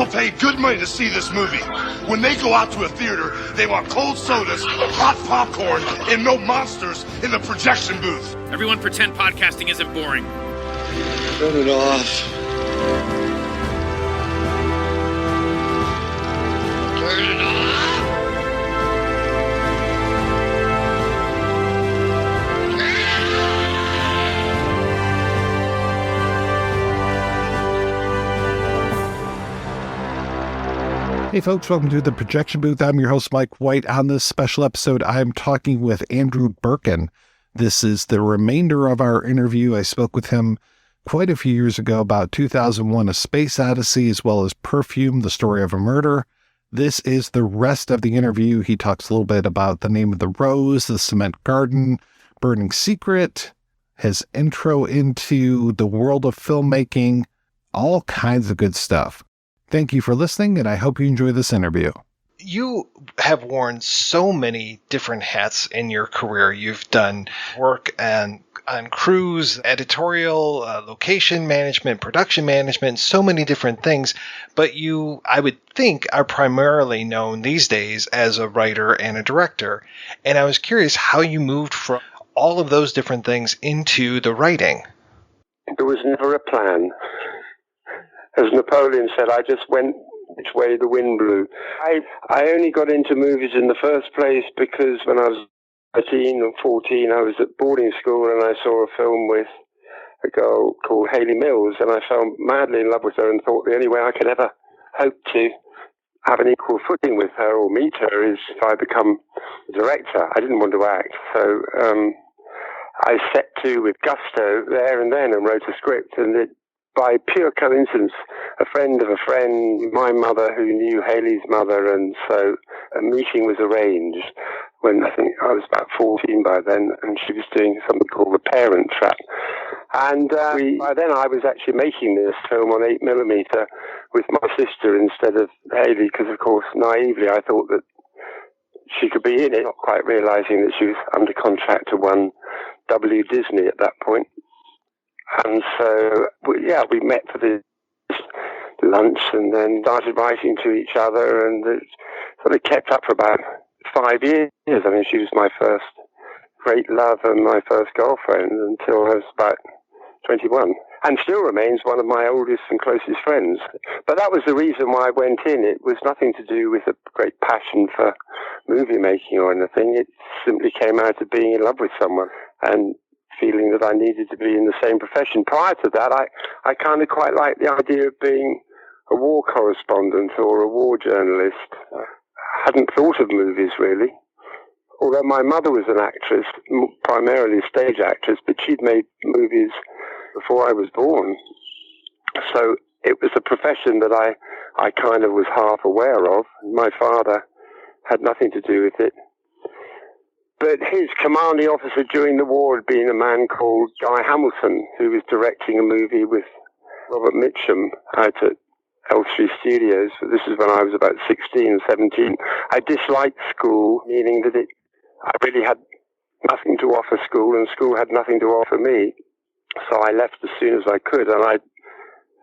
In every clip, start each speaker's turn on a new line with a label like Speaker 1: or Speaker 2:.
Speaker 1: People pay good money to see this movie. When they go out to a theater, they want cold sodas, hot popcorn, and no monsters in the projection booth.
Speaker 2: Everyone pretend podcasting isn't boring.
Speaker 3: Turn it off. Turn it off.
Speaker 4: Hey folks, welcome to the Projection Booth. I'm your host, Mike White. On this special episode, I'm talking with Andrew Birkin. This is the remainder of our interview. I spoke with him quite a few years ago about 2001: A Space Odyssey, as well as Perfume, the Story of a Murder. This is the rest of the interview. He talks a little bit about The Name of the Rose, The Cement Garden, Burning Secret, his intro into the world of filmmaking, all kinds of good stuff. Thank you for listening, and I hope you enjoy this interview.
Speaker 5: You have worn so many different hats in your career. You've done work on crews, editorial, location management, production management, so many different things. But you, I would think, are primarily known these days as a writer and a director. And I was curious how you moved from all of those different things into the writing.
Speaker 6: There was never a plan. As Napoleon said, I just went which way the wind blew. I only got into movies in the first place because when I was 13 or 14, I was at boarding school and I saw a film with a girl called Hayley Mills, and I fell madly in love with her and thought the only way I could ever hope to have an equal footing with her or meet her is if I become a director. I didn't want to act, so I set to with gusto there and then and wrote a script, and by pure coincidence, a friend of a friend, my mother who knew Hayley's mother, and so a meeting was arranged when I think I was about 14 by then, and she was doing something called The Parent Trap. And by then I was actually making this film on 8mm with my sister instead of Hayley, because of course, naively, I thought that she could be in it, not quite realizing that she was under contract to one W. Disney at that point. And so, we met for this lunch and then started writing to each other, and it sort of kept up for about 5 years. I mean, she was my first great love and my first girlfriend until I was about 21, and still remains one of my oldest and closest friends. But that was the reason why I went in. It was nothing to do with a great passion for movie making or anything. It simply came out of being in love with someone and feeling that I needed to be in the same profession. Prior to that, I kind of quite liked the idea of being a war correspondent or a war journalist. I hadn't thought of movies, really. Although my mother was an actress, primarily a stage actress, but she'd made movies before I was born. So it was a profession that I kind of was half aware of. My father had nothing to do with it. But his commanding officer during the war had been a man called Guy Hamilton, who was directing a movie with Robert Mitchum out at L3 Studios. This is when I was about 16, 17. I disliked school, meaning that I really had nothing to offer school, and school had nothing to offer me. So I left as soon as I could, and I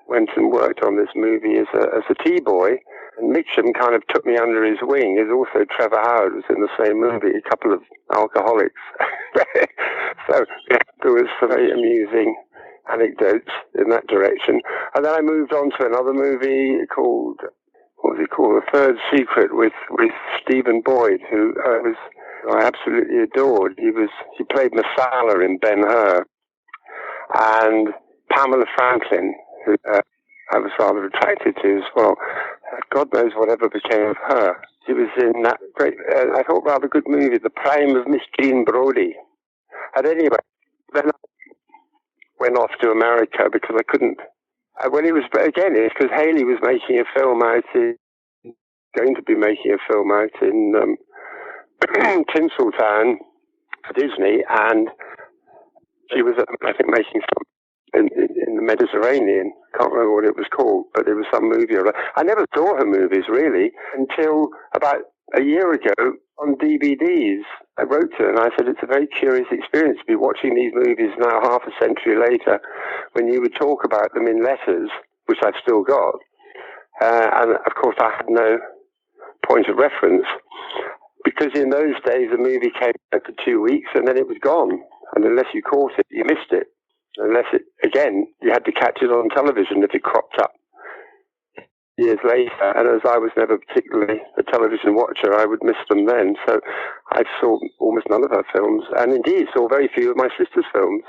Speaker 6: went and worked on this movie as a T-boy. And Mitchum kind of took me under his wing. There's also Trevor Howard was in the same movie, a couple of alcoholics. So there was some very amusing anecdotes in that direction. And then I moved on to another movie called, what was it called? The Third Secret with Stephen Boyd, who I absolutely adored. He played Masala in Ben-Hur. And Pamela Franklin, who I was rather attracted to as well. God knows whatever became of her. She was in that great, I thought, rather good movie, The Prime of Miss Jean Brodie. And anyway, then I went off to America because I couldn't. It's because Hayley was making a film going to be making a film out in Tinseltown for Disney, and she was, I think, making some in the Mediterranean. I can't remember what it was called, but it was some movie. I never saw her movies, really, until about a year ago on DVDs. I wrote to her and I said, it's a very curious experience to be watching these movies now half a century later, when you would talk about them in letters, which I've still got, And of course, I had no point of reference, because in those days the movie came out for 2 weeks and then it was gone. And unless you caught it, you missed it. Unless it, again, you had to catch it on television if it cropped up years later. And as I was never particularly a television watcher, I would miss them then. So I saw almost none of her films, and indeed saw very few of my sister's films.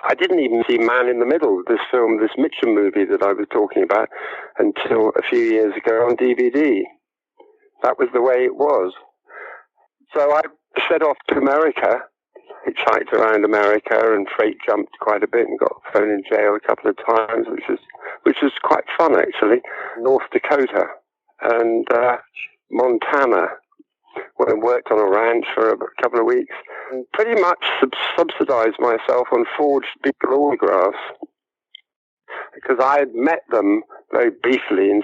Speaker 6: I didn't even see Man in the Middle, this film, this Mitchum movie that I was talking about, until a few years ago on DVD. That was the way it was. So I set off to America, hitchhiked around America and freight jumped quite a bit and got thrown in jail a couple of times, which was quite fun, actually. North Dakota and Montana, where I worked on a ranch for a couple of weeks, and pretty much subsidized myself on forged Beatle autographs, because I had met them very briefly in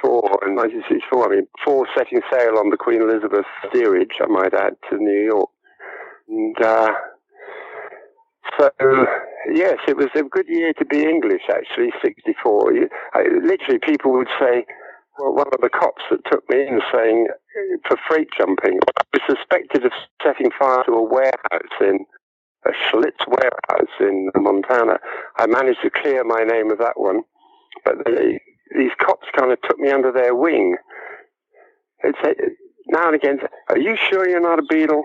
Speaker 6: 1964, I mean, before setting sail on the Queen Elizabeth steerage, I might add, to New York. And so, yes, it was a good year to be English, actually, 64. Literally, people would say, well, one of the cops that took me in saying, for freight jumping, I was suspected of setting fire to a warehouse a Schlitz warehouse in Montana. I managed to clear my name of that one, but these cops kind of took me under their wing. They'd say, now and again, are you sure you're not a Beatle?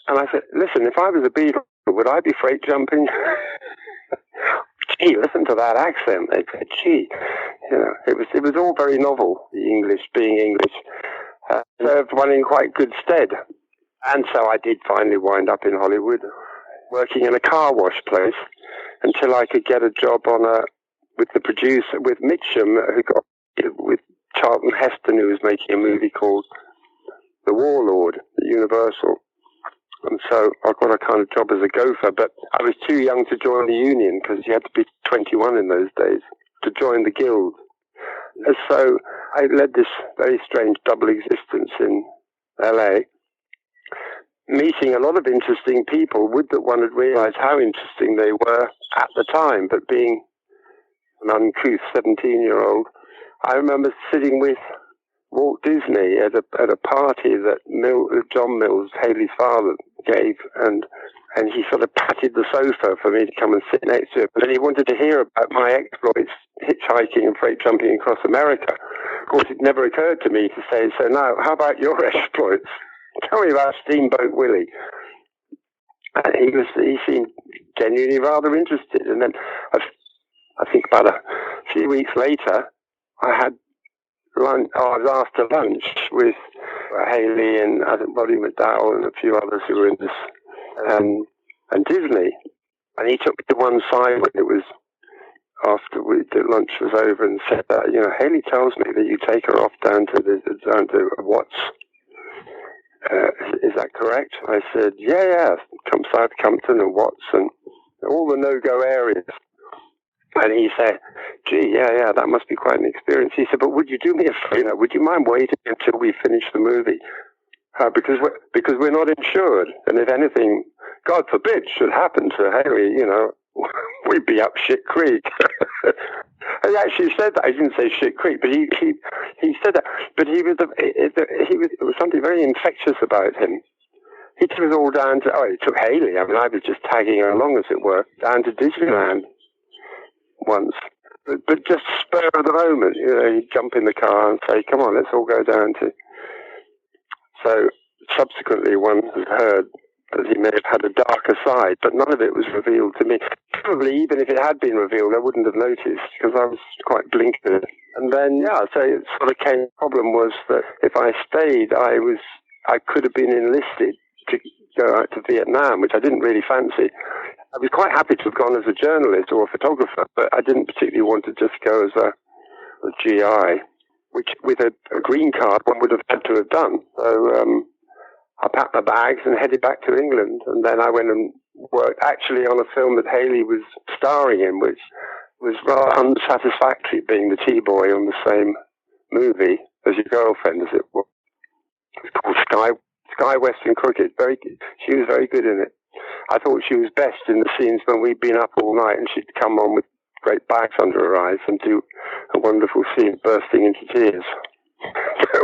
Speaker 6: And I said, listen, if I was a Beatle, would I be freight jumping? Gee, listen to that accent. They said, gee, it was all very novel, the English, being English. Served one in quite good stead. And so I did finally wind up in Hollywood, working in a car wash place, until I could get a job with the producer, with Mitchum, with Charlton Heston, who was making a movie called The Warlord at Universal. And so I got a kind of job as a gopher, but I was too young to join the union, because you had to be 21 in those days to join the guild. And so I led this very strange double existence in LA, meeting a lot of interesting people. Would that one had realized how interesting they were at the time, but being an uncouth 17-year-old, I remember sitting with Walt Disney at a party that John Mills, Haley's father, gave, and he sort of patted the sofa for me to come and sit next to him. And then he wanted to hear about my exploits, hitchhiking and freight jumping across America. Of course, it never occurred to me to say, so now, how about your exploits? Tell me about Steamboat Willie. And he seemed genuinely rather interested. And then I think about a few weeks later, I had lunch. I was asked to lunch with Haley and I think Roddy McDowell and a few others who were in this, and Disney. And he took me to one side when it was after the lunch was over and said that, Haley tells me that you take her off down to Watts. Is that correct? I said, yeah. Come South Compton and Watts and all the no-go areas. And he said, gee, yeah, that must be quite an experience. He said, but would you do me a favor? Would you mind waiting until we finish the movie? Because we're not insured. And if anything, God forbid, should happen to Haley, we'd be up shit creek. He actually said that. He didn't say shit creek, but he said that. But it was something very infectious about him. He took us all down to, he took Haley. I mean, I was just tagging along, as it were, down to Disneyland once. But just spur of the moment, he'd jump in the car and say, come on, let's all go down to. So subsequently one has heard that he may have had a darker side, but none of it was revealed to me. Probably even if it had been revealed, I wouldn't have noticed, because I was quite blinkered. And then, so it sort of came. The problem was that if I stayed, I could have been enlisted to go out to Vietnam, which I didn't really fancy. I was quite happy to have gone as a journalist or a photographer, but I didn't particularly want to just go as a GI, which with a green card one would have had to have done. So I packed my bags and headed back to England, and then I went and worked actually on a film that Haley was starring in, which was rather unsatisfactory, being the T-boy on the same movie as your girlfriend, as it was. It's called Sky Western Crooked. She was very good in it. I thought she was best in the scenes when we'd been up all night and she'd come on with great bags under her eyes and do a wonderful scene bursting into tears,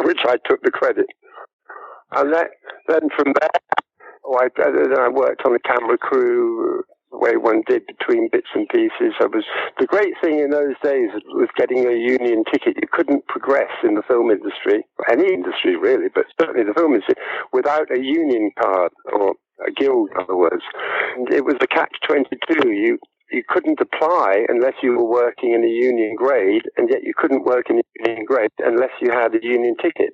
Speaker 6: which I took the credit. And then from there, I worked on the camera crew, the way one did between bits and pieces. The great thing in those days was getting a union ticket. You couldn't progress in the film industry, any industry really, but certainly the film industry, without a union card or a guild, in other words. And it was a catch-22. You couldn't apply unless you were working in a union grade, and yet you couldn't work in a union grade unless you had a union ticket.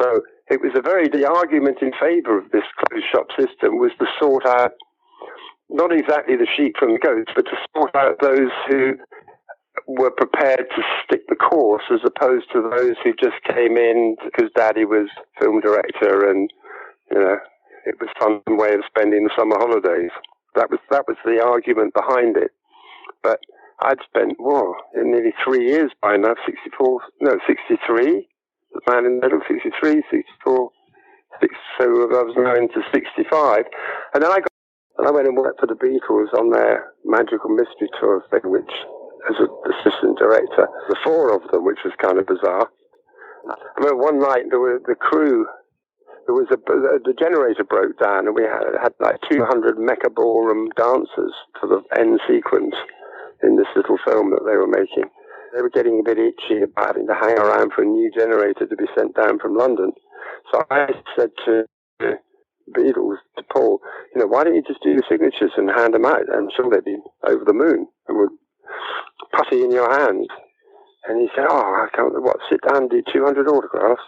Speaker 6: So it was the argument in favor of this closed shop system was to sort out, not exactly the sheep from the goats, but to sort out those who were prepared to stick the course as opposed to those who just came in because daddy was film director and, it was a fun way of spending the summer holidays. That was the argument behind it. But I'd spent, nearly 3 years by now, 63, the man in the middle, 63, 64, so I was now into 65. And then I went and worked for the Beatles on their Magical Mystery Tour thing, which, as an assistant director, the four of them, which was kind of bizarre. I remember one night the crew, the generator broke down, and we had like 200 mecha ballroom dancers for the end sequence in this little film that they were making. They were getting a bit itchy about having to hang around for a new generator to be sent down from London. So I said to the Beatles, to Paul, why don't you just do the signatures and hand them out? I'm sure they'd be over the moon and would putty in your hand. And he said, I can't, sit down and do 200 autographs?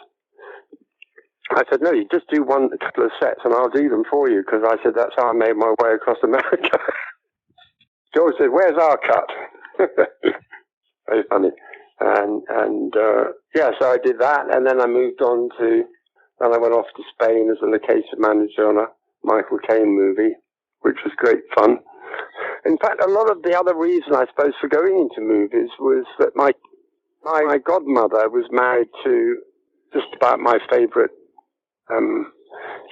Speaker 6: I said, no, you just do a couple of sets and I'll do them for you, because I said, that's how I made my way across America. George said, where's our cut? Very funny. So I did that, and then I moved on then I went off to Spain as a location manager on a Michael Caine movie, which was great fun. In fact, a lot of the other reason, I suppose, for going into movies was that my godmother was married to just about my favorite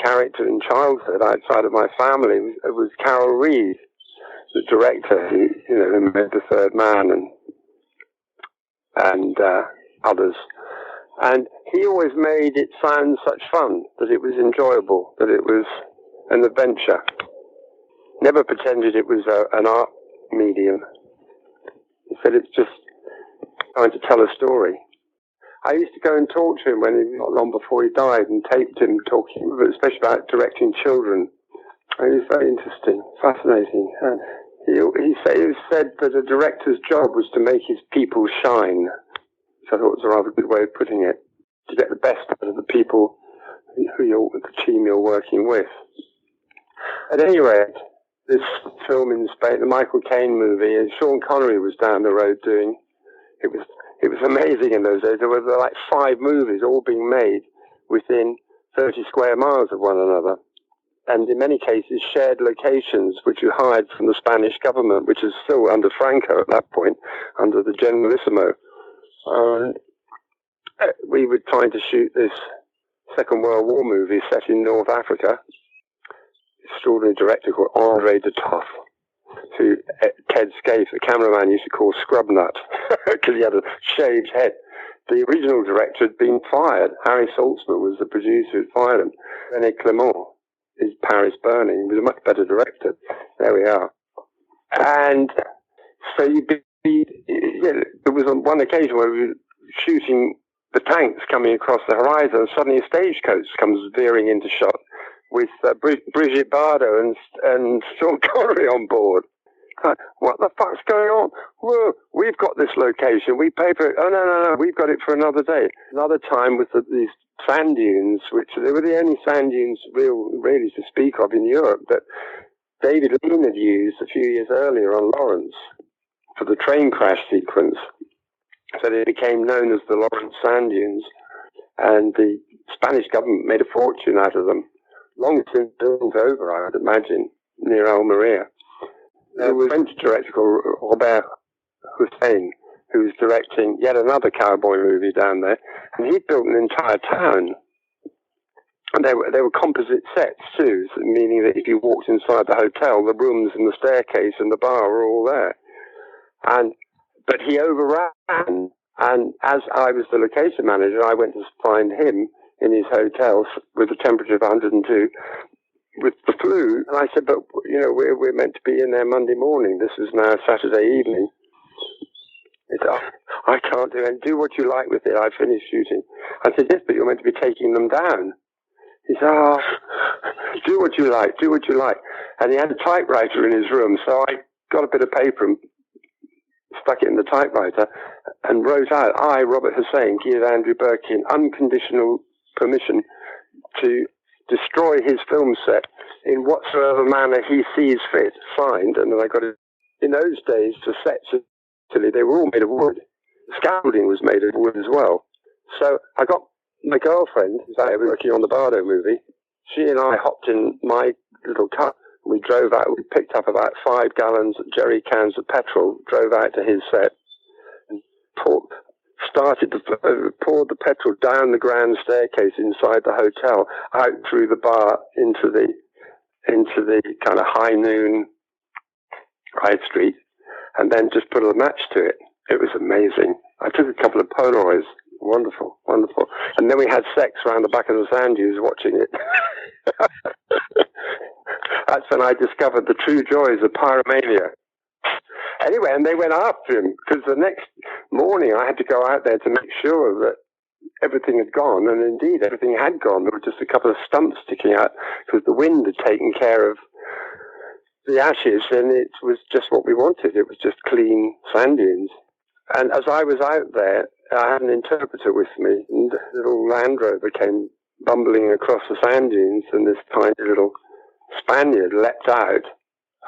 Speaker 6: character in childhood outside of my family. It was Carol Reed, the director who made The Third Man and others. And he always made it sound such fun, that it was enjoyable, that it was an adventure. Never pretended it was an art medium. He said it's just trying to tell a story. I used to go and talk to him not long before he died, and taped him talking, especially about directing children. And it was very interesting, fascinating. And he said that a director's job was to make his people shine, which I thought was a rather good way of putting it, to get the best out of the people the team you're working with. At any rate, this film in Spain, the Michael Caine movie, and Sean Connery was down the road doing. It was amazing in those days. There were like 5 movies all being made within 30 square miles of one another. And in many cases, shared locations, which you hired from the Spanish government, which is still under Franco at that point, under the Generalissimo. We were trying to shoot this Second World War movie set in North Africa. Extraordinary director called Andre de Toth, who Ted Scaife, the cameraman, used to call Scrubnut, because he had a shaved head. The original director had been fired. Harry Saltzman was the producer who fired him. René Clément is Paris Burning. He was a much better director. There we are. And so there was on one occasion where we were shooting the tanks coming across the horizon, and suddenly a stagecoach comes veering into shot with Brigitte Bardot and Sean Connery on board. What the fuck's going on? Whoa, we've got this location. We pay for it. Oh, no, we've got it for another day. Another time with these sand dunes, which they were the only sand dunes really to speak of in Europe, that David Lean had used a few years earlier on Lawrence for the train crash sequence. So they became known as the Lawrence Sand Dunes, and the Spanish government made a fortune out of them. Long since built over, I would imagine, near Almeria. There was a French director called Robert Hussein, who was directing yet another cowboy movie down there, and he built an entire town. And they were composite sets too, meaning that if you walked inside the hotel, the rooms and the staircase and the bar were all there. But he overran, and as I was the location manager, I went to find him in his hotel with a temperature of 102 with the flu. And I said, but, we're meant to be in there Monday morning. This is now Saturday evening. He said, I can't do it. Do what you like with it. I finished shooting. I said, yes, but you're meant to be taking them down. He said, do what you like, do what you like. And he had a typewriter in his room, so I got a bit of paper and stuck it in the typewriter and wrote out, I, Robert Hussain, give Andrew Birkin unconditional permission to destroy his film set in whatsoever manner he sees fit, signed. And then I got it. In those days, the sets, they were all made of wood. Scaffolding was made of wood as well. So I got my girlfriend, who's out working on the Bardo movie. She and I hopped in my little car. We drove out. We picked up about 5 gallons of jerry cans of petrol, drove out to his set, and poured the petrol down the grand staircase inside the hotel, out through the bar into the kind of high noon high street, and then just put a match to it. It was amazing. I took a couple of Polaroids. Wonderful, wonderful. And then we had sex around the back of the sand dunes watching it. That's when I discovered the true joys of pyromania. Anyway, and they went after him, because the next morning I had to go out there to make sure that everything had gone, and indeed everything had gone. There were just a couple of stumps sticking out, because the wind had taken care of the ashes, and it was just what we wanted. It was just clean sand dunes. And as I was out there, I had an interpreter with me, and a little Land Rover came bumbling across the sand dunes, and this tiny little Spaniard leapt out,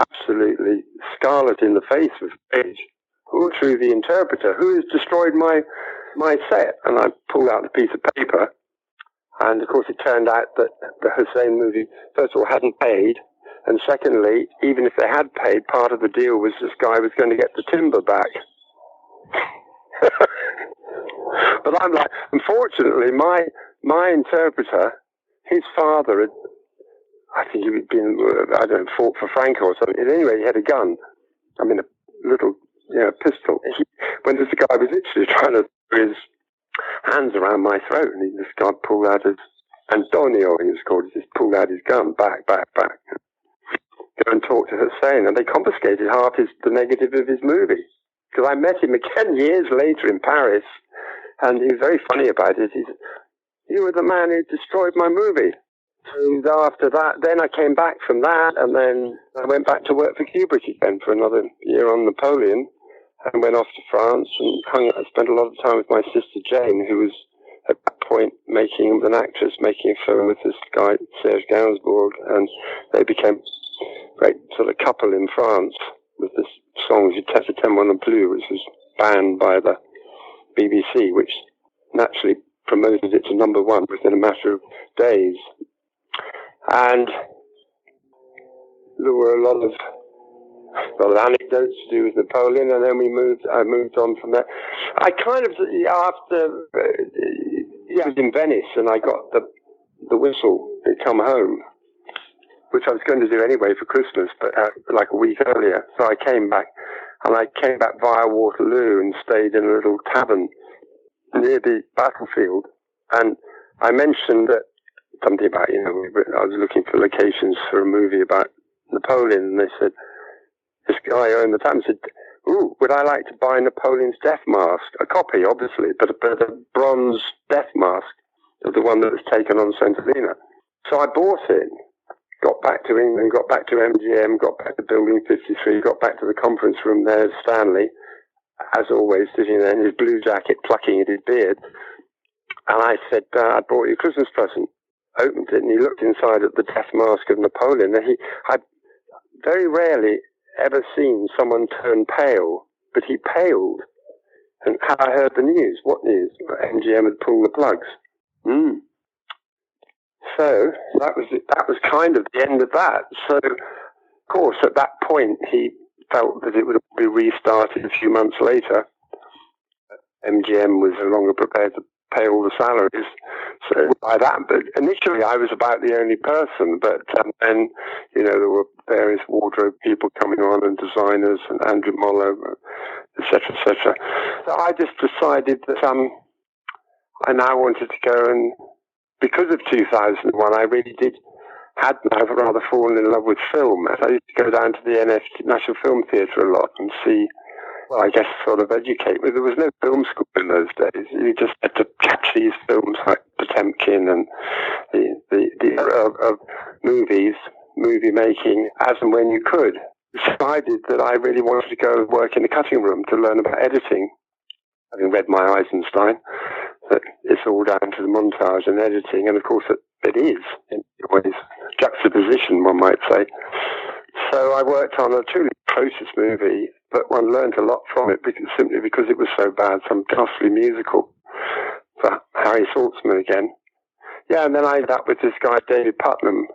Speaker 6: absolutely scarlet in the face with rage, all through the interpreter, who has destroyed my set. And I pulled out the piece of paper, and of course it turned out that the Hussain movie, first of all, hadn't paid, and secondly, even if they had paid, part of the deal was this guy was going to get the timber back. But I'm like, unfortunately, my interpreter, his father had, I think he'd been, fought for Franco or something. Anyway, he had a gun. I mean, a little, pistol. When this guy was literally trying to throw his hands around my throat, and this guy pulled out his, Antonio, he was called, he just pulled out his gun, back. Go and talk to Hussain, and they confiscated half the negative of his movie. Because I met him again years later in Paris, and he was very funny about it. He said, you were the man who destroyed my movie. And after that, then I came back from that, and then I went back to work for Kubrick again for another year on Napoleon, and went off to France and I spent a lot of time with my sister Jane, who was at that point an actress making a film with this guy, Serge Gainsbourg, and they became a great sort of couple in France with this song, Je t'aime mon bleu, which was banned by the BBC, which naturally promoted it to number 1 within a matter of days. And there were a lot of anecdotes to do with Napoleon, and then I moved on from there. I kind of, after, I was in Venice, and I got the whistle to come home, which I was going to do anyway for Christmas, but like a week earlier. So I came back, and I came back via Waterloo and stayed in a little tavern near the battlefield. And I mentioned that something about, I was looking for locations for a movie about Napoleon, and they said, this guy who owned the tavern said, ooh, would I like to buy Napoleon's death mask? A copy, obviously, but a bronze death mask of the one that was taken on St. Helena. So I bought it. Got back to England, got back to MGM, got back to Building 53, got back to the conference room there, Stanley, as always, sitting there in his blue jacket, plucking at his beard. And I said, I brought you a Christmas present. Opened it, and he looked inside at the death mask of Napoleon. And I'd very rarely ever seen someone turn pale, but he paled. And had I heard the news? What news? MGM had pulled the plugs. So that was kind of the end of that. So, of course, at that point, he felt that it would be restarted a few months later. MGM was no longer prepared to pay all the salaries. So by that, but initially I was about the only person, but then, there were various wardrobe people coming on and designers and Andrew Mollo, etc., etc. So I just decided that I now wanted to go, and because of 2001, I really had now rather fallen in love with film. I used to go down to the National Film Theatre a lot and see, well, I guess sort of educate. There was no film school in those days. You just had to catch these films like Potemkin and the movies, movie making, as and when you could. Decided that I really wanted to go and work in the cutting room to learn about editing. Having read my Eisenstein, that it's all down to the montage and editing, and of course it is in ways juxtaposition, one might say. So I worked on a truly atrocious movie, but one learned a lot from it simply because it was so bad, some ghastly musical for Harry Saltzman again. Yeah, and then I ended up with this guy, David Putnam,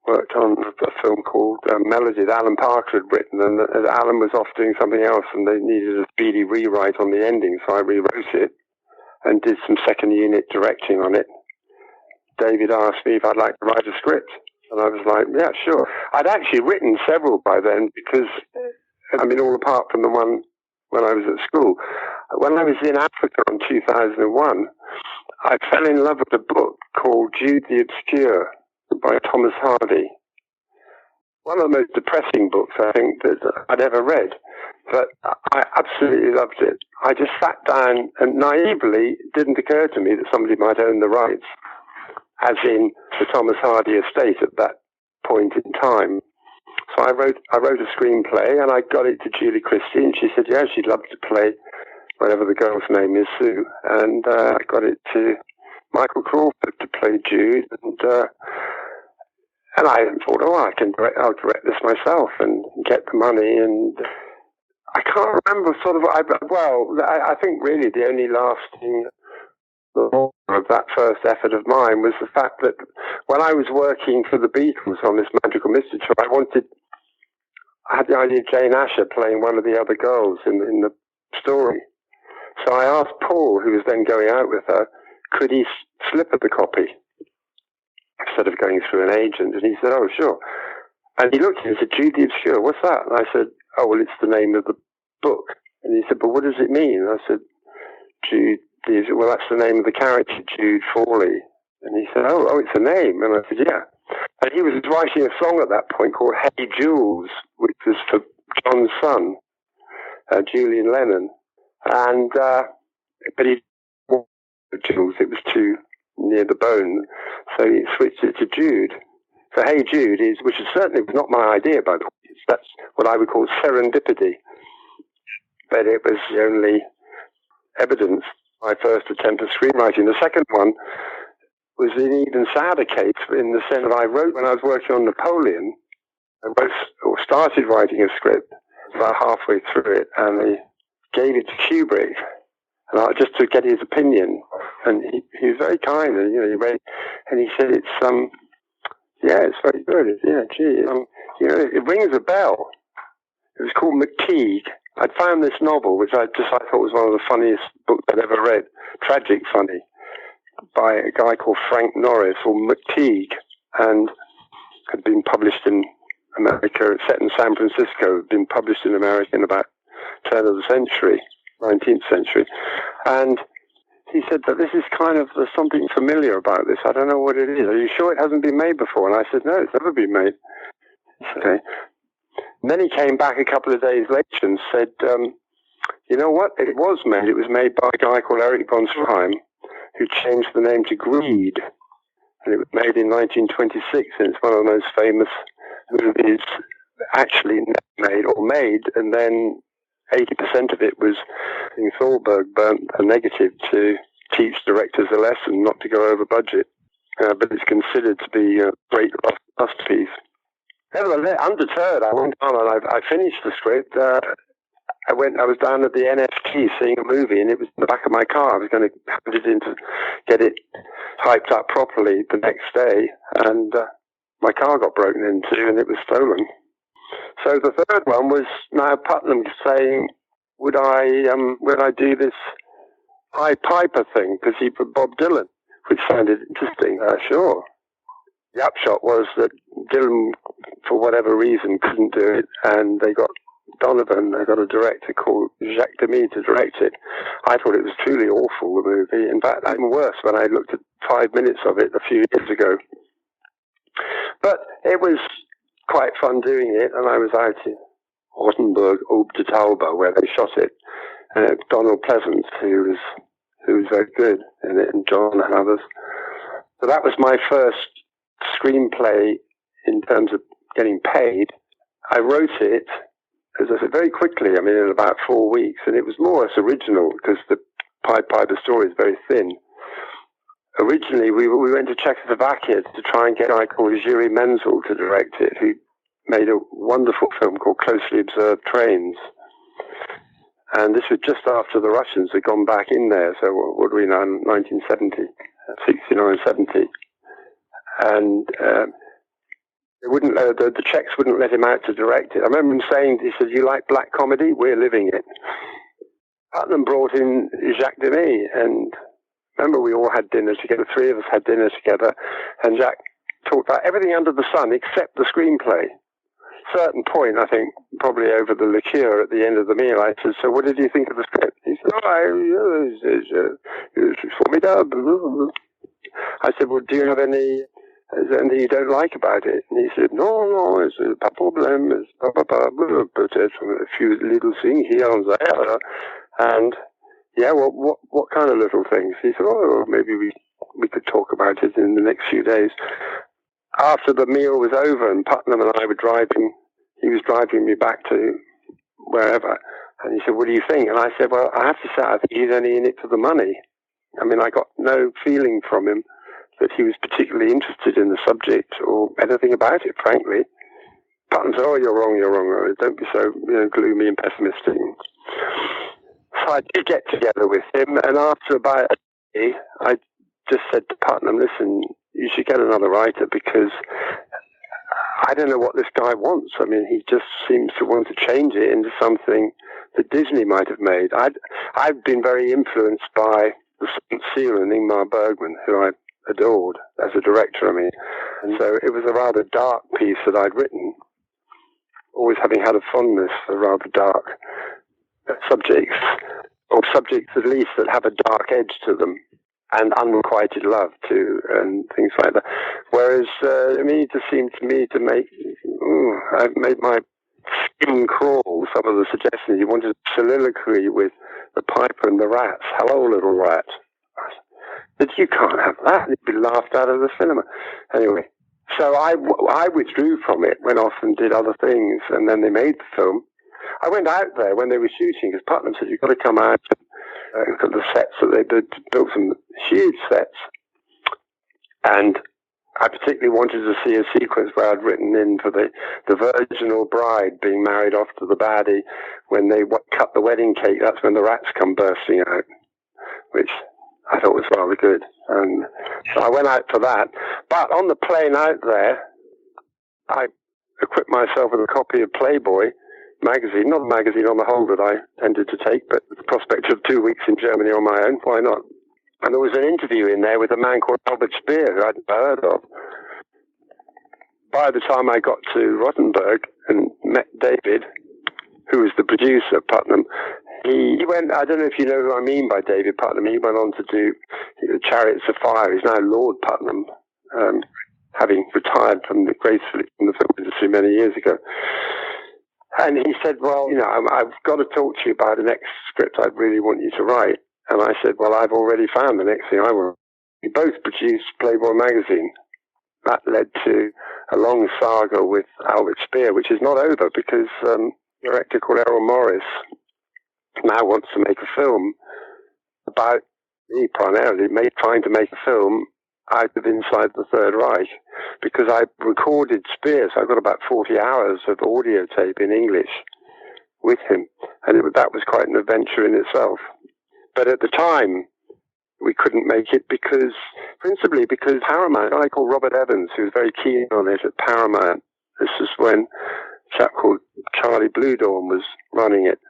Speaker 6: worked on a film called Melody that Alan Parker had written, and Alan was off doing something else, and they needed a speedy rewrite on the ending, so I rewrote it and did some second unit directing on it. David asked me if I'd like to write a script, and I was like, yeah, sure. I'd actually written several by then because, all apart from the one when I was at school. When I was in Africa in 2001, I fell in love with a book called Jude the Obscure by Thomas Hardy. One of the most depressing books, I think, that I'd ever read. But I absolutely loved it. I just sat down and naively, it didn't occur to me that somebody might own the rights, as in the Thomas Hardy estate at that point in time. So I wrote a screenplay, and I got it to Julie Christie, and she said, yeah, she'd love to play whatever the girl's name is, Sue. And I got it to Michael Crawford to play Jude, and I thought, I'll direct this myself and get the money. And I can't remember I think really the only lasting of that first effort of mine was the fact that when I was working for the Beatles on this Magical Mystery Tour, I had the idea of Jane Asher playing one of the other girls in the story. So I asked Paul, who was then going out with her, could he slip her the copy instead of going through an agent? And he said, oh, sure. And he looked at me and said, Jude the Obscure, what's that? And I said, oh, well, it's the name of the book. And he said, but what does it mean? And I said, Jude, well, that's the name of the character, Jude Fawley. And he said, oh, it's a name. And I said, yeah. And he was writing a song at that point called Hey Jules, which was for John's son, Julian Lennon. And, but he Jules, it was too near the bone, so he switched it to Jude. So Hey Jude which is certainly not my idea, by the way. That's what I would call serendipity. But it was the only evidence my first attempt at screenwriting. The second one was an even sadder case in the sense that I wrote when I was working on Napoleon. I started writing a script about halfway through it, and I gave it to Kubrick, and just to get his opinion. And he was very kind, and he read, and he said it's it's very good. It rings a bell. It was called McTeague. I'd found this novel, which I thought was one of the funniest books I'd ever read, tragic funny, by a guy called Frank Norris, or McTeague, and had been published in America, set in San Francisco, had been published in America in about turn of the century, 19th century. And he said that this is there's something familiar about this. I don't know what it is. Are you sure it hasn't been made before? And I said, no, it's never been made. Okay. And then he came back a couple of days later and said, you know what? It was made. It was made by a guy called Eric von Stroheim, who changed the name to Greed. And it was made in 1926, and it's one of the most famous movies actually made, and then 80% of it was Thorberg burnt a negative to teach directors a lesson not to go over budget. But it's considered to be a great masterpiece. Nevertheless, undeterred, I went on and I finished the script. I was down at the NFT seeing a movie, and it was in the back of my car. I was going to hand it in to get it typed up properly the next day, and my car got broken into and it was stolen. So the third one was now Putnam saying, would I do this Pied Piper thing, because he put Bob Dylan, which sounded interesting. Sure. The upshot was that Dylan, for whatever reason, couldn't do it, and they got a director called Jacques Demy to direct it. I thought it was truly awful, the movie. In fact, even worse when I looked at 5 minutes of it a few years ago. But it was quite fun doing it, and I was out in Rottenburg, Aube de Tauber, where they shot it. Donald Pleasance, who was very good in it, and John and others. So that was my first screenplay in terms of getting paid. I wrote it, as I said, very quickly, in about 4 weeks, and it was more or less original because the Pied Piper story is very thin. Originally, we went to Czechoslovakia to try and get a guy called Jiří Menzel to direct it, who made a wonderful film called Closely Observed Trains. And this was just after the Russians had gone back in there, so what do we know, 1970, 69, 70. And they wouldn't, the Czechs wouldn't let him out to direct it. I remember him saying, he said, "You like black comedy? We're living it." Putnam brought in Jacques Demy, and remember we all had dinner together, 3 of us had dinner together, and Jacques talked about everything under the sun except the screenplay. Certain point, I think, probably over the liqueur at the end of the meal, I said, "So what did you think of the script?" He said, it was formidable. I said, "Well, do you have is there anything you don't like about it?" And he said, no, it's pas problème, it's but a few little things here and there. And, yeah, well, what kind of little things? He said, maybe we could talk about it in the next few days. After the meal was over and Putnam and I were driving, he was driving me back to wherever, and he said, "What do you think?" And I said, "Well, I have to say, I think he's only in it for the money." I got no feeling from him that he was particularly interested in the subject or anything about it, frankly. Putnam said, "Oh, you're wrong. Don't be so gloomy and pessimistic." So I did get together with him, and after about a day, I just said to Putnam, "Listen, you should get another writer because I don't know what this guy wants. He just seems to want to change it into something that Disney might have made." I've been very influenced by the Seventh Seal and Ingmar Bergman, who I adored as a director, And so it was a rather dark piece that I'd written, always having had a fondness for rather dark subjects, or subjects at least that have a dark edge to them, and unrequited love too, and things like that. Whereas, it just seemed to me to make, I've made my skin crawl, some of the suggestions. He wanted a soliloquy with the Piper and the rats. "Hello, little rat." But you can't have that. You'd be laughed out of the cinema. Anyway, so I withdrew from it, went off and did other things, and then they made the film. I went out there when they were shooting, because Putnam said, "You've got to come out and look at the sets." So they built some huge sets. And I particularly wanted to see a sequence where I'd written in for the virginal bride being married off to the baddie. When they cut the wedding cake, that's when the rats come bursting out, which I thought was rather good. And so I went out for that. But on the plane out there, I equipped myself with a copy of Playboy magazine, not a magazine on the whole that I tended to take, but the prospect of 2 weeks in Germany on my own, why not? And there was an interview in there with a man called Albert Speer, who I'd never heard of. By the time I got to Rottenburg and met David, who was the producer, Putnam, he went, I don't know if you know who I mean by David Putnam, he went on to do Chariots of Fire. He's now Lord Putnam, having retired gracefully from the film industry many years ago. And he said, "Well, I've got to talk to you about the next script I'd really want you to write." And I said, "Well, I've already found the next thing I want." We both produced Playboy magazine. That led to a long saga with Albert Speer, which is not over because a director called Errol Morris now wants to make a film about me primarily, trying to make a film out of Inside the Third Reich, because I recorded Speer, so I got about 40 hours of audio tape in English with him, and that was quite an adventure in itself. But at the time, we couldn't make it principally because Paramount, a guy called Robert Evans, who was very keen on it at Paramount, this is when a chap called Charlie Bluedorn was running it,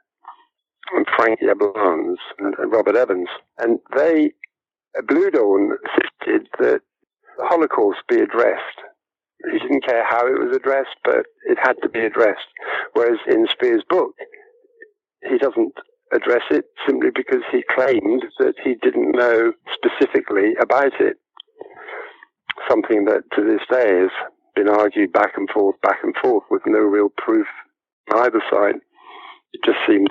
Speaker 6: and Frankie Ablans and Robert Evans. And Blue Dawn insisted that the Holocaust be addressed. He didn't care how it was addressed, but it had to be addressed. Whereas in Speer's book, he doesn't address it simply because he claimed that he didn't know specifically about it. Something that to this day has been argued back and forth with no real proof on either side. It just seems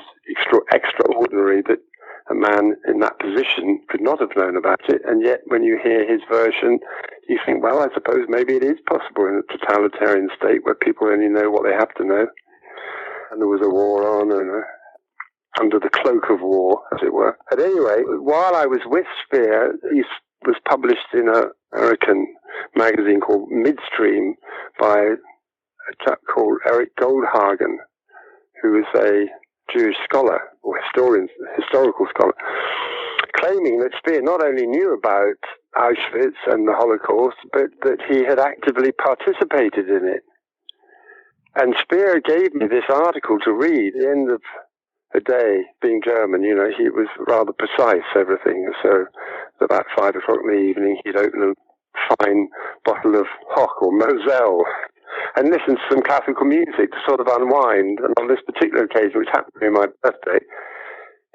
Speaker 6: extraordinary that a man in that position could not have known about it, and yet when you hear his version, you think, well, I suppose maybe it is possible in a totalitarian state where people only know what they have to know. And there was a war on, and under the cloak of war, as it were. At any rate, while I was with Speer, he was published in an American magazine called Midstream by a chap called Eric Goldhagen, who is a Jewish scholar, or historical scholar, claiming that Speer not only knew about Auschwitz and the Holocaust, but that he had actively participated in it. And Speer gave me this article to read at the end of a day. Being German, he was rather precise, everything. So at about 5 o'clock in the evening, he'd open a fine bottle of Hock or Moselle and listen to some classical music to sort of unwind. And on this particular occasion, which happened to be my birthday,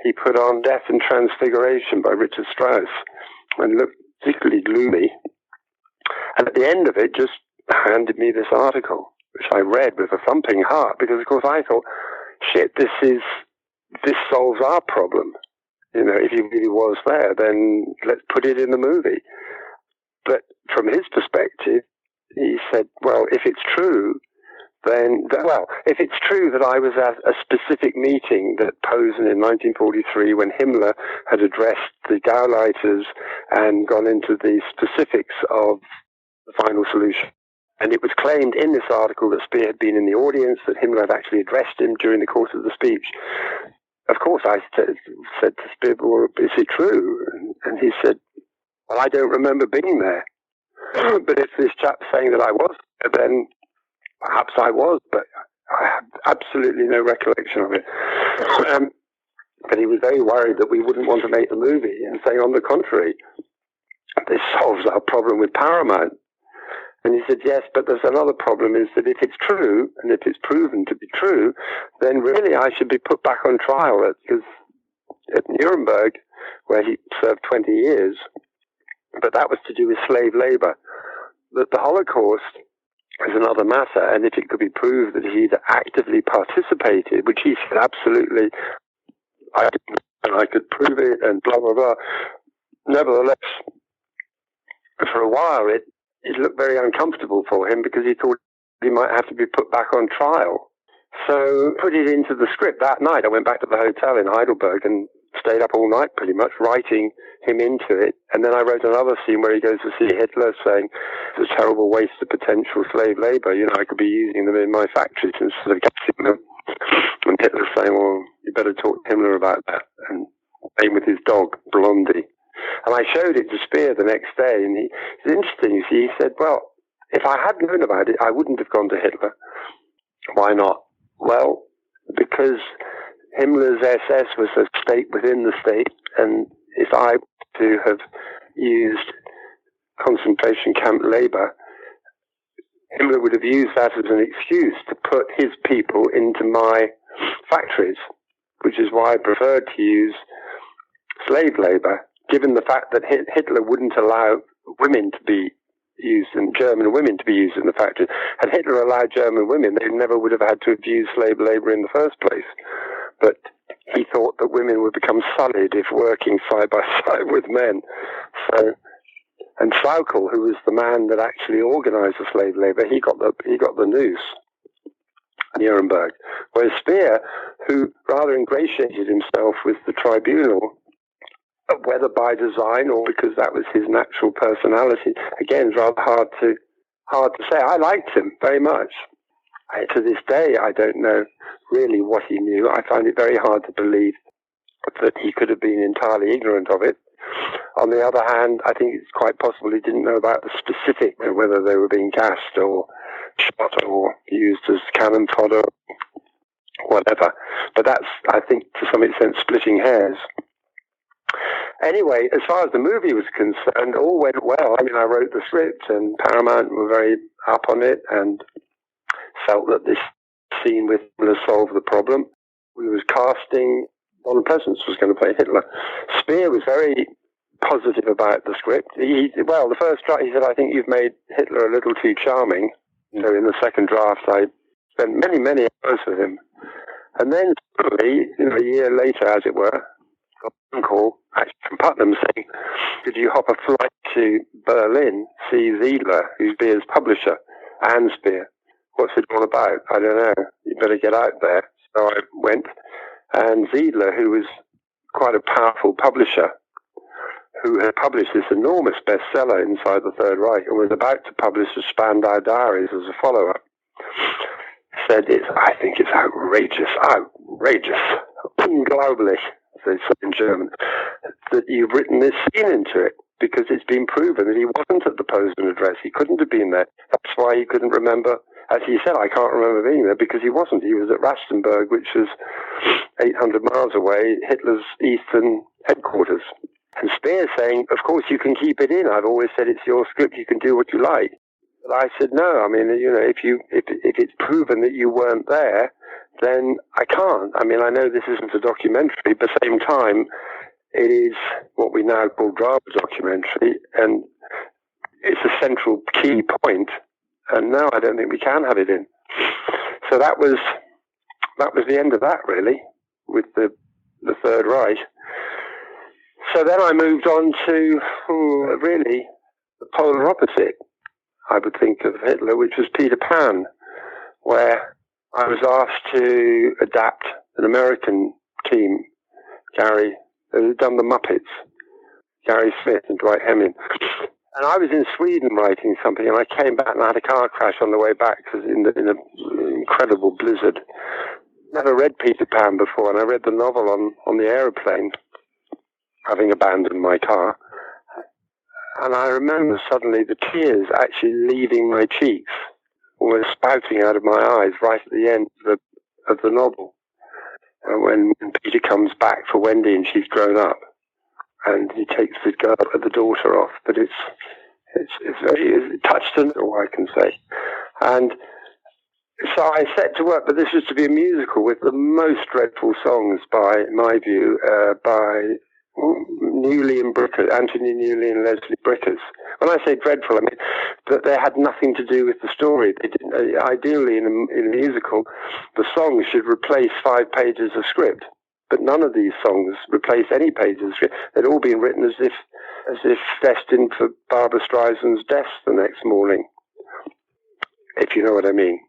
Speaker 6: he put on Death and Transfiguration by Richard Strauss and looked particularly gloomy. And at the end of it, just handed me this article, which I read with a thumping heart, because, of course, I thought, shit, this solves our problem. If he really was there, then let's put it in the movie. But from his perspective, he said, well, if it's true, if it's true that I was at a specific meeting at Posen in 1943 when Himmler had addressed the Gauleiters and gone into the specifics of the final solution, and it was claimed in this article that Speer had been in the audience, that Himmler had actually addressed him during the course of the speech. Of course, I said to Speer, well, is it true? And he said, well, I don't remember being there. But if this chap's saying that I was, then perhaps I was, but I have absolutely no recollection of it. But he was very worried that we wouldn't want to make the movie, and saying, on the contrary, this solves our problem with Paramount. And he said, yes, but there's another problem, is that if it's true, and if it's proven to be true, then really I should be put back on trial at Nuremberg, where he served 20 years. But that was to do with slave labor. The Holocaust is another matter, and if it could be proved that he'd actively participated, which he said absolutely, I didn't, and I could prove it, and blah, blah, blah. Nevertheless, for a while, it looked very uncomfortable for him, because he thought he might have to be put back on trial. So put it into the script that night. I went back to the hotel in Heidelberg and stayed up all night pretty much writing him into it. And then I wrote another scene where he goes to see Hitler, saying it's a terrible waste of potential slave labor. I could be using them in my factories instead of getting them. And Hitler's saying, well, you better talk to Himmler about that. And same with his dog, Blondie. And I showed it to Speer the next day, and it's interesting, you see, he said, well, if I had known about it, I wouldn't have gone to Hitler. Why not? Well, because Himmler's SS was a state within the state, and if I were to have used concentration camp labor, Himmler would have used that as an excuse to put his people into my factories, which is why I preferred to use slave labor, given the fact that Hitler wouldn't allow women to be used, and German women to be used in the factory. Had Hitler allowed German women, they never would have had to have used slave labor in the first place. But he thought that women would become sullied if working side by side with men. So, and Saukel, who was the man that actually organized the slave labor, he got the noose at Nuremberg. Whereas Speer, who rather ingratiated himself with the tribunal, whether by design or because that was his natural personality, again, is rather hard to say. I liked him very much. To this day, I don't know really what he knew. I find it very hard to believe that he could have been entirely ignorant of it. On the other hand, I think it's quite possible he didn't know about the specific, whether they were being gassed or shot or used as cannon fodder, whatever. But that's, I think, to some extent, splitting hairs. Anyway, as far as the movie was concerned, all went well. I mean, I wrote the script, and Paramount were very up on it and felt that this scene with Hitler solved the problem. We was casting, Don Pleasance was going to play Hitler. Spear was very positive about the script. The first draft, he said, I think you've made Hitler a little too charming. So in the second draft, I spent many, many hours with him. And then, suddenly, a year later, as it were, got a phone call actually from Putnam saying, could you hop a flight to Berlin, see Ziedler, who's Speer's publisher, and Speer? What's it all about? I don't know. You better get out there. So I went, and Ziedler, who was quite a powerful publisher, who had published this enormous bestseller inside the Third Reich and was about to publish the Spandau Diaries as a follow-up, said, I think it's outrageous, unglaublich, as they say in German, that you've written this scene into it, because it's been proven that he wasn't at the Posen address. He couldn't have been there. That's why he couldn't remember. As he said, I can't remember being there, because he wasn't. He was at Rastenburg, which was 800 miles away, Hitler's eastern headquarters. And Speer saying, of course, you can keep it in. I've always said it's your script. You can do what you like. But I said, no. I mean, if it's proven that you weren't there, then I can't. I mean, I know this isn't a documentary, but at the same time, it is what we now call drama documentary, and it's a central key point. And no, I don't think we can have it in. So that was the end of that, really, with the Third Reich. So then I moved on to really the polar opposite, I would think, of Hitler, which was Peter Pan, where I was asked to adapt an American team, Gary, who had done the Muppets, Gary Smith and Dwight Hemming. And I was in Sweden writing something, and I came back and I had a car crash on the way back because in an incredible blizzard. Never read Peter Pan before, and I read the novel on the aeroplane, having abandoned my car. And I remember suddenly the tears actually leaving my cheeks, almost spouting out of my eyes right at the end of the novel. When Peter comes back for Wendy and she's grown up, and he takes the daughter off. But it touched on all I can say. And so I set to work, but this was to be a musical with the most dreadful songs, by my view, by Anthony Newley and Leslie Brickers. When I say dreadful, I mean that they had nothing to do with the story. They didn't. Ideally, in a musical, the songs should replace 5 pages of script, but none of these songs replace any pages of script. They'd all been written as if destined for Barbra Streisand's death the next morning, if you know what I mean.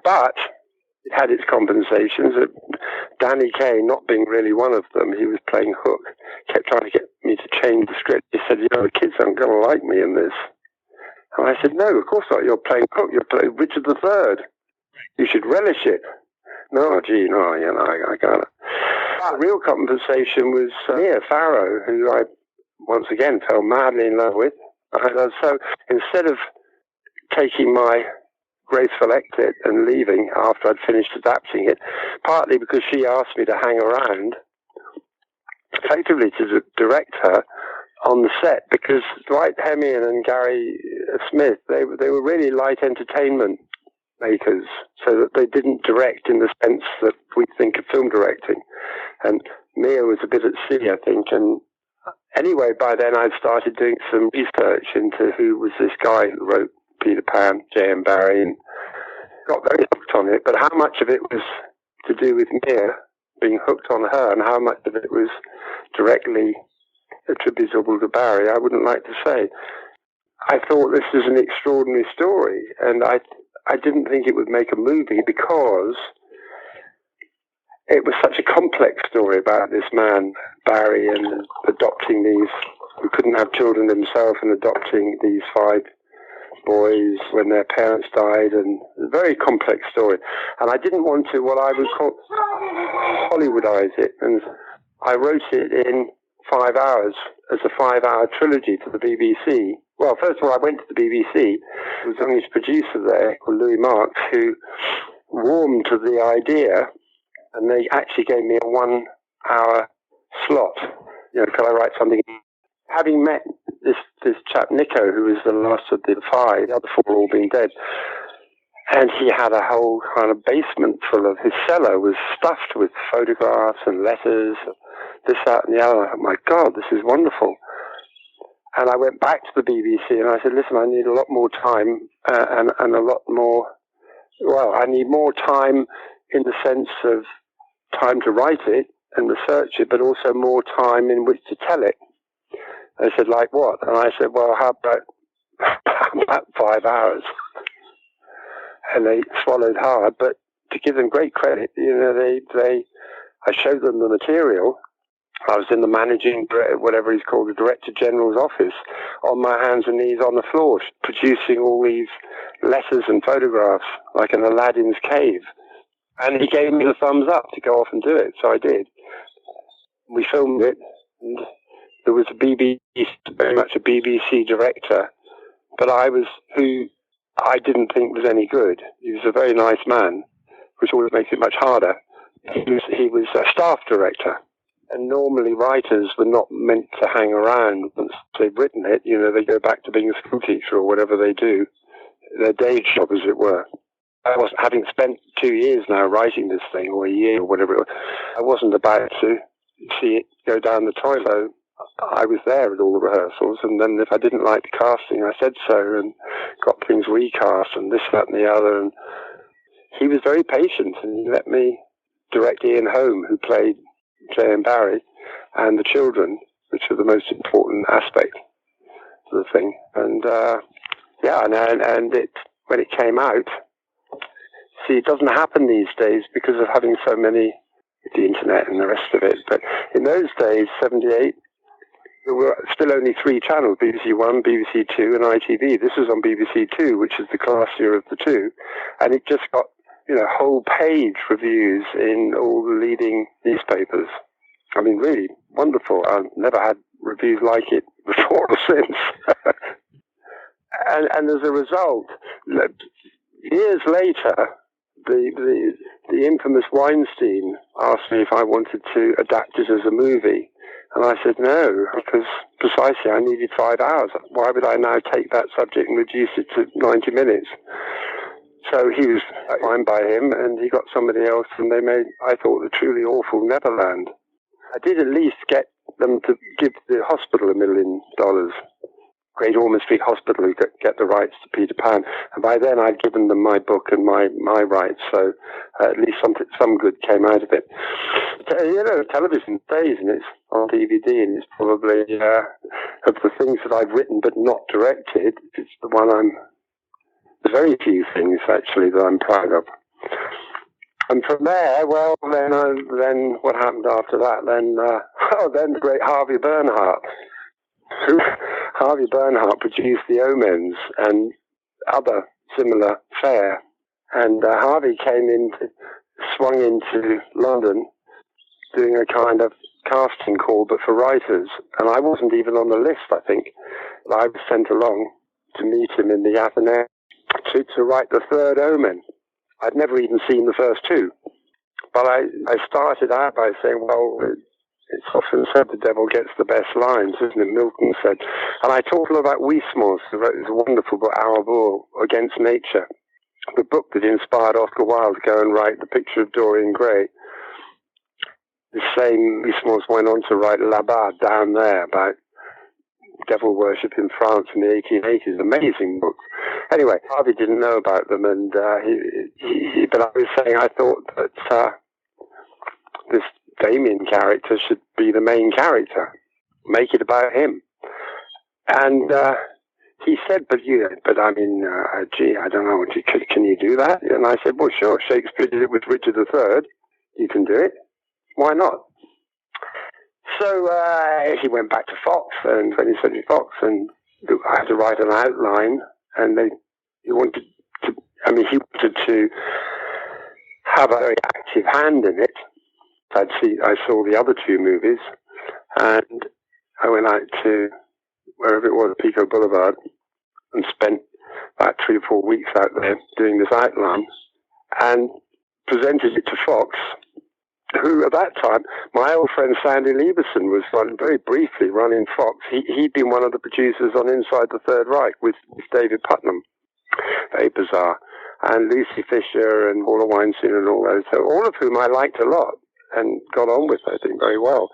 Speaker 6: But it had its compensations. Danny Kaye, not being really one of them, he was playing Hook, kept trying to get me to change the script. He said, the kids aren't going to like me in this. And I said, no, of course not. You're playing Hook. You're playing Richard III. You should relish it. No, I can't. The real compensation was Mia Farrow, who I, once again, fell madly in love with. So instead of taking my graceful exit and leaving after I'd finished adapting it, partly because she asked me to hang around, effectively to direct her on the set, because Dwight Hemming and Gary Smith, they were really light entertainment makers, so that they didn't direct in the sense that we think of film directing. And Mia was a bit at sea, I think. And anyway, by then I'd started doing some research into who was this guy who wrote Peter Pan, J.M. Barrie, and got very hooked on it. But how much of it was to do with Mia being hooked on her, and how much of it was directly attributable to Barrie, I wouldn't like to say. I thought this was an extraordinary story, and I didn't think it would make a movie because it was such a complex story about this man, Barrie, and adopting these, who couldn't have children himself, and adopting these 5 boys when their parents died, and a very complex story. And I didn't want to, what I would call, Hollywoodize it, and I wrote it in 5 hours as a 5-hour trilogy to the BBC. Well, first of all, I went to the BBC. There was only a producer there called Louis Marks, who warmed to the idea, and they actually gave me a 1 hour slot. Could I write something? Having met this chap, Nico, who was the last of the 5, the other 4 all being dead, and he had a whole kind of basement full of, his cellar was stuffed with photographs and letters, this, that, and the other. Oh my God, this is wonderful. And I went back to the BBC and I said, listen, I need a lot more time and a lot more, well, I need more time in the sense of time to write it and research it, but also more time in which to tell it. They said, like what? And I said, well, how about 5 hours? And they swallowed hard, but to give them great credit, I showed them the material. I was in the managing, whatever he's called, the Director General's office, on my hands and knees on the floor, producing all these letters and photographs, like in Aladdin's cave. And he gave me the thumbs up to go off and do it, so I did. We filmed it, and there was very much a BBC director, but who I didn't think was any good. He was a very nice man, which always makes it much harder. He was a staff director. And normally writers were not meant to hang around once they've written it. They go back to being a school teacher or whatever they do, their day job, as it were. Having spent 2 years now writing this thing, or a year or whatever it was, I wasn't about to see it go down the toilet. I was there at all the rehearsals, and then if I didn't like the casting, I said so, and got things recast, and this, that, and the other. And he was very patient, and he let me direct Ian Holm, who played Jay and Barry, and the children, which are the most important aspect of the thing. And and it, when it came out, see, it doesn't happen these days because of having so many, the internet and the rest of it. But in those days, 78, there were still only 3 channels: BBC One, BBC Two, and ITV. This was on BBC Two, which is the classier of the two, and it just got whole page reviews in all the leading newspapers. I mean, really wonderful. I've never had reviews like it before or since. and as a result, years later, the infamous Weinstein asked me if I wanted to adapt it as a movie. And I said no, because precisely I needed 5 hours. Why would I now take that subject and reduce it to 90 minutes? So he was fine by him, and he got somebody else, and they made, I thought, the truly awful Neverland. I did at least get them to give the hospital $1 million, Great Ormond Street Hospital, who get the rights to Peter Pan. And by then I'd given them my book and my rights, so at least some good came out of it. Television stays, and it's on DVD, and it's probably, of the things that I've written but not directed, it's the one there's very few things, actually, that I'm proud of. And from there, well, then what happened after that? Then the great Harvey Bernhardt. Harvey Bernhardt produced The Omens and other similar fare. And Harvey swung into London doing a kind of casting call, but for writers. And I wasn't even on the list, I think. I was sent along to meet him in the Athenaeum to write the third Omen. I'd never even seen the first 2. But I started out by saying, well, it's often said the devil gets the best lines, isn't it? Milton said. And I talked a lot about Huysmans, who wrote this wonderful book, Our Bull, Against Nature, the book that inspired Oscar Wilde to go and write The Picture of Dorian Gray. The same Huysmans went on to write Là-bas, Down There, about devil worship in France in the 1880s. Amazing book. Anyway, Harvey didn't know about them, and but I was saying I thought that this Damien character should be the main character. Make it about him. And he said, but I mean, gee, I don't know, can you do that? And I said, well, sure, Shakespeare did it with Richard III. You can do it. Why not? So he went back to Fox, and 20th Century Fox, and I had to write an outline, and he wanted to have a very active hand in it. I saw the other 2 movies, and I went out to wherever it was, Pico Boulevard, and spent about 3 or 4 weeks out there doing this outline. And presented it to Fox, who at that time, my old friend Sandy Lieberson was very briefly running Fox. He'd been one of the producers on Inside the Third Reich with David Putnam. Very bizarre. And Lucy Fisher and Paula Weinstein and all those. So all of whom I liked a lot and got on with, I think, very well.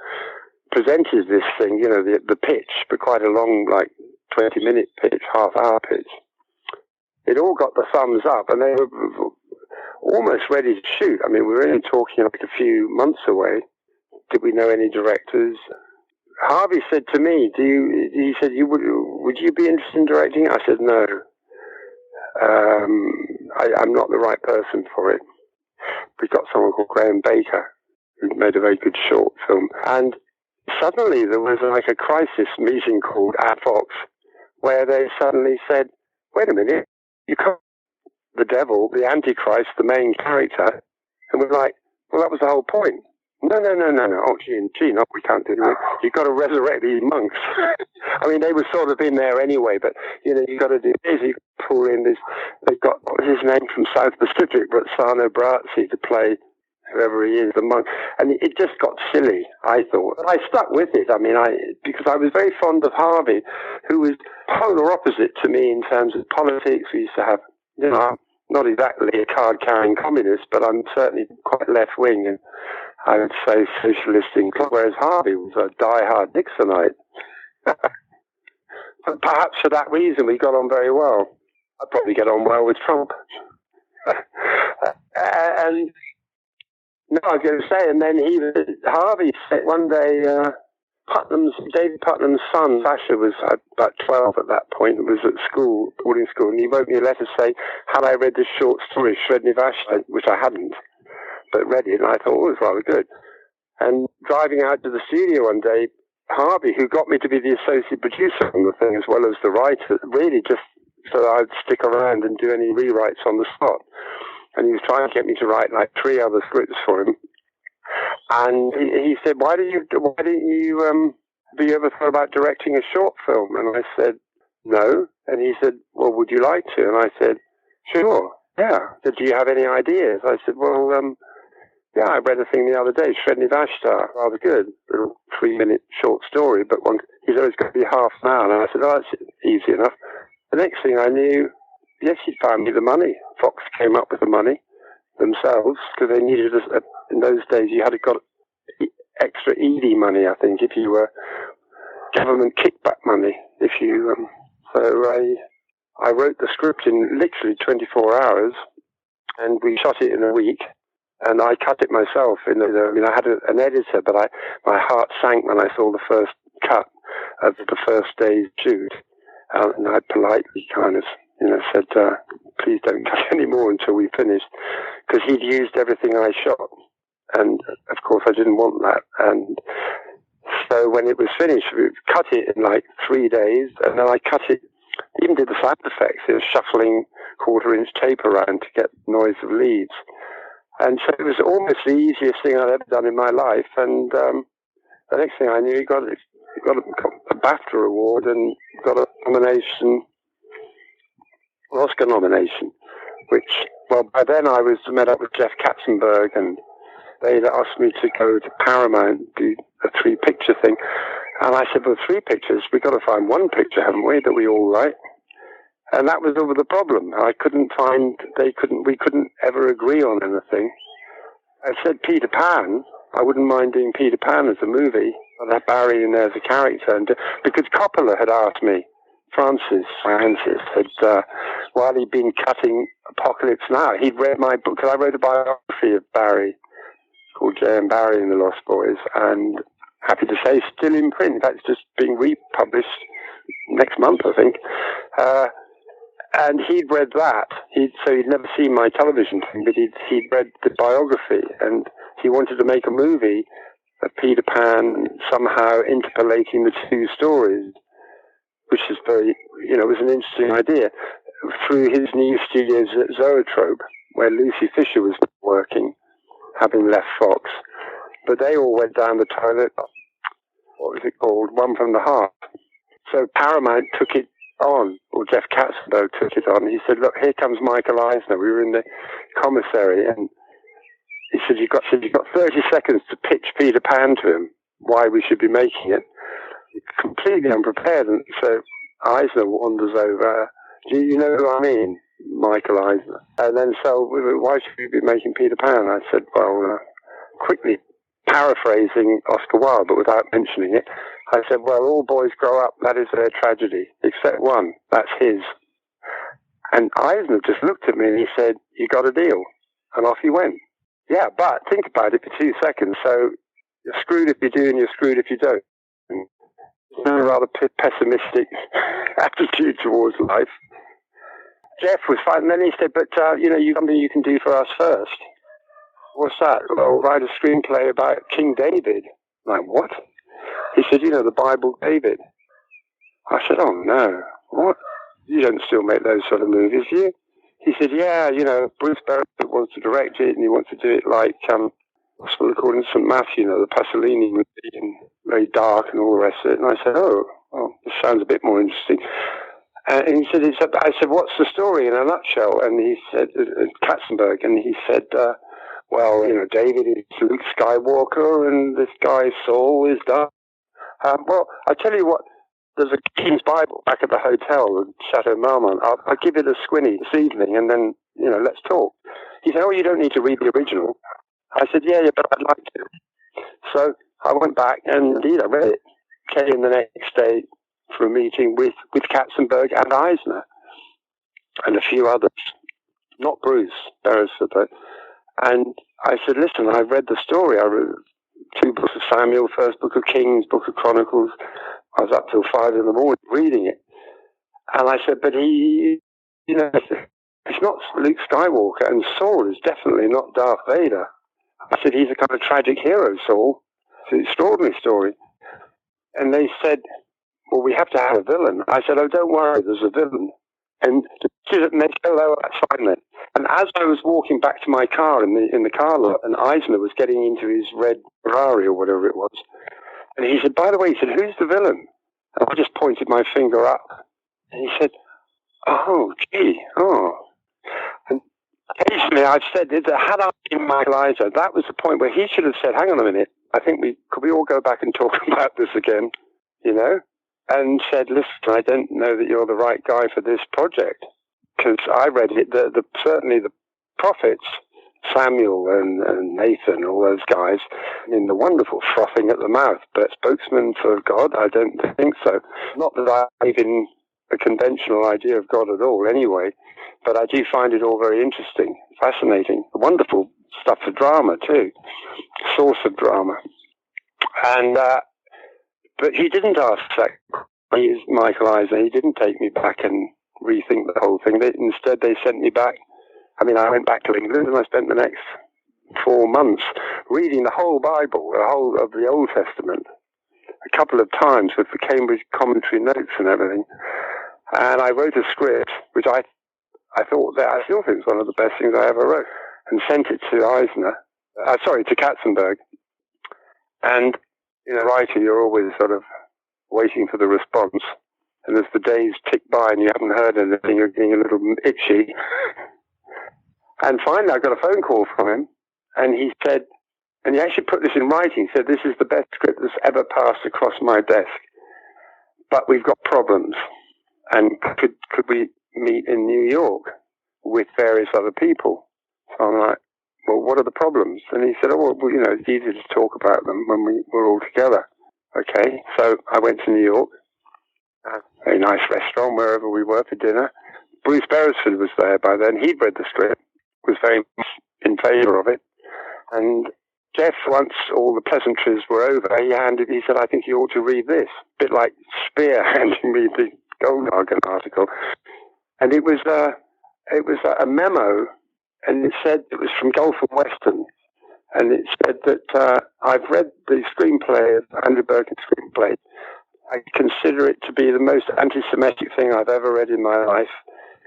Speaker 6: Presented this thing, the pitch, but quite a long, 20-minute pitch, half-hour pitch. It all got the thumbs up, and they were almost ready to shoot. I mean, we were only talking a few months away. Did we know any directors? Harvey said to me, he said, would you be interested in directing? I said, no. I'm not the right person for it. We got someone called Graham Baker, who made a very good short film. And suddenly there was a crisis meeting called at Fox, where they suddenly said, wait a minute, you can't, the devil, the Antichrist, the main character. And we're like, well, that was the whole point. No. Oh, gee, no, we can't do that. You've got to resurrect these monks. I mean, they were sort of in there anyway, but, you've got to do this. You pull in this. They've got, what was his name from South Pacific, Rossano Brazzi, to play whoever he is, the monk. And it just got silly, I thought. But I stuck with it. I mean, because I was very fond of Harvey, who was polar opposite to me in terms of politics. We used to have, not exactly a card-carrying communist, but I'm certainly quite left-wing, and I would say socialist in club, whereas Harvey was a die-hard Nixonite. But perhaps for that reason we got on very well. I'd probably get on well with Trump. And no, I was going to say, and then Harvey said one day, David Putnam's son, Sasha, was about 12 at that point, was at school, boarding school, and he wrote me a letter saying, had I read this short story, Sredni Vashta, which I hadn't, but read it, and I thought, it was rather good. And driving out to the studio one day, Harvey, who got me to be the associate producer on the thing as well as the writer, really just so I'd stick around and do any rewrites on the spot. And he was trying to get me to write 3 other scripts for him. And he said, why didn't you have you ever thought about directing a short film? And I said, no. And he said, well, would you like to? And I said, sure, yeah. He said, do you have any ideas? I said, well, yeah, I read a thing the other day, Sredni Vashta, rather good, little 3-minute short story, but he said, it's going to be half an hour. And I said, oh, that's easy enough. The next thing I knew, yes, he'd found me the money. Fox came up with the money themselves, because they needed us. In those days, you had got extra ED money, I think, if you were government kickback money. So I wrote the script in literally 24 hours, and we shot it in a week. And I cut it myself. I had an editor, but my heart sank when I saw the first cut of the first day's shoot. And I politely kind of, said, please don't cut any more until we finished, because he'd used everything I shot. And of course I didn't want that. And so when it was finished, we cut it in 3 days, and then I cut it, even did the sound effects. It was shuffling 1/4-inch tape around to get noise of leads. And so it was almost the easiest thing I'd ever done in my life. And the next thing I knew, he got a BAFTA award and got a nomination, an Oscar nomination, which, well, by then I was met up with Jeff Katzenberg, and they'd asked me to go to Paramount, do a 3-picture thing. And I said, well, 3 pictures, we've got to find 1 picture, haven't we, that we all like? And that was over the problem. We couldn't ever agree on anything. I said Peter Pan. I wouldn't mind doing Peter Pan as a movie. I'd have Barry in there as a character. And because Coppola had asked me, Francis, while he'd been cutting Apocalypse Now, he'd read my book, because I wrote a biography of Barry called J.M. Barry and the Lost Boys, and happy to say, still in print. In fact, it's just being republished next month, I think. And he'd read that. So he'd never seen my television thing, but he'd read the biography, and he wanted to make a movie of Peter Pan somehow interpolating the 2 stories, which is very, was an interesting idea, through his new studios at Zoetrope, where Lucy Fisher was working, having left Fox. But they all went down the toilet, what was it called, One from the Heart. So Paramount took it on, or Jeff Katzenberg took it on. He said, look, here comes Michael Eisner. We were in the commissary, and he said, you've got 30 seconds to pitch Peter Pan to him, why we should be making it. Completely unprepared. And so Eisner wanders over. Do you know who I mean? Michael Eisner. And then, so why should we be making Peter Pan? I said, well, quickly paraphrasing Oscar Wilde, but without mentioning it, I said, well, all boys grow up, that is their tragedy, except one, that's his. And Eisner just looked at me and he said, you got a deal. And off he went. Yeah, but think about it for 2 seconds. So you're screwed if you do and you're screwed if you don't. A rather pessimistic attitude towards life. Jeff was fine. And then he said, but, you something you can do for us first. What's that? Well, write a screenplay about King David. I'm like, what? He said, the Bible David. I said, oh, no. What? You don't still make those sort of movies, do you? He said, yeah, Bruce Beresford wants to direct it, and he wants to do it like, what's it called in St. Matthew, the Pasolini movie, and very dark and all the rest of it. And I said, oh, well, this sounds a bit more interesting. And he said, I said, what's the story in a nutshell? And he said, Katzenberg, and he said, well, David is Luke Skywalker, and this guy Saul is Darth. Well, I tell you what, there's a King's Bible back at the hotel at Chateau Marmont. I'll give it a squinny this evening, and then, let's talk. He said, oh, you don't need to read the original. I said, yeah, but I'd like to. So I went back, and indeed I read it. Came the next day for a meeting with Katzenberg and Eisner, and a few others. Not Bruce Beresford, though. And I said, listen, I've read the story. I read 2 books of Samuel, 1st book of Kings, book of Chronicles. I was up till 5 in the morning reading it. And I said, but he, it's not Luke Skywalker, and Saul is definitely not Darth Vader. I said, he's a kind of tragic hero, Saul. It's an extraordinary story. And they said, well, we have to have a villain. I said, oh, don't worry, there's a villain. And they said, oh, that's fine then. And as I was walking back to my car in the car lot, and Eisner was getting into his red Ferrari or whatever it was, and he said, by the way, he said, who's the villain? And I just pointed my finger up. And he said, oh, gee, oh. And occasionally I've said, had I been Michael Eisner, that was the point where he should have said, hang on a minute, I think could we all go back and talk about this again, And said, listen, I don't know that you're the right guy for this project. Because I read it, certainly the prophets, Samuel and Nathan, all those guys, the wonderful frothing at the mouth, but spokesman for God, I don't think so. Not that I believe in a conventional idea of God at all anyway, but I do find it all very interesting, fascinating, wonderful stuff for drama too, source of drama. And, but he didn't ask that. He is Michael Eisner. He didn't take me back and rethink the whole thing. Instead, they sent me back. I went back to England, and I spent the next 4 months reading the whole Bible, the whole of the Old Testament, a couple of times with the Cambridge commentary notes and everything. And I wrote a script, which I still think is one of the best things I ever wrote, and sent it to Katzenberg. And, writer, you're always sort of waiting for the response. And as the days tick by and you haven't heard anything, you're getting a little itchy. And finally, I got a phone call from him, and he said, and he actually put this in writing, he said, this is the best script that's ever passed across my desk, but we've got problems. And could we meet in New York with various other people? So I'm like, well, what are the problems? And he said, oh, well, it's easy to talk about them when we're all together. Okay, so I went to New York, a very nice restaurant wherever we were for dinner. Bruce Beresford was there by then. He'd read the script, was very much in favour of it. And Jeff, once all the pleasantries were over, he said, I think you ought to read this. A bit like Spear handing me the Goldhagen article. And it was a memo, and it said it was from Gulf and Western. And it said that I've read the screenplay of Andrew Birkin's screenplay. I consider it to be the most anti-Semitic thing I've ever read in my life.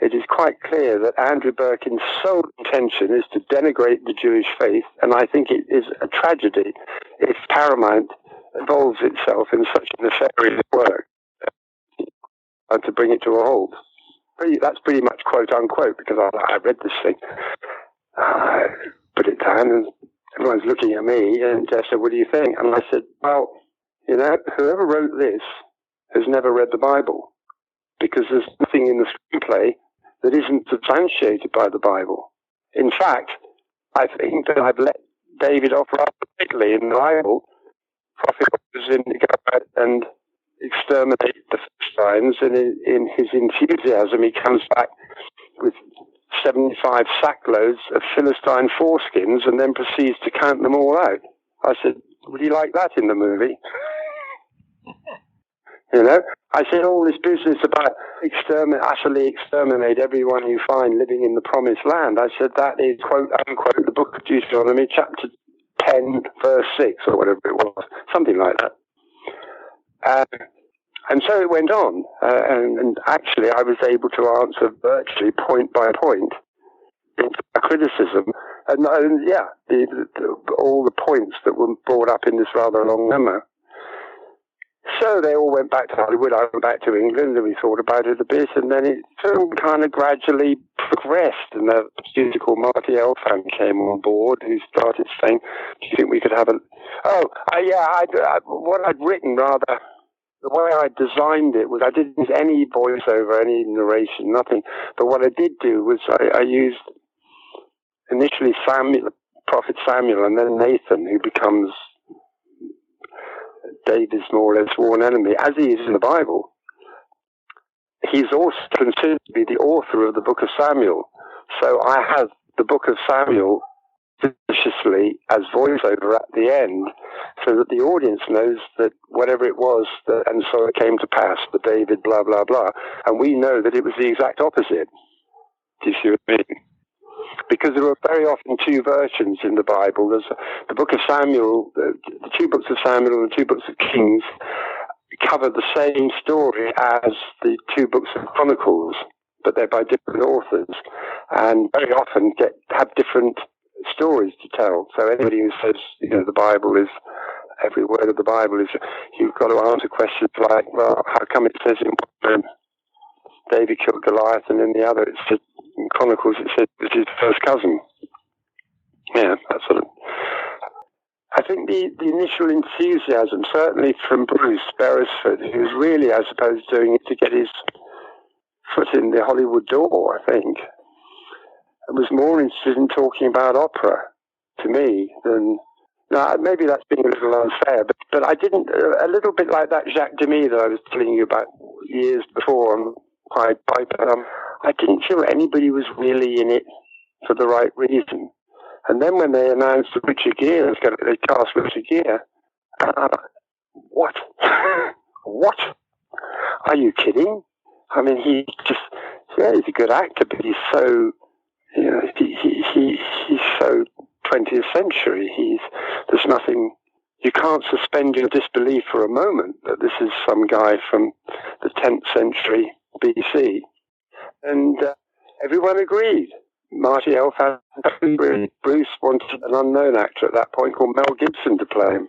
Speaker 6: It is quite clear that Andrew Birkin's sole intention is to denigrate the Jewish faith, and I think it is a tragedy if Paramount involves itself in such nefarious work and to bring it to a halt. That's pretty much quote-unquote, because I read this thing. I put it down and everyone's looking at me, and Jeff said, what do you think? And I said, well, you know, whoever wrote this has never read the Bible, because there's nothing in the screenplay that isn't substantiated by the Bible. In fact, I think that I've let David off rather lightly in the Bible. Prophet was in to go out and exterminate the Philistines, and in his enthusiasm, he comes back with 75 sackloads of Philistine foreskins and then proceeds to count them all out. I said, would you like that in the movie? You know, I said all this business about utterly exterminate everyone you find living in the promised land. I said that is, quote unquote, the book of Deuteronomy, chapter 10, verse 6, or whatever it was, something like that. And so it went on, and actually I was able to answer virtually point by point into criticism, and all the points that were brought up in this rather long memo. So they all went back to Hollywood, I went back to England, and we thought about it a bit, and then it kind of gradually progressed, and a producer called Marty Elfan came on board, who started saying, do you think we could have what I'd written, rather, the way I designed it was I didn't use any voiceover, any narration, nothing, but what I did do was I used initially Prophet Samuel, and then Nathan, who becomes David's more or less sworn enemy, as he is in the Bible. He's also considered to be the author of the book of Samuel. So I have the book of Samuel viciously as voiceover at the end, so that the audience knows that whatever it was, and so it came to pass, the David blah, blah, blah. And we know that it was the exact opposite. Do you see what I mean? Because there are very often two versions in the Bible. There's the book of Samuel, the two books of Samuel and the two books of Kings cover the same story as the two books of Chronicles, but they're by different authors, and very often have different stories to tell. So anybody who says, you know, the Bible is, every word of the Bible is, you've got to answer questions like, well, how come it says in one David killed Goliath, and in the other it says, in Chronicles it says it's his first cousin. Yeah, that sort of. I think the initial enthusiasm, certainly from Bruce Beresford, who's really, I suppose, doing it to get his foot in the Hollywood door, I think, was more interested in talking about opera to me than. Now, maybe that's being a little unfair, but I didn't. A little bit like that Jacques Demy that I was telling you about years before on Pied Piper. I didn't feel anybody was really in it for the right reason. And then when they announced that Richard Gere they cast Richard Gere, what? What? Are you kidding? I mean, he's a good actor, but he's so, you know, he's so 20th century. There's nothing, you can't suspend your disbelief for a moment that this is some guy from the 10th century BC. And everyone agreed. Marty Elfan agreed. Bruce wanted an unknown actor at that point called Mel Gibson to play him,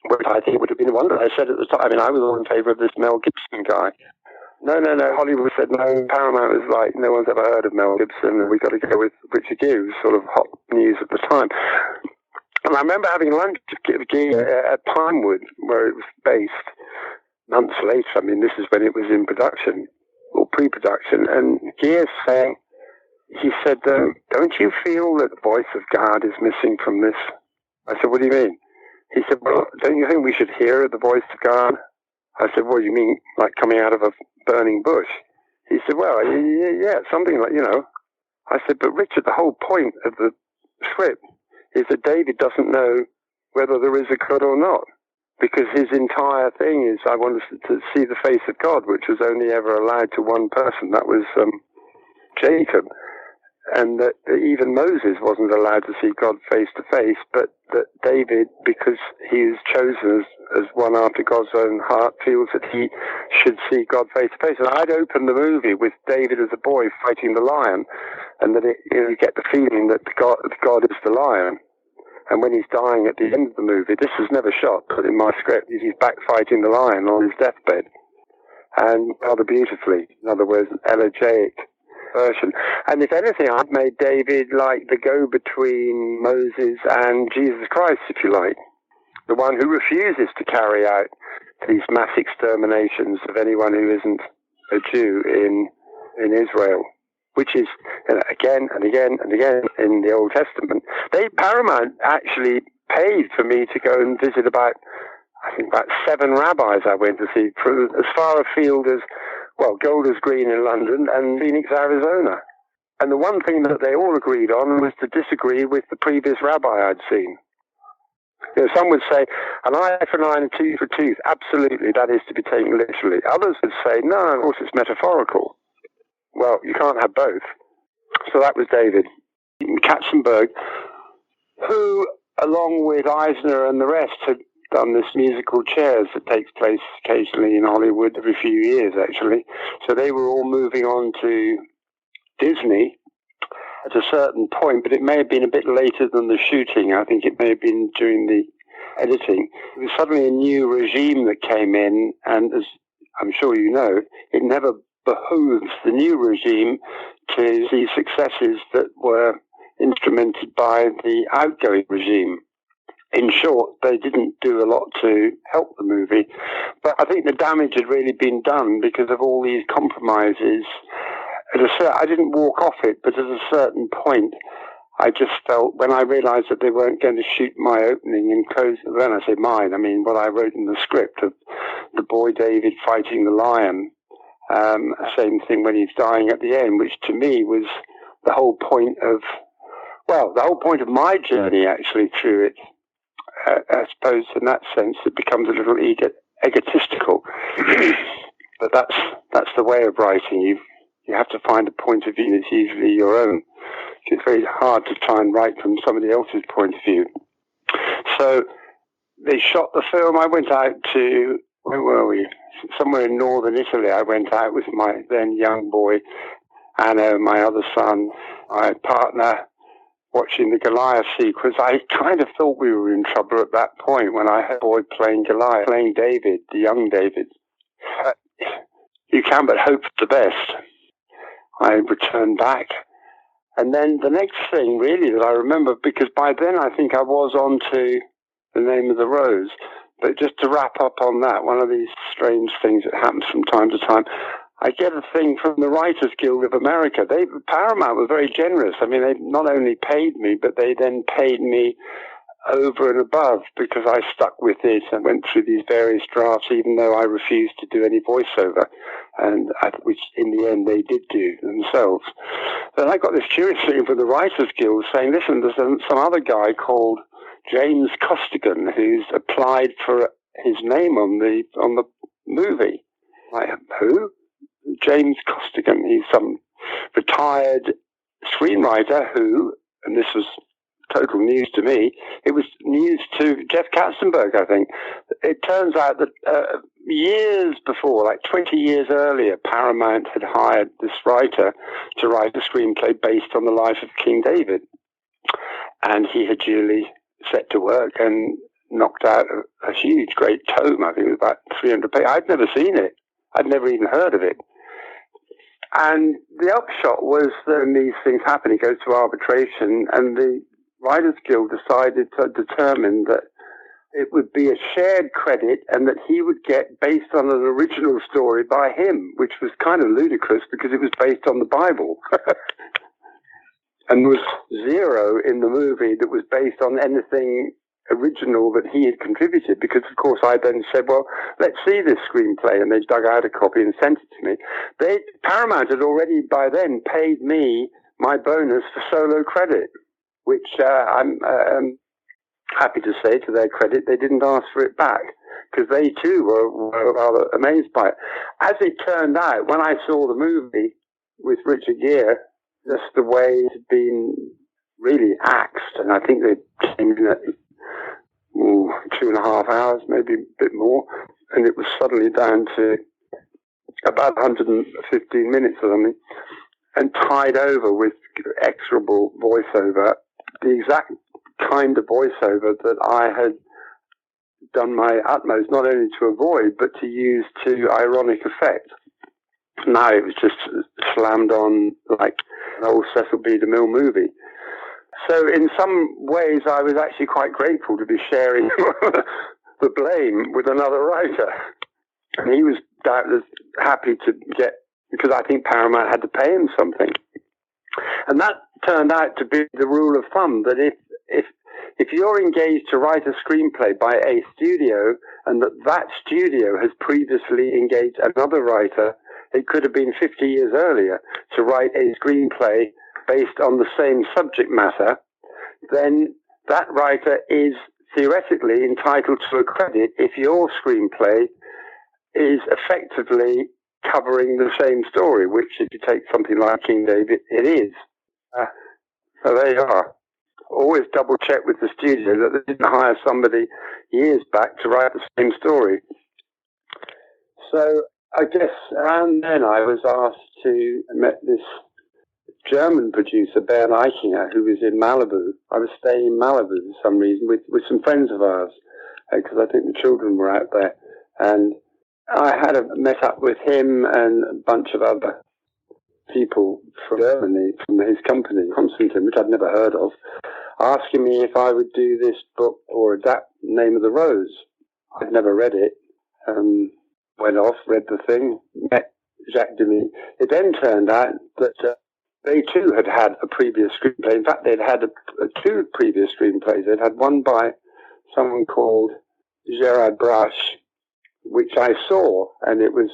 Speaker 6: which I think would have been wonderful. I said at the time, I mean, I was all in favour of this Mel Gibson guy. No. Hollywood said no. Paramount was like, no one's ever heard of Mel Gibson, and we got to go with Richard Gere. It was sort of hot news at the time. And I remember having lunch with Gere at Pinewood, where it was based, months later. I mean, this is when it was in production, or pre-production, and Gere saying, he said, don't you feel that the voice of God is missing from this? I said, what do you mean? He said, well, don't you think we should hear the voice of God? I said, what do you mean, like coming out of a burning bush? He said, well, yeah, something like, you know. I said, but Richard, the whole point of the script is that David doesn't know whether there is a God or not, because his entire thing is, I want to see the face of God, which was only ever allowed to one person. That was Jacob. And that even Moses wasn't allowed to see God face to face, but that David, because he is chosen as one after God's own heart, feels that he should see God face to face. And I'd open the movie with David as a boy fighting the lion, and that you get the feeling that God is the lion. And when he's dying at the end of the movie, this was never shot, but in my script, he's back fighting the lion on his deathbed, and rather beautifully. In other words, elegiac. version. And if anything, I've made David like the go-between Moses and Jesus Christ, if you like. The one who refuses to carry out these mass exterminations of anyone who isn't a Jew in Israel, which is again and again and again in the Old Testament. Paramount actually paid for me to go and visit about 7 rabbis I went to see, from as far afield as, Golders Green in London and Phoenix, Arizona. And the one thing that they all agreed on was to disagree with the previous rabbi I'd seen. Some would say, an eye for an eye and a tooth for a tooth. Absolutely, that is to be taken literally. Others would say, no, of course it's metaphorical. Well, you can't have both. So that was David Katzenberg, who, along with Eisner and the rest, had done this musical Chairs that takes place occasionally in Hollywood every few years, actually. So they were all moving on to Disney at a certain point, but it may have been a bit later than the shooting. I think it may have been during the editing. There was suddenly a new regime that came in, and as I'm sure you know, it never behooves the new regime to see successes that were instrumented by the outgoing regime. In short, they didn't do a lot to help the movie. But I think the damage had really been done because of all these compromises. I didn't walk off it, but at a certain point, I just felt, when I realized that they weren't going to shoot my opening and close, when I say mine, I mean what I wrote in the script of the boy David fighting the lion. Same thing when he's dying at the end, which to me was the whole point of my journey actually through it. I suppose in that sense it becomes a little egotistical, but that's the way of writing. You have to find a point of view that's usually your own. It's very hard to try and write from somebody else's point of view. So they shot the film. I went out to, where were we? Somewhere in northern Italy. I went out with my then young boy, Anna, my other son, my partner, watching the Goliath sequence. I kind of thought we were in trouble at that point when I had a boy playing Goliath, playing David, the young David. You can but hope for the best. I returned back. And then the next thing really that I remember, because by then I think I was on to The Name of the Rose, but just to wrap up on that, one of these strange things that happens from time to time, I get a thing from the Writers Guild of America. Paramount were very generous. I mean, they not only paid me, but they then paid me over and above because I stuck with it and went through these various drafts, even though I refused to do any voiceover, which in the end they did do themselves. Then I got this curious thing from the Writers Guild saying, listen, there's some other guy called James Costigan who's applied for his name on the movie. Like, who? James Costigan. He's some retired screenwriter who, and this was total news to me, it was news to Jeff Katzenberg, I think. It turns out that years before, like 20 years earlier, Paramount had hired this writer to write a screenplay based on the life of King David. And he had duly set to work and knocked out a huge, great tome. I think it was about 300 pages. I'd never seen it. I'd never even heard of it. And the upshot was that when these things happen, it goes to arbitration, and the Writers Guild decided to determine that it would be a shared credit and that he would get based on an original story by him, which was kind of ludicrous because it was based on the Bible. And was zero in the movie that was based on anything original that he had contributed, because of course I then said, well, let's see this screenplay, and they dug out a copy and sent it to me. Paramount had already by then paid me my bonus for solo credit, which I'm happy to say, to their credit, they didn't ask for it back, because they too were rather amazed by it. As it turned out, when I saw the movie with Richard Gere, just the way it had been really axed, and I think they came in at 2.5 hours, maybe a bit more, and it was suddenly down to about 115 minutes or something, and tied over with execrable voiceover, the exact kind of voiceover that I had done my utmost not only to avoid, but to use to ironic effect. Now it was just slammed on like an old Cecil B. DeMille movie. So in some ways, I was actually quite grateful to be sharing the blame with another writer. And he was doubtless happy to get, because I think Paramount had to pay him something. And that turned out to be the rule of thumb, that if you're engaged to write a screenplay by a studio, and that studio has previously engaged another writer, it could have been 50 years earlier, to write a screenplay based on the same subject matter, then that writer is theoretically entitled to a credit if your screenplay is effectively covering the same story, which if you take something like King David, it is. So there you are. Always double check with the studio that they didn't hire somebody years back to write the same story. So I guess around then I was asked to meet this German producer, Bernd Eichinger, who was in Malibu. I was staying in Malibu for some reason with some friends of ours, because I think the children were out there. And I had met up with him and a bunch of other people from Germany, from his company, Constantine, which I'd never heard of, asking me if I would do this book or adapt Name of the Rose. I'd never read it. Went off, read the thing, met Jacques Demy. It then turned out that they too had had a previous screenplay. In fact, they'd had two previous screenplays. They'd had one by someone called Gerard Brache, which I saw, and it was,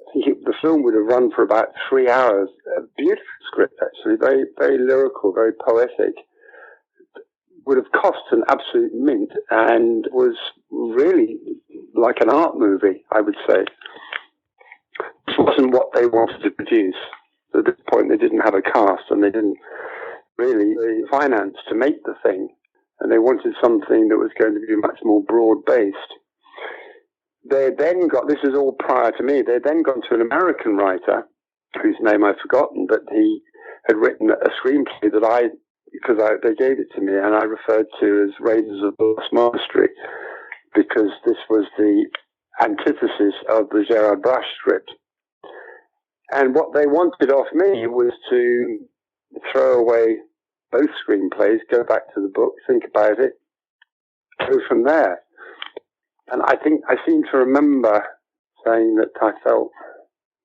Speaker 6: I think the film would have run for about 3 hours. A beautiful script, actually, very, very lyrical, very poetic. Would have cost an absolute mint and was really like an art movie, I would say. This wasn't what they wanted to produce. At this point, they didn't have a cast and they didn't really finance to make the thing. And they wanted something that was going to be much more broad-based. They then got, this is all prior to me, they then gone to an American writer, whose name I've forgotten, but he had written a screenplay that they gave it to me, and I referred to as Raiders of the Lost Monastery, because this was the antithesis of the Gerard Brache script. And what they wanted off me was to throw away both screenplays, go back to the book, think about it, go from there. And I seem to remember saying that I felt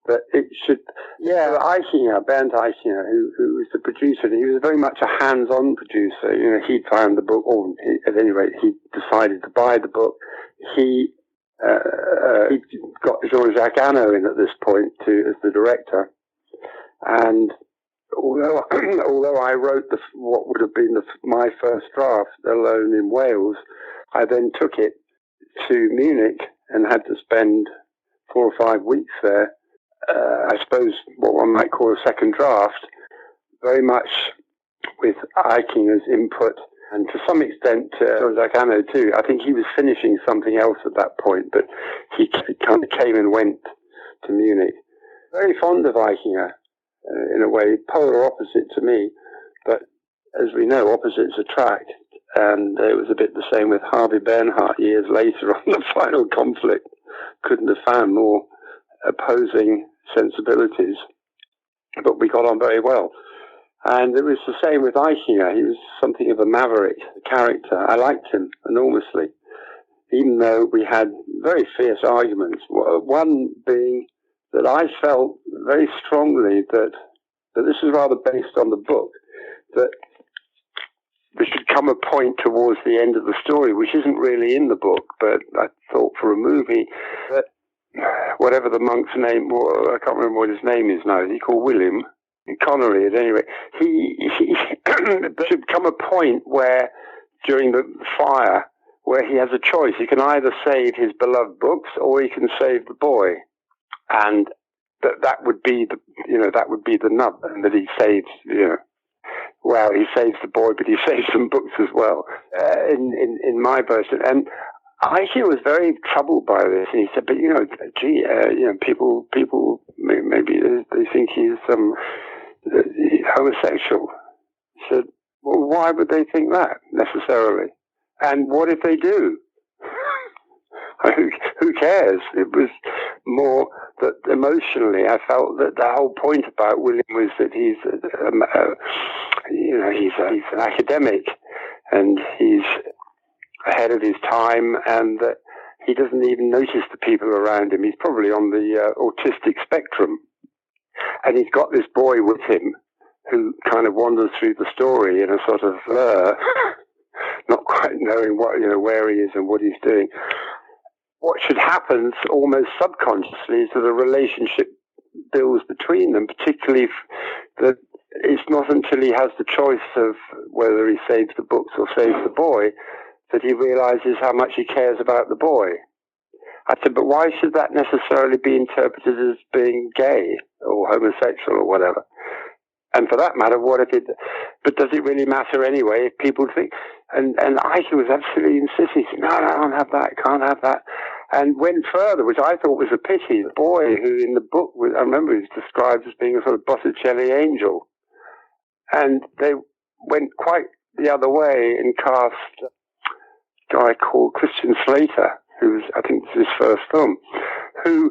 Speaker 6: that it should, Bernd Eichinger, who was the producer, and he was very much a hands-on producer. You know, he'd found the book, or at any rate, he decided to buy the book. He got Jean-Jacques Hano in at this point as the director. And although I wrote what would have been my first draft, alone in Wales, I then took it to Munich and had to spend 4 or 5 weeks there. I suppose what one might call a second draft, very much with Eichinger's input, and to some extent Jean-Jacques Hano too. I think he was finishing something else at that point, but he kind of came and went to Munich. Very fond of Eichinger, in a way, polar opposite to me, but as we know, opposites attract. And it was a bit the same with Harvey Bernhardt years later on The Final Conflict. Couldn't have found more opposing sensibilities, but we got on very well. And it was the same with Eichinger. He was something of a maverick character. I liked him enormously, even though we had very fierce arguments. One being that I felt very strongly that this is rather based on the book, that there should come a point towards the end of the story, which isn't really in the book, but I thought for a movie that whatever the monk's name was, I can't remember what his name is now, is he called William? Connery, at any rate. There should come a point where, during the fire, where he has a choice. He can either save his beloved books or he can save the boy. And that would be the nut, and that he saves, well, he saves the boy, but he saves some books as well, in my version. And Eichinger was very troubled by this, and he said, but, people maybe they think he's homosexual. He said, well, why would they think that, necessarily? And what if they do? Who cares? It was more that emotionally I felt that the whole point about William was that he's an academic and he's ahead of his time, and that he doesn't even notice the people around him. He's probably on the autistic spectrum, and he's got this boy with him who kind of wanders through the story in a sort of blur, not quite knowing where he is and what he's doing. What should happen almost subconsciously is that a relationship builds between them, particularly that it's not until he has the choice of whether he saves the books or saves the boy that he realizes how much he cares about the boy. I said, but why should that necessarily be interpreted as being gay or homosexual or whatever? And for that matter, but does it really matter anyway if people think? And Ike was absolutely insisting, no, I can't have that. And went further, which I thought was a pity. The boy who in the book, I remember he was described as being a sort of Botticelli angel. And they went quite the other way and cast a guy called Christian Slater, who was, I think this is his first film, who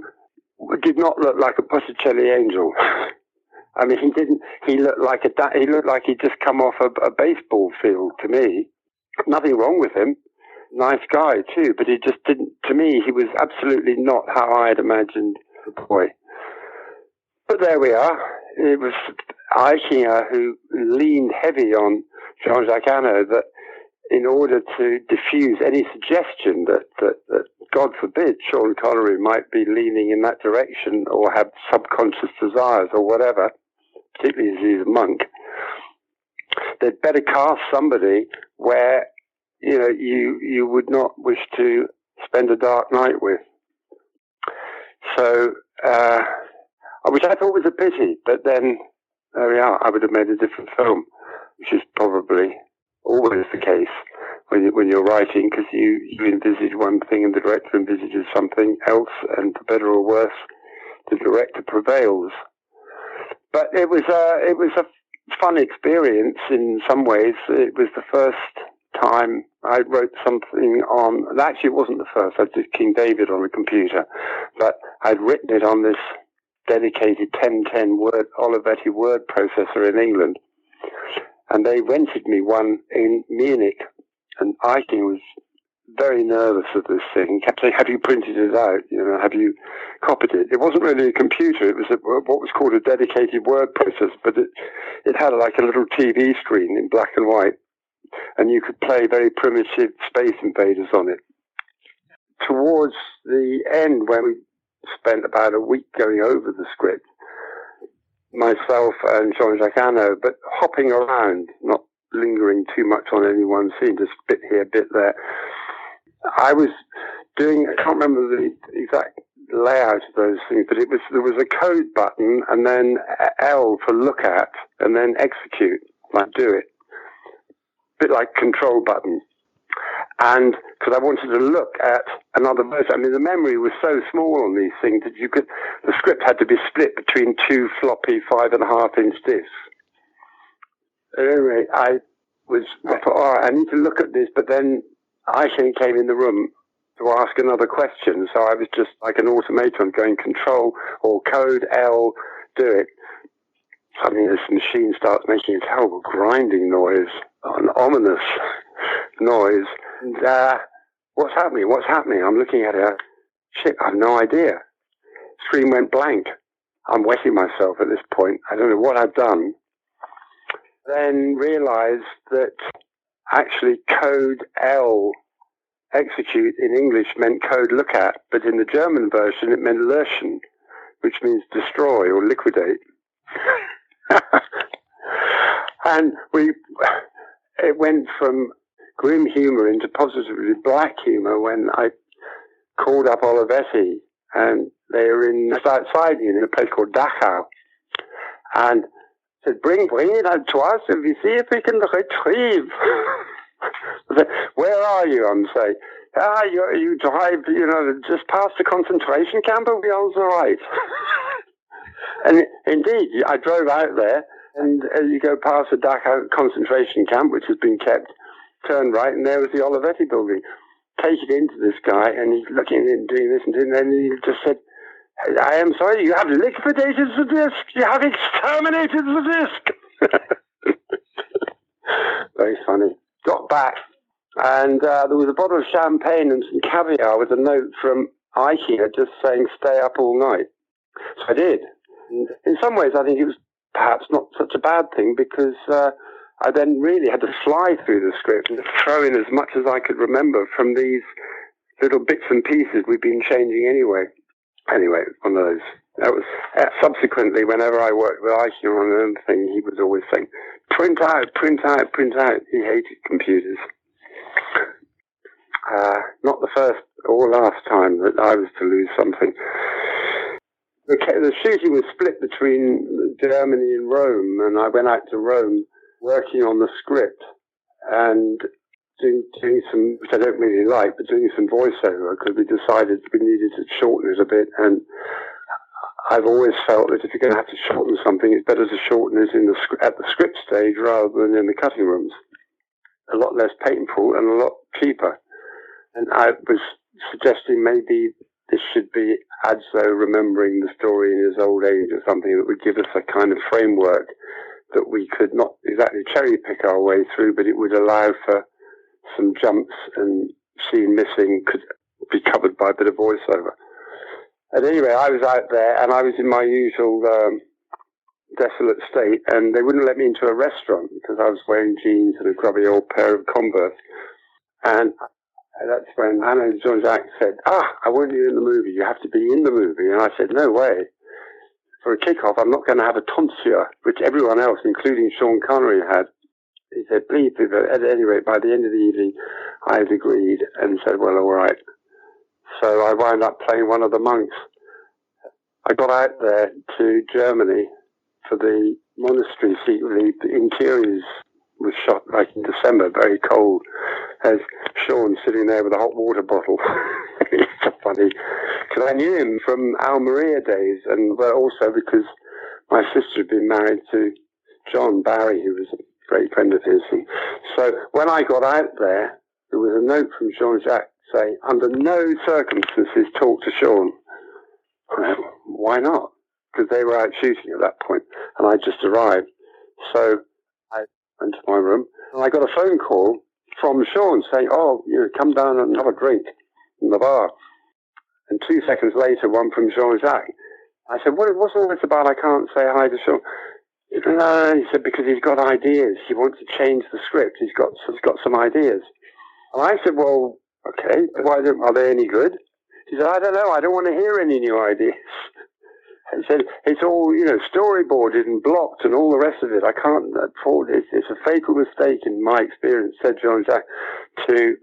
Speaker 6: did not look like a Botticelli angel. I mean, he looked like he'd just come off a baseball field to me. Nothing wrong with him. Nice guy too, but he just didn't, to me, he was absolutely not how I had imagined the boy. But there we are. It was Eichinger who leaned heavy on Jean-Jacques Hano that in order to diffuse any suggestion that God forbid, Sean Connery might be leaning in that direction or have subconscious desires or whatever, particularly as he's a monk, they'd better cast somebody where, you would not wish to spend a dark night with. So, which I thought was a pity, but then, there we are, I would have made a different film, which is probably always the case when you're writing, because you envisage one thing and the director envisages something else, and for better or worse, the director prevails. But it was a fun experience in some ways. It was the first time I wrote something on, actually it wasn't the first, I did King David on a computer, but I'd written it on this dedicated 1010 Olivetti word processor in England. And they rented me one in Munich, and Eiching was very nervous of this thing. He kept saying, have you printed it out? Have you copied it? It wasn't really a computer. It was what was called a dedicated word processor, but it had like a little TV screen in black and white, and you could play very primitive Space Invaders on it. Towards the end, when we spent about a week going over the script, myself and Jean-Jacques Hano, but hopping around, not lingering too much on any one scene, just bit here, bit there. I was doing, I can't remember the exact layout of those things, but there was a code button and then L for look at and then execute, like do it. A bit like control button. And because I wanted to look at another version. I mean, the memory was so small on these things that the script had to be split between two floppy 5.5-inch discs. Anyway, I thought, all right, I need to look at this, but then Eichen came in the room to ask another question, so I was just like an automaton going control or code L, do it. Suddenly this machine starts making a terrible grinding noise, an ominous noise. And what's happening? I'm looking at it. Shit, I have no idea. Screen went blank. I'm wetting myself at this point. I don't know what I've done. Then realized that actually code L, execute in English, meant code look at, but in the German version it meant löschen, which means destroy or liquidate. And it went from grim humor into positively black humor when I called up Olivetti, and they were just outside me in a place called Dachau, and said, bring it out to us and we see if we can retrieve. I said, where are you? I'm saying, you drive, just past the concentration camp and we're all right. And indeed, I drove out there, and as you go past the Dachau concentration camp, which has been kept, turn right, and there was the Olivetti building. Take it into this guy, and he's looking and doing this and doing that, and he just said, I am sorry, you have liquidated the disc. You have exterminated the disc. Very funny. Got back, and there was a bottle of champagne and some caviar with a note from IKEA just saying stay up all night. So I did. And in some ways, I think it was perhaps not such a bad thing, because I then really had to fly through the script and throw in as much as I could remember from these little bits and pieces we've been changing anyway. Anyway, one of those. That was subsequently, whenever I worked with Eichner on anything, he was always saying, print out, print out, print out. He hated computers. Not the first or last time that I was to lose something. The shooting was split between Germany and Rome, and I went out to Rome working on the script and doing some, which I don't really like, but doing some voiceover, because we decided we needed to shorten it a bit. And I've always felt that if you're going to have to shorten something, it's better to shorten it at the script stage rather than in the cutting rooms. A lot less painful and a lot cheaper. And I was suggesting maybe this should be Adzo remembering the story in his old age or something that would give us a kind of framework that we could not exactly cherry pick our way through, but it would allow for some jumps, and scene missing could be covered by a bit of voiceover. At any rate, I was out there, and I was in my usual desolate state, and they wouldn't let me into a restaurant because I was wearing jeans and a grubby old pair of Converse. And that's when Anna Jean-Jacques said, I want you in the movie. You have to be in the movie. And I said, no way. For a kickoff, I'm not going to have a tonsure, which everyone else, including Sean Connery, had. He said, please, but at any rate, by the end of the evening, I had agreed and said, well, all right. So I wound up playing one of the monks. I got out there to Germany for the monastery sequence. The interiors was shot like in December, very cold. As Sean sitting there with a hot water bottle. It's so funny. Because I knew him from Al Maria days, and also because my sister had been married to John Barry, who was a great friend of his. And so when I got out there was a note from Jean-Jacques saying, under no circumstances talk to Sean. I went, why not? Because they were out shooting at that point, and I just arrived. So I went to my room, and I got a phone call from Sean saying, come down and have a drink in the bar. And 2 seconds later, one from Jean-Jacques. I said, what's all this about? I can't say hi to Sean. No, he said, because he's got ideas. He wants to change the script. He's got some ideas. And I said, well, okay, are they any good? He said, I don't know. I don't want to hear any new ideas. He said, it's all, storyboarded and blocked and all the rest of it. I can't afford it. It's a fatal mistake in my experience, said Jean-Jacques, to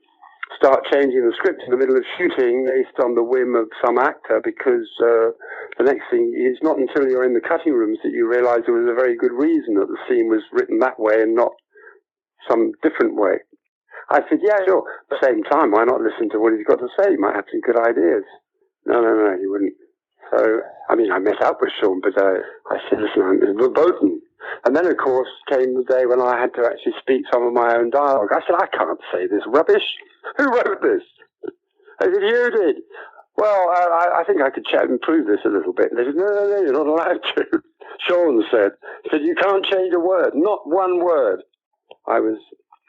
Speaker 6: start changing the script in the middle of shooting based on the whim of some actor, because the next thing, it's not until you're in the cutting rooms that you realize there was a very good reason that the scene was written that way and not some different way. I said, yeah, sure. At the same time, why not listen to what he's got to say? He might have some good ideas. No, he wouldn't. So, I met up with Sean, but I said, listen, I'm verboten. And then, of course, came the day when I had to actually speak some of my own dialogue. I said, I can't say this rubbish. Who wrote this? I said, you did. Well, I think I could improve this a little bit. And they said, no, you're not allowed to. Sean said, you can't change a word, not one word. I was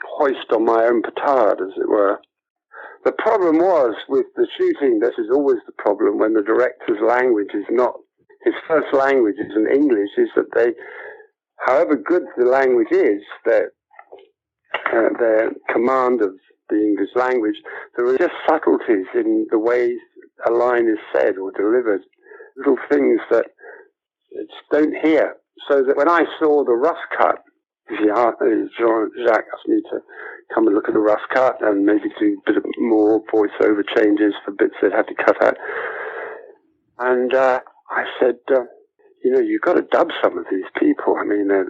Speaker 6: hoist on my own petard, as it were. The problem was with the shooting, this is always the problem when the director's language is not, his first language isn't English, is that they, however good the language is, their command of the English language, there are just subtleties in the ways a line is said or delivered, little things that you just don't hear. So that when I saw the rough cut, Jean-Jacques asked me to come and look at the rough cut and maybe do a bit of more voiceover changes for bits that had to cut out. And I said, you've got to dub some of these people.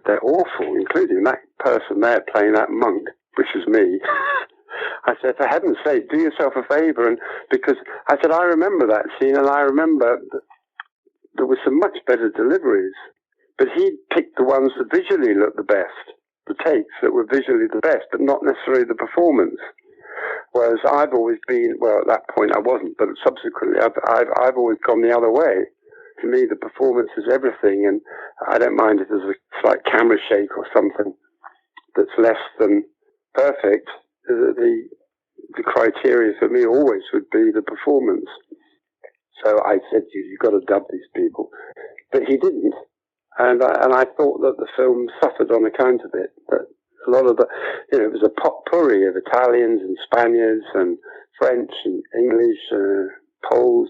Speaker 6: They're awful, including that person there playing that monk, which is me. I said, for heaven's sake, do yourself a favor. And because I said, I remember that scene, and I remember that there were some much better deliveries. But he picked the ones that visually looked the best, the takes that were visually the best, but not necessarily the performance. Whereas I've always been, well, at that point I wasn't, but subsequently I've always gone the other way. to me, the performance is everything, and I don't mind if there's a slight camera shake or something that's less than perfect. The criteria for me always would be the performance. So I said to you, you've got to dub these people. But he didn't. And I thought that the film suffered on account of it. That a lot of the, it was a potpourri of Italians and Spaniards and French and English, Poles.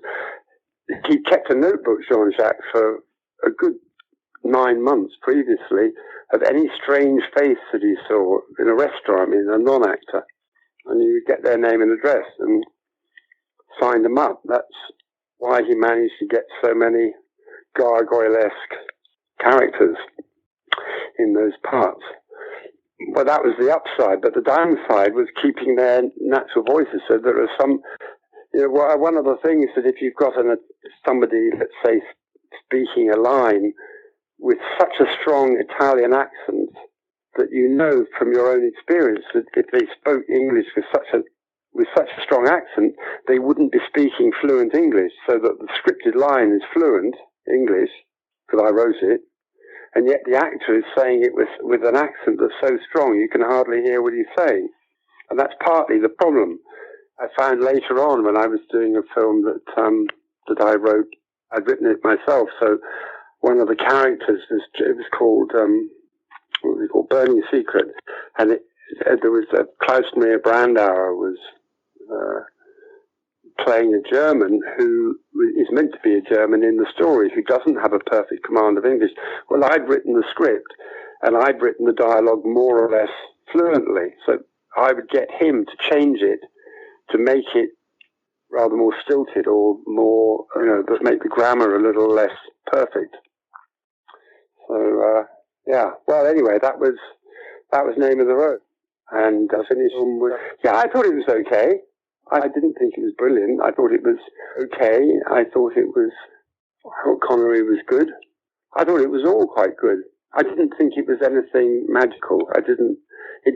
Speaker 6: He kept a notebook, Jean-Jacques, for a good 9 months previously of any strange face that he saw in a restaurant, a non-actor. And you would get their name and address and sign them up. That's why he managed to get so many gargoyle-esque characters in those parts. Well, that was the upside, but the downside was keeping their natural voices. So there are some, one of the things that if you've got somebody, let's say, speaking a line with such a strong Italian accent that you know from your own experience that if they spoke English with such a strong accent, they wouldn't be speaking fluent English, so that the scripted line is fluent English, because I wrote it, and yet the actor is saying it with an accent that's so strong you can hardly hear what he's saying. And that's partly the problem. I found later on when I was doing a film that I wrote, I'd written it myself, so one of the characters was called, what was it called, Burning Secret, and there was Klaus Maria Brandauer was playing a German who is meant to be a German in the story, who doesn't have a perfect command of English. Well, I'd written the script, and I'd written the dialogue more or less fluently, so I would get him to change it to make it rather more stilted or more, that make the grammar a little less perfect. So, yeah. Well, anyway, that was Name of the Road. And I finished with, I thought it was okay. I didn't think it was brilliant. I thought it was okay. I thought Connery was good. I thought it was all quite good. I didn't think it was anything magical. It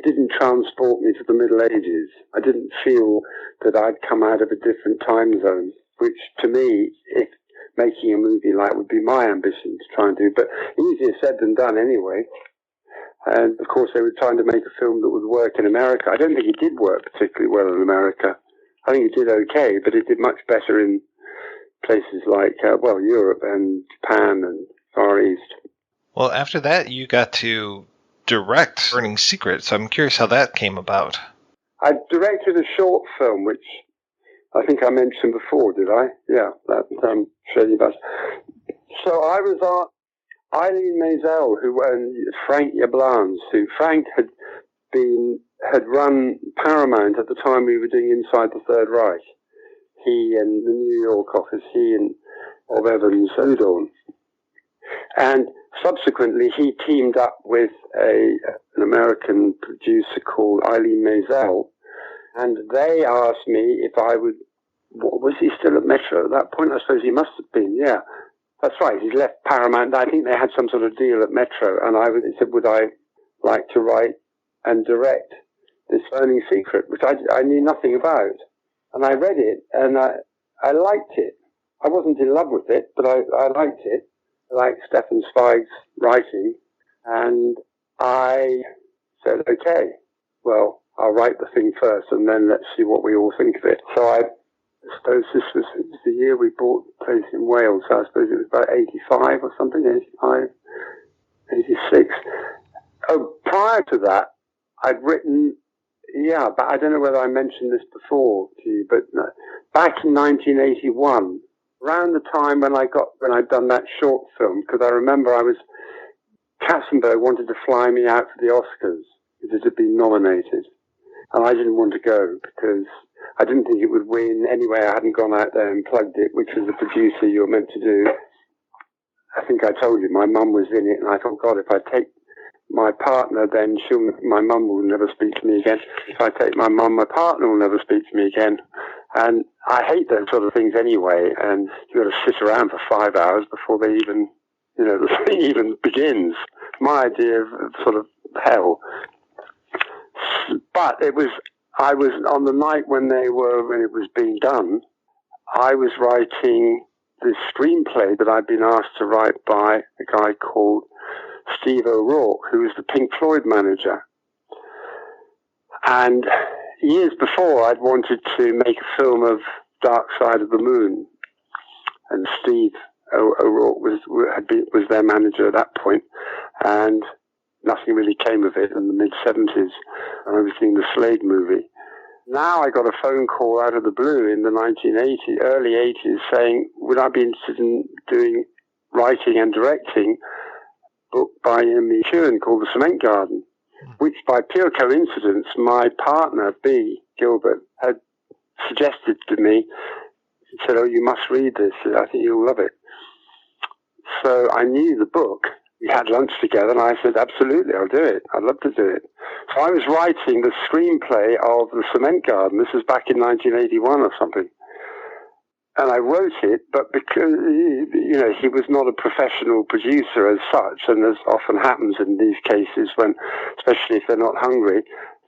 Speaker 6: didn't transport me to the Middle Ages. I didn't feel that I'd come out of a different time zone, which to me, if making a movie like would be my ambition to try and do, but easier said than done anyway. And of course they were trying to make a film that would work in America. I don't think it did work particularly well in America. I think it did okay, but it did much better in places like, Europe and Japan and Far East.
Speaker 5: Well, after that, you got to direct Burning Secret, so I'm curious how that came about.
Speaker 6: I directed a short film, which I think I mentioned before, did I? Yeah, that Shirley Bass. So I was Eileen Maisel, and Frank Yablans, who Frank had run Paramount at the time we were doing Inside the Third Reich. He and the New York office, he and Bob Evans, Udorn. And subsequently, he teamed up with an American producer called Eileen Maisel, and they asked me if I would. Was he still at Metro at that point? I suppose he must have been. Yeah, that's right. He's left Paramount. I think they had some sort of deal at Metro, and he said, "Would I like to write and direct this Burning Secret?" Which I knew nothing about, and I read it, and I liked it. I wasn't in love with it, but I liked it. Like Stefan Zweig's writing, and I said, okay, well, I'll write the thing first, and then let's see what we all think of it. So I suppose this was the year we bought the place in Wales, so I suppose it was about 85 or something, 85, 86. Oh, prior to that, I'd written, but I don't know whether I mentioned this before to you, but back in 1981, around the time when I'd done that short film, because I remember Katzenberg wanted to fly me out for the Oscars because it had been nominated, and I didn't want to go because I didn't think it would win. Anyway, I hadn't gone out there and plugged it, which was the producer you're meant to do. I think I told you my mum was in it, and I thought, God, if I take my partner, then my mum will never speak to me again. If I take my mum, my partner will never speak to me again. And I hate those sort of things anyway, and you've got to sit around for 5 hours before they even, the thing even begins. My idea of sort of hell. But I was on the night when it was being done, I was writing this screenplay that I'd been asked to write by a guy called Steve O'Rourke, who was the Pink Floyd manager. And years before, I'd wanted to make a film of Dark Side of the Moon. And Steve O'Rourke was their manager at that point. And nothing really came of it in the mid-70s. I was doing the Slade movie. Now I got a phone call out of the blue in the early 80s, saying, would I be interested in doing writing and directing a book by Ian McEwan called The Cement Garden, which by pure coincidence, my partner, B. Gilbert, had suggested to me. He said, oh, you must read this. I think you'll love it. So I knew the book. We had lunch together, and I said, absolutely, I'll do it. I'd love to do it. So I was writing the screenplay of The Cement Garden. This was back in 1981 or something. And I wrote it, but because, he was not a professional producer as such, and as often happens in these cases, when, especially if they're not hungry,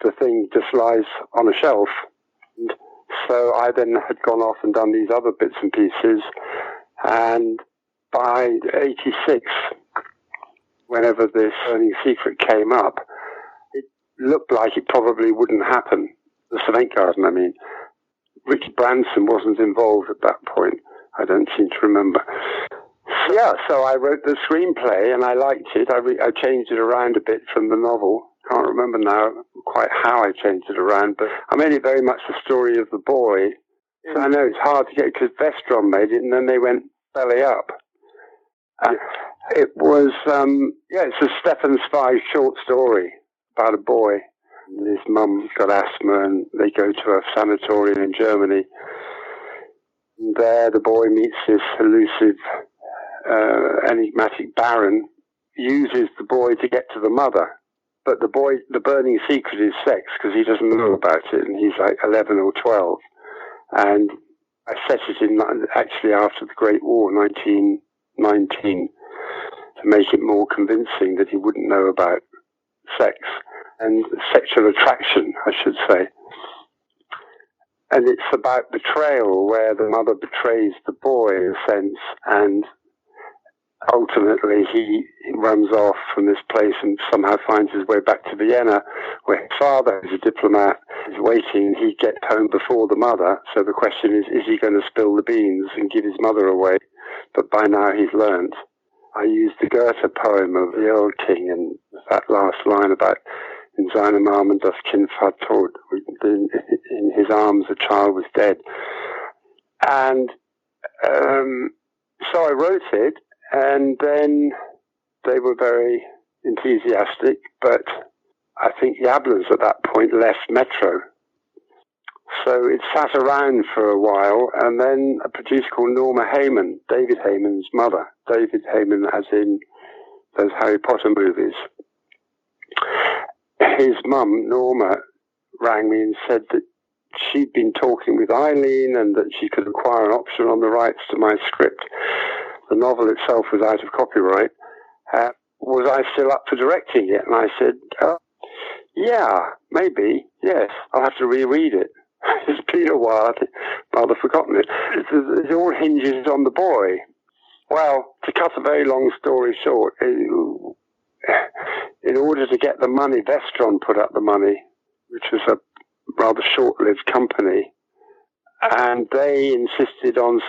Speaker 6: the thing just lies on a shelf. And so I then had gone off and done these other bits and pieces, and by 86, whenever this Burning Secret came up, it looked like it probably wouldn't happen. The Cement Garden, I mean. Richard Branson wasn't involved at that point. I don't seem to remember. So I wrote the screenplay, and I liked it. I changed it around a bit from the novel. Can't remember now quite how I changed it around, but I made it very much the story of the boy. So I know it's hard to get, because Vestron made it, and then they went belly up. It was, it's a Stefan Zweig short story about a boy. His mum got asthma, and they go to a sanatorium in Germany. And there the boy meets this elusive, enigmatic baron, uses the boy to get to the mother. But the burning secret is sex, because he doesn't know about it, and he's like 11 or 12. And I set it in actually after the Great War, 1919, to make it more convincing that he wouldn't know about sex and sexual attraction, I should say. And it's about betrayal, where the mother betrays the boy, in a sense, and ultimately he runs off from this place and somehow finds his way back to Vienna, where his father, who's a diplomat, is waiting. He gets home before the mother, so the question is he going to spill the beans and give his mother away? But by now he's learnt. I used the Goethe poem of the Old King, and that last line about in seinem Armen das Kind war tot. In his arms the child was dead. And so I wrote it, and then they were very enthusiastic, but I think Yablans at that point left Metro. So it sat around for a while, and then a producer called Norma Heyman, David Heyman's mother, David Heyman as in those Harry Potter movies, his mum, Norma, rang me and said that she'd been talking with Eileen and that she could acquire an option on the rights to my script. The novel itself was out of copyright. Was I still up for directing it? And I said, yeah, maybe, yes. I'll have to reread it. It's been a while. I've rather forgotten it. It all hinges on the boy. Well, to cut a very long story short, in order to get the money, Vestron put up the money, which was a rather short-lived company, and they insisted on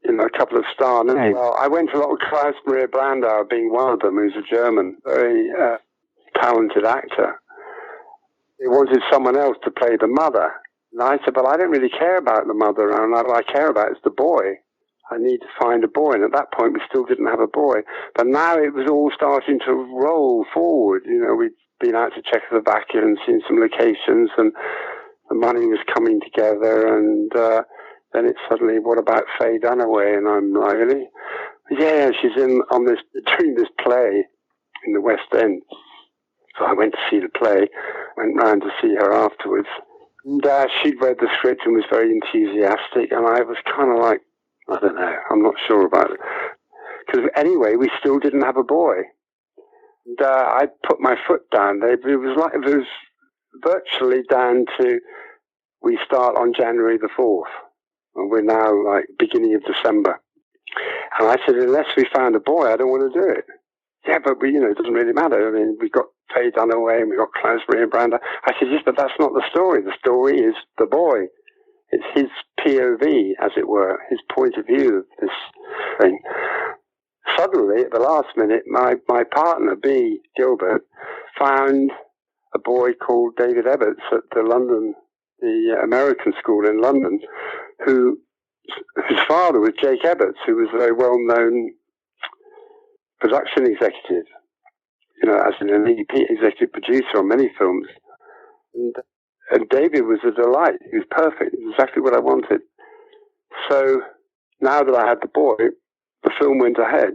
Speaker 6: a couple of star names. Well, I went along with Klaus Maria Brandauer being one of them, who's a German, very talented actor. They wanted someone else to play the mother. And I said, but I don't really care about the mother, and what I care about is the boy. I need to find a boy. And at that point, we still didn't have a boy. But now it was all starting to roll forward. We'd been out to Czechoslovakia and seen some locations, and the money was coming together. And then it's suddenly, what about Faye Dunaway? And I'm like, really? Yeah, she's doing this play in the West End. So I went to see the play, went round to see her afterwards. And she'd read the script and was very enthusiastic. And I was kind of like, I don't know, I'm not sure about it. Because anyway, we still didn't have a boy. And I put my foot down. It was virtually down to, we start on January the 4th. And we're now like beginning of December. And I said, unless we found a boy, I don't want to do it. Yeah, but it doesn't really matter. I mean, we've got Faye Dunaway and we've got Klaus Maria Brandauer. I said, yes, but that's not the story. The story is the boy. It's his POV, as it were, his point of view of this thing. Suddenly, at the last minute, my partner, B. Gilbert, found a boy called David Ebbets at the American school in London, whose father was Jake Ebbets, who was a very well-known production executive, as an EP executive producer on many films. And David was a delight. He was perfect. It was exactly what I wanted. So now that I had the boy, the film went ahead.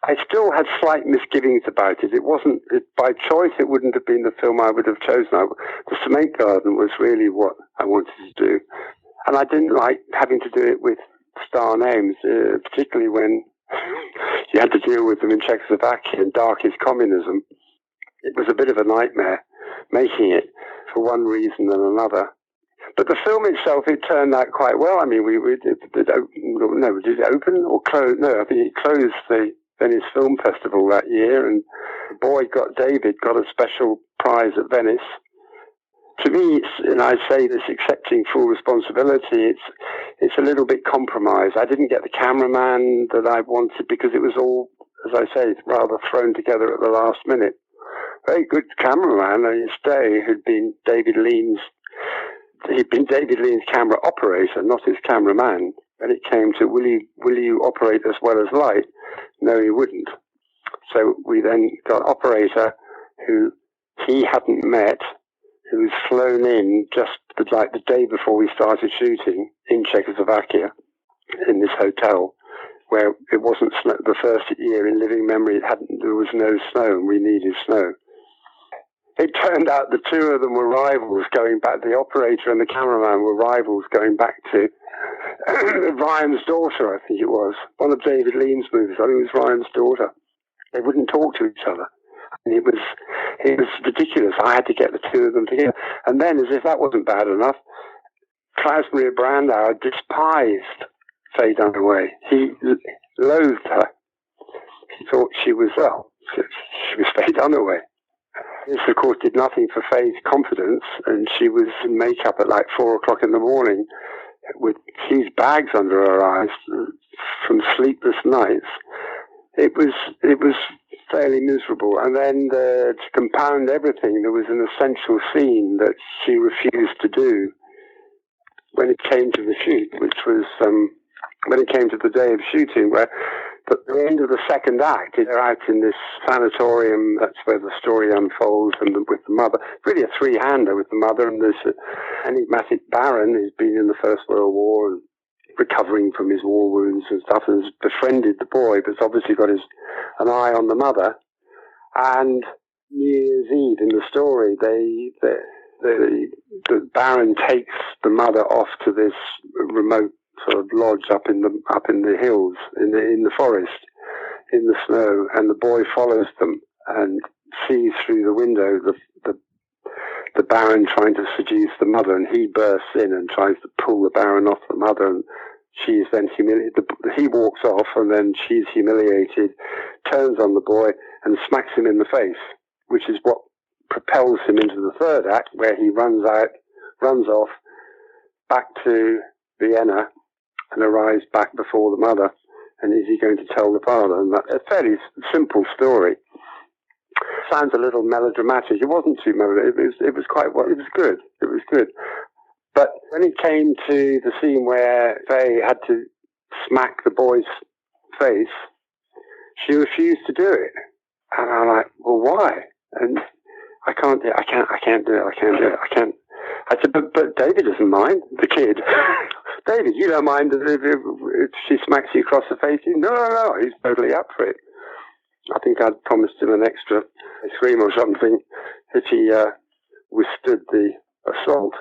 Speaker 6: I still had slight misgivings about it. It wasn't, by choice, it wouldn't have been the film I would have chosen. The Cement Garden was really what I wanted to do. And I didn't like having to do it with star names, particularly when you had to deal with them in Czechoslovakia and darkest communism. It was a bit of a nightmare making it for one reason and another. But the film itself, it turned out quite well. I mean, did it open or close? No, I think it closed the Venice Film Festival that year, and David got a special prize at Venice. To me, and I say this accepting full responsibility, it's a little bit compromised. I didn't get the cameraman that I wanted because it was all, as I say, rather thrown together at the last minute. Very good cameraman, Stay, who'd been David Lean's camera operator, not his cameraman. And it came to, will you operate as well as light? No, he wouldn't. So we then got an operator who he hadn't met, who was flown in just like the day before we started shooting in Czechoslovakia, in this hotel, where it wasn't snow. The first year in living memory, there was no snow, and we needed snow. It turned out the two of them were rivals going back. The operator and the cameraman were rivals going back to Ryan's Daughter, I think it was. One of David Lean's movies. I think it was Ryan's Daughter. They wouldn't talk to each other. And it was ridiculous. I had to get the two of them together. And then, as if that wasn't bad enough, Klaus Maria Brandauer despised Faye Dunaway. He loathed her. He thought she was Faye Dunaway. This, of course, did nothing for Faye's confidence, and she was in makeup at like 4 o'clock in the morning with huge bags under her eyes from sleepless nights. It was fairly miserable. And then to compound everything, there was an essential scene that she refused to do when it came to the shoot, which was when it came to the day of shooting, where at the end of the second act, they're out in this sanatorium. That's where the story unfolds, and with the mother. Really a three-hander with the mother, and this enigmatic baron who's been in the First World War and recovering from his war wounds and stuff, and has befriended the boy, but's obviously got an eye on the mother. And New Year's Eve in the story, the baron takes the mother off to this remote sort of lodge up in the hills, in the forest, in the snow, and the boy follows them and sees through the window the baron trying to seduce the mother, and he bursts in and tries to pull the baron off the mother, and she is then humiliated. He walks off, and then she's humiliated, turns on the boy and smacks him in the face, which is what propels him into the third act, where he runs off back to Vienna and arrives back before the mother. And is he going to tell the father? And that's a fairly simple story. Sounds a little melodramatic. It wasn't too melodramatic. It was quite well. It was good. It was good. But when it came to the scene where Faye had to smack the boy's face, she refused to do it. And I'm like, well, why? And I can't do it. I can't do it. I said, but David doesn't mind, the kid. David, you don't mind if she smacks you across the face? No, he's totally up for it. I think I'd promised him an extra scream or something if he withstood the assault.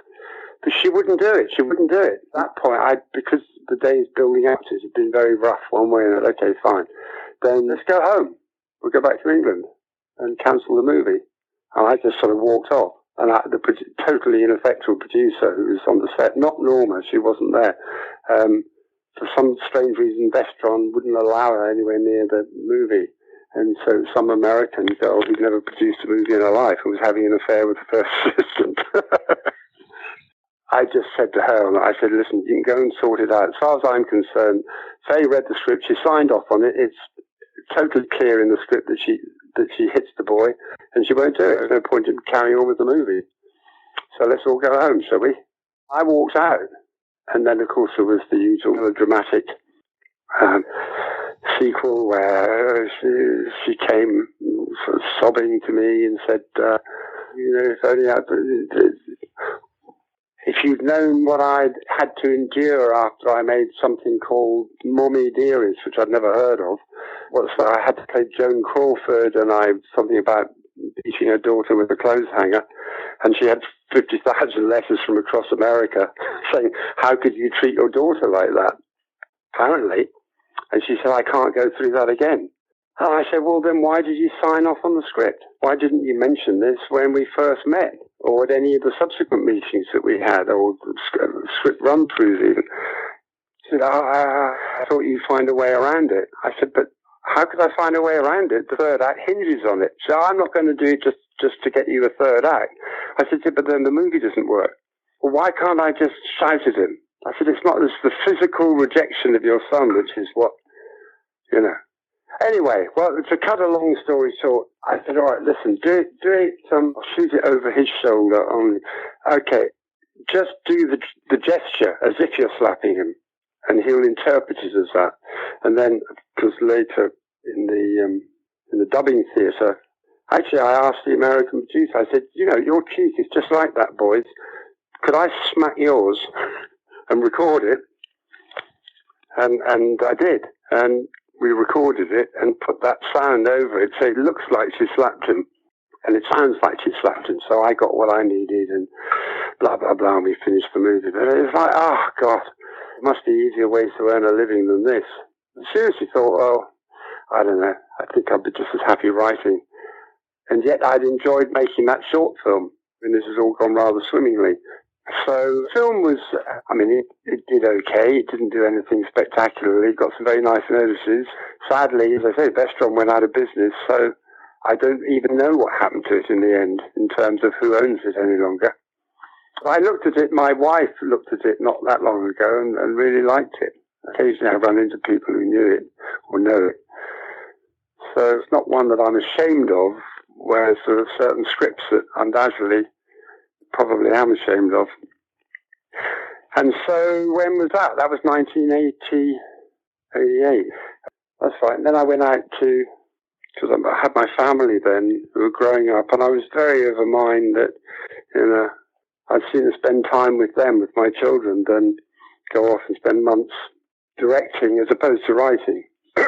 Speaker 6: But she wouldn't do it. At that point, because the days building up to it had been very rough one way and another. Okay, fine. Then let's go home. We'll go back to England and cancel the movie. And I just sort of walked off. And totally ineffectual producer who was on the set, not Norma, she wasn't there. For some strange reason, Vestron wouldn't allow her anywhere near the movie. And so some American girl who'd never produced a movie in her life and was having an affair with the first assistant. I just said to her, I said, listen, you can go and sort it out. As far as I'm concerned, Faye read the script, she signed off on it. It's totally clear in the script that she hits the boy, and she won't do it. There's no point in carrying on with the movie. So let's all go home, shall we? I walked out, and then, of course, there was the usual dramatic sequel where she came sort of sobbing to me and said, if only if you'd known what I'd had to endure after I made something called Mommy Dearest, which I'd never heard of. I had to play Joan Crawford, and something about beating her daughter with a clothes hanger, and she had 50,000 letters from across America saying, how could you treat your daughter like that? Apparently. And she said, I can't go through that again. And I said, well, then why did you sign off on the script? Why didn't you mention this when we first met, or at any of the subsequent meetings that we had, or script run-throughs even? She said, I thought you'd find a way around it. I said, but how could I find a way around it? The third act hinges on it. So I'm not going to do it just to get you a third act. I said, yeah, but then the movie doesn't work. Well, why can't I just shout at him? I said, it's the physical rejection of your son, which is what, Anyway, well, to cut a long story short, I said, all right, listen, do it, I'll shoot it over his shoulder only. Okay, just do the gesture as if you're slapping him, and he'll interpret it as that. And then, because later in the dubbing theatre, actually I asked the American producer, I said, your cheek is just like that, boys. Could I smack yours and record it? And I did. And we recorded it and put that sound over it, so it looks like she slapped him, and it sounds like she slapped him. So I got what I needed, and blah blah blah. And we finished the movie. But it was like, oh God, there must be easier ways to earn a living than this. I seriously thought, oh, I don't know. I think I'd be just as happy writing, and yet I'd enjoyed making that short film, and this has all gone rather swimmingly. So the film was, it did okay. It didn't do anything spectacularly. It got some very nice notices. Sadly, as I say, Vestron went out of business, so I don't even know what happened to it in the end, in terms of who owns it any longer. I looked at it, my wife looked at it not that long ago and really liked it. Occasionally I run into people who knew it or know it. So it's not one that I'm ashamed of, whereas there are certain scripts that undoubtedly probably am ashamed of. And so when was that? That was 1988. That's right. And then I went out because I had my family then who were growing up, and I was very of a mind that, I'd sooner spend time with them, with my children, than go off and spend months directing as opposed to writing,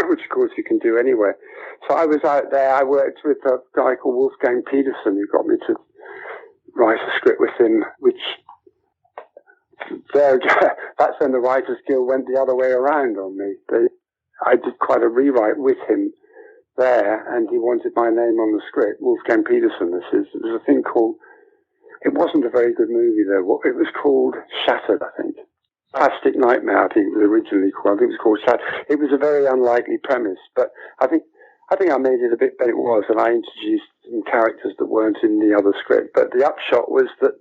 Speaker 6: which of course you can do anywhere. So I was out there. I worked with a guy called Wolfgang Peterson who got me to write a script with him, which that's when the Writers Guild went the other way around on me. I did quite a rewrite with him there, and he wanted my name on the script. Wolfgang Peterson, this is. There was a thing called, it wasn't a very good movie though. It was called Shattered, I think. Plastic Nightmare, I think it was originally called. I think it was called Shattered. It was a very unlikely premise, but I think I made it a bit better. It was, and I introduced some characters that weren't in the other script. But the upshot was that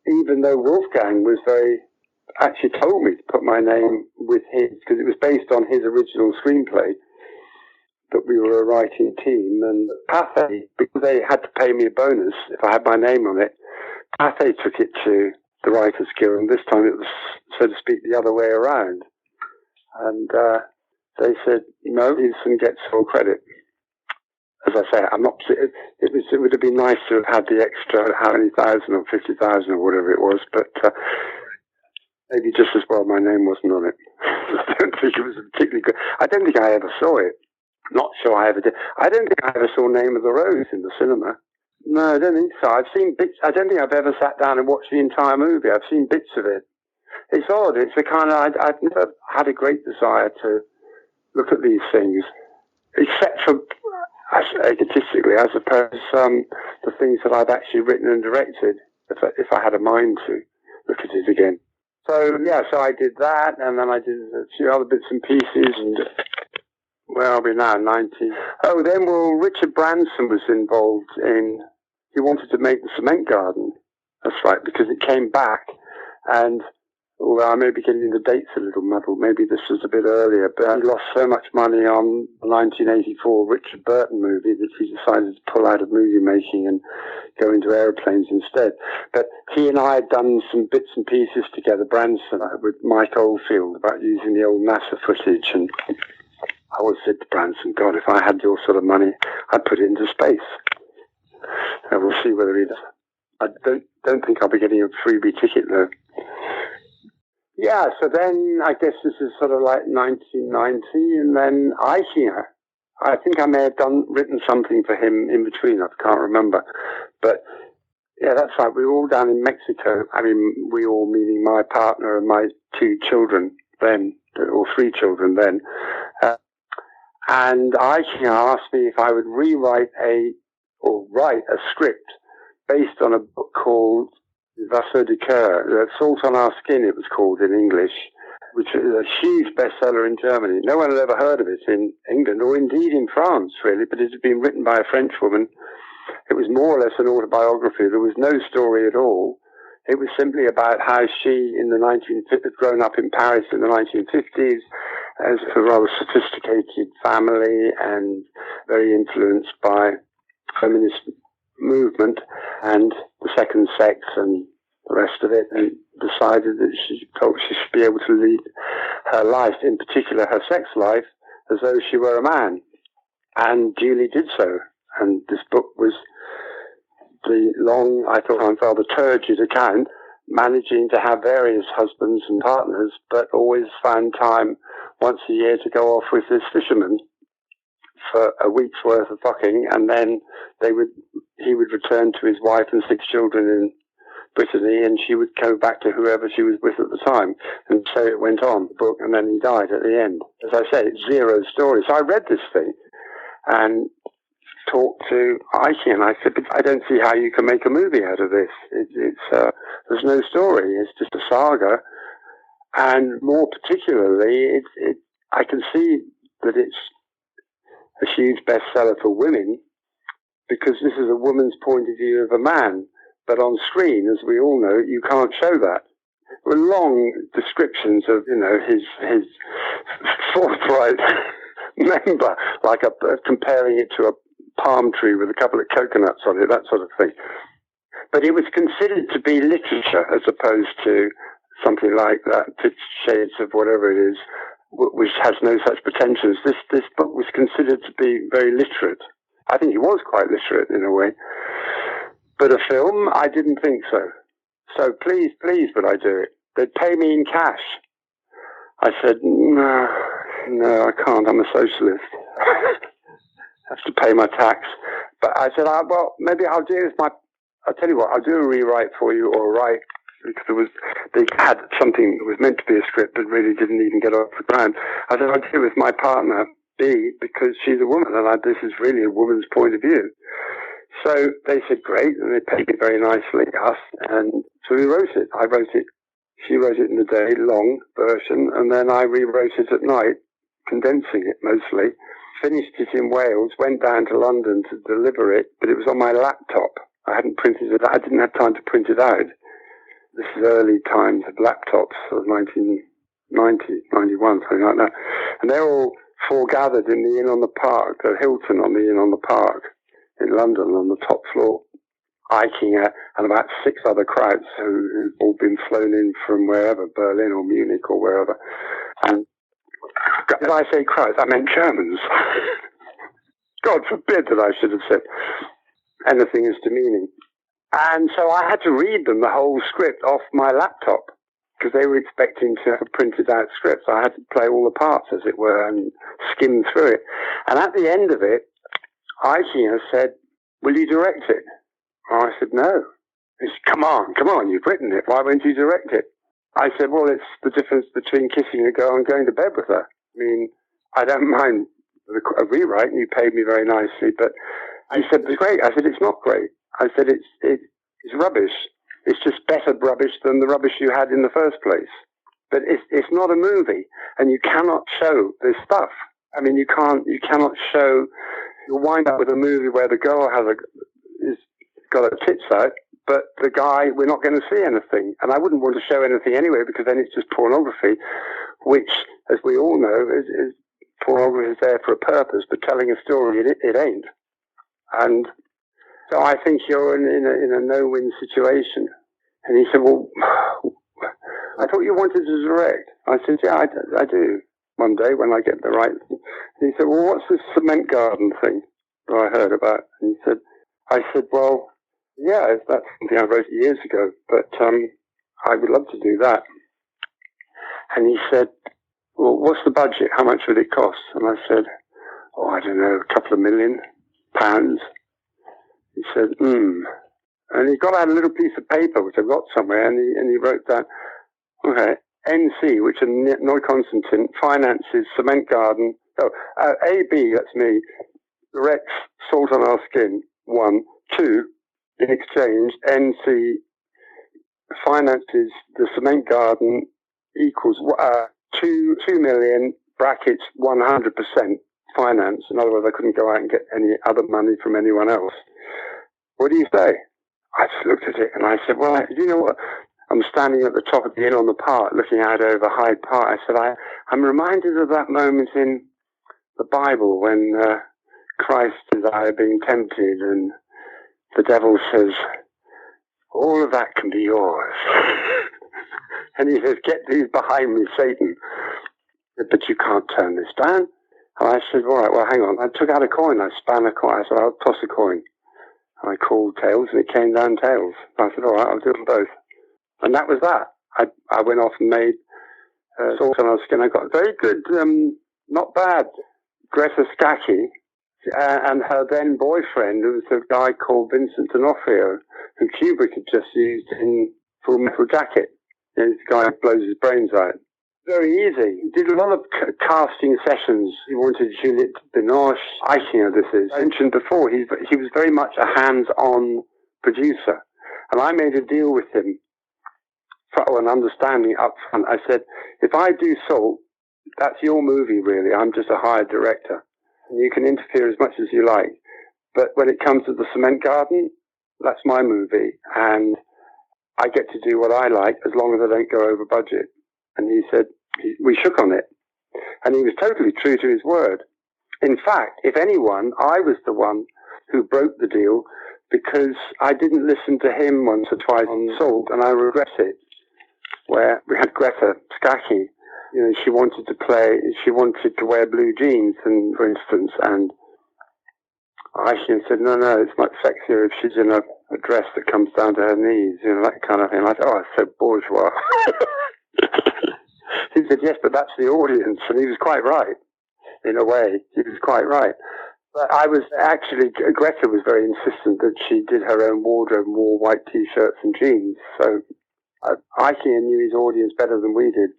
Speaker 6: even though Wolfgang actually told me to put my name with his, because it was based on his original screenplay, that we were a writing team, and Pathé, because they had to pay me a bonus if I had my name on it, Pathé took it to the Writers Guild, and this time it was, so to speak, the other way around. And they said, no, Peterson gets full credit. As I say, I'm not. It would have been nice to have had the extra, how many thousand or 50,000 or whatever it was, but maybe just as well my name wasn't on it. I don't think it was particularly good. I don't think I ever saw it. Not sure I ever did. I don't think I ever saw Name of the Rose in the cinema. No, I don't think so. I've seen bits. I don't think I've ever sat down and watched the entire movie. I've seen bits of it. It's odd. It's the kind of, I've never had a great desire to look at these things, except for, egotistically, I suppose, the things that I'd actually written and directed, if I had a mind to look at it again. So, so I did that, and then I did a few other bits and pieces, and where are we now, 90? Oh, then, Richard Branson was involved he wanted to make the cement garden. That's right, because it came back, and I may be getting the dates a little muddled. Maybe this was a bit earlier, but he lost so much money on the 1984 Richard Burton movie that he decided to pull out of movie making and go into airplanes instead. But he and I had done some bits and pieces together, Branson, with Mike Oldfield, about using the old NASA footage. And I always said to Branson, God, if I had your sort of money, I'd put it into space. And we'll see whether he does. I don't think I'll be getting a freebie ticket, though. Yeah, so then I guess this is sort of like 1990, and then Eichinger. I think I may have written something for him in between. I can't remember. But, yeah, that's right. We were all down in Mexico. I mean, we all, meaning my partner and my 2 children then, or 3 children then. And Eichinger asked me if I would write a script based on a book called Wasser de Coeur, Salt on Our Skin, it was called in English, which is a huge bestseller in Germany. No one had ever heard of it in England, or indeed in France, really, but it had been written by a French woman. It was more or less an autobiography. There was no story at all. It was simply about how she, had grown up in Paris in the 1950s, as a rather sophisticated family and very influenced by feminist movement and the second sex and the rest of it, and decided that she thought she should be able to lead her life, in particular her sex life, as though she were a man, and duly did so. And this book was the long, I thought, rather turgid account, managing to have various husbands and partners, but always found time once a year to go off with this fisherman for a week's worth of fucking, and then he would return to his wife and 6 children in Brittany, and she would go back to whoever she was with at the time. And so it went on, the book, and then he died at the end. As I say, it's 0 story. So I read this thing and talked to Eichi, and I said, but I don't see how you can make a movie out of this. There's no story. It's just a saga. And more particularly, I can see that it's a huge bestseller for women, because this is a woman's point of view of a man. But on screen, as we all know, you can't show that. There were long descriptions of, his forthright member, like comparing it to a palm tree with a couple of coconuts on it, that sort of thing. But it was considered to be literature as opposed to something like that, 50 Shades of whatever it is, which has no such pretensions. This book was considered to be very literate. I think it was quite literate in a way. But a film, I didn't think so. So please would I do it? They'd pay me in cash. I said, no, I can't. I'm a socialist. I have to pay my tax. But I said, well, maybe I'll do it I'll tell you what, I'll do a rewrite for you, or write, because they had something that was meant to be a script but really didn't even get off the ground. I said, I'll do it with my partner, B, because she's a woman, and this is really a woman's point of view. So they said, great, and they paid me very nicely, us, and so we wrote it. I wrote it, she wrote it in the day, long version, and then I rewrote it at night, condensing it mostly, finished it in Wales, went down to London to deliver it, but it was on my laptop. I hadn't printed it, I didn't have time to print it out. This is early times of laptops, sort of 1990, 91, something like that. And they're all foregathered in the Inn on the Park, the Hilton on the Inn on the Park in London on the top floor. Eichinger and about 6 other crowds who'd all been flown in from wherever, Berlin or Munich or wherever. And did I say crowds? I meant Germans. God forbid that I should have said anything as demeaning. And so I had to read them the whole script off my laptop, because they were expecting to have printed out scripts. I had to play all the parts, as it were, and skim through it. And at the end of it, Eichinger said, will you direct it? And I said, no. He said, come on, you've written it. Why won't you direct it? I said, well, it's the difference between kissing a girl and going to bed with her. I mean, I don't mind a rewrite, and you paid me very nicely. But I said, it's great. I said, it's not great. I said, it's rubbish. It's just better rubbish than the rubbish you had in the first place. But it's not a movie, and you cannot show this stuff. I mean, you cannot show. You'll wind up with a movie where the girl is got her tits out, but the guy, we're not going to see anything. And I wouldn't want to show anything anyway, because then it's just pornography, which, as we all know, is pornography is there for a purpose, but telling a story, it ain't. And so I think you're in a no-win situation. And he said, well, I thought you wanted to direct. I said, yeah, I do. One day when I get the right thing. And he said, well, what's this cement garden thing that I heard about? And I said, well, yeah, that's something I wrote years ago, but I would love to do that. And he said, well, what's the budget? How much would it cost? And I said, oh, I don't know, a couple of £1 million. He said, And he got out a little piece of paper, which I've got somewhere, and he wrote down, okay, NC, which is Noy Constantine, finances Cement Garden. AB, that's me, Rex, Salt on Our Skin, 1. 2, in exchange, NC finances the Cement Garden equals 2 million, brackets 100% finance. In other words, I couldn't go out and get any other money from anyone else. What do you say? I just looked at it and I said, well, you know what? I'm standing at the top of the Inn on the Park, looking out over Hyde Park. I said, I'm reminded of that moment in the Bible when Christ is being tempted and the devil says, all of that can be yours. And he says, get these behind me, Satan. But you can't turn this down. And I said, all right, well, hang on. I took out a coin. I span a coin. I said, I'll toss a coin. And I called tails, and it came down tails. I said, all right, I'll do them both. And that was that. I went off and made Salt on Our Skin. I got very good, not bad, Greta Scacchi, and her then boyfriend, who was a guy called Vincent D'Onofrio, who Kubrick had just used in Full Metal Jacket. You know, this guy blows his brains out. Very easy. He did a lot of casting sessions. He wanted Juliette Binoche. Eichinger, this is. I mentioned before, he was very much a hands-on producer. And I made a deal with him for an understanding up front. I said, if I do Salt, that's your movie, really. I'm just a hired director. And you can interfere as much as you like. But when it comes to the Cement Garden, that's my movie. And I get to do what I like as long as I don't go over budget. And he said, we shook on it. And he was totally true to his word. In fact, if anyone, I was the one who broke the deal because I didn't listen to him once or twice on Salt, and I regret it. Where we had Greta Scacchi, you know, she wanted to wear blue jeans, and for instance, and Eichinger said, no, it's much sexier if she's in a dress that comes down to her knees, you know, that kind of thing. I said, oh, it's so bourgeois. He said, yes, but that's the audience. And he was quite right, in a way. He was quite right. But I was actually, Greta was very insistent that she did her own wardrobe and wore white T-shirts and jeans. So Eichinger knew his audience better than we did.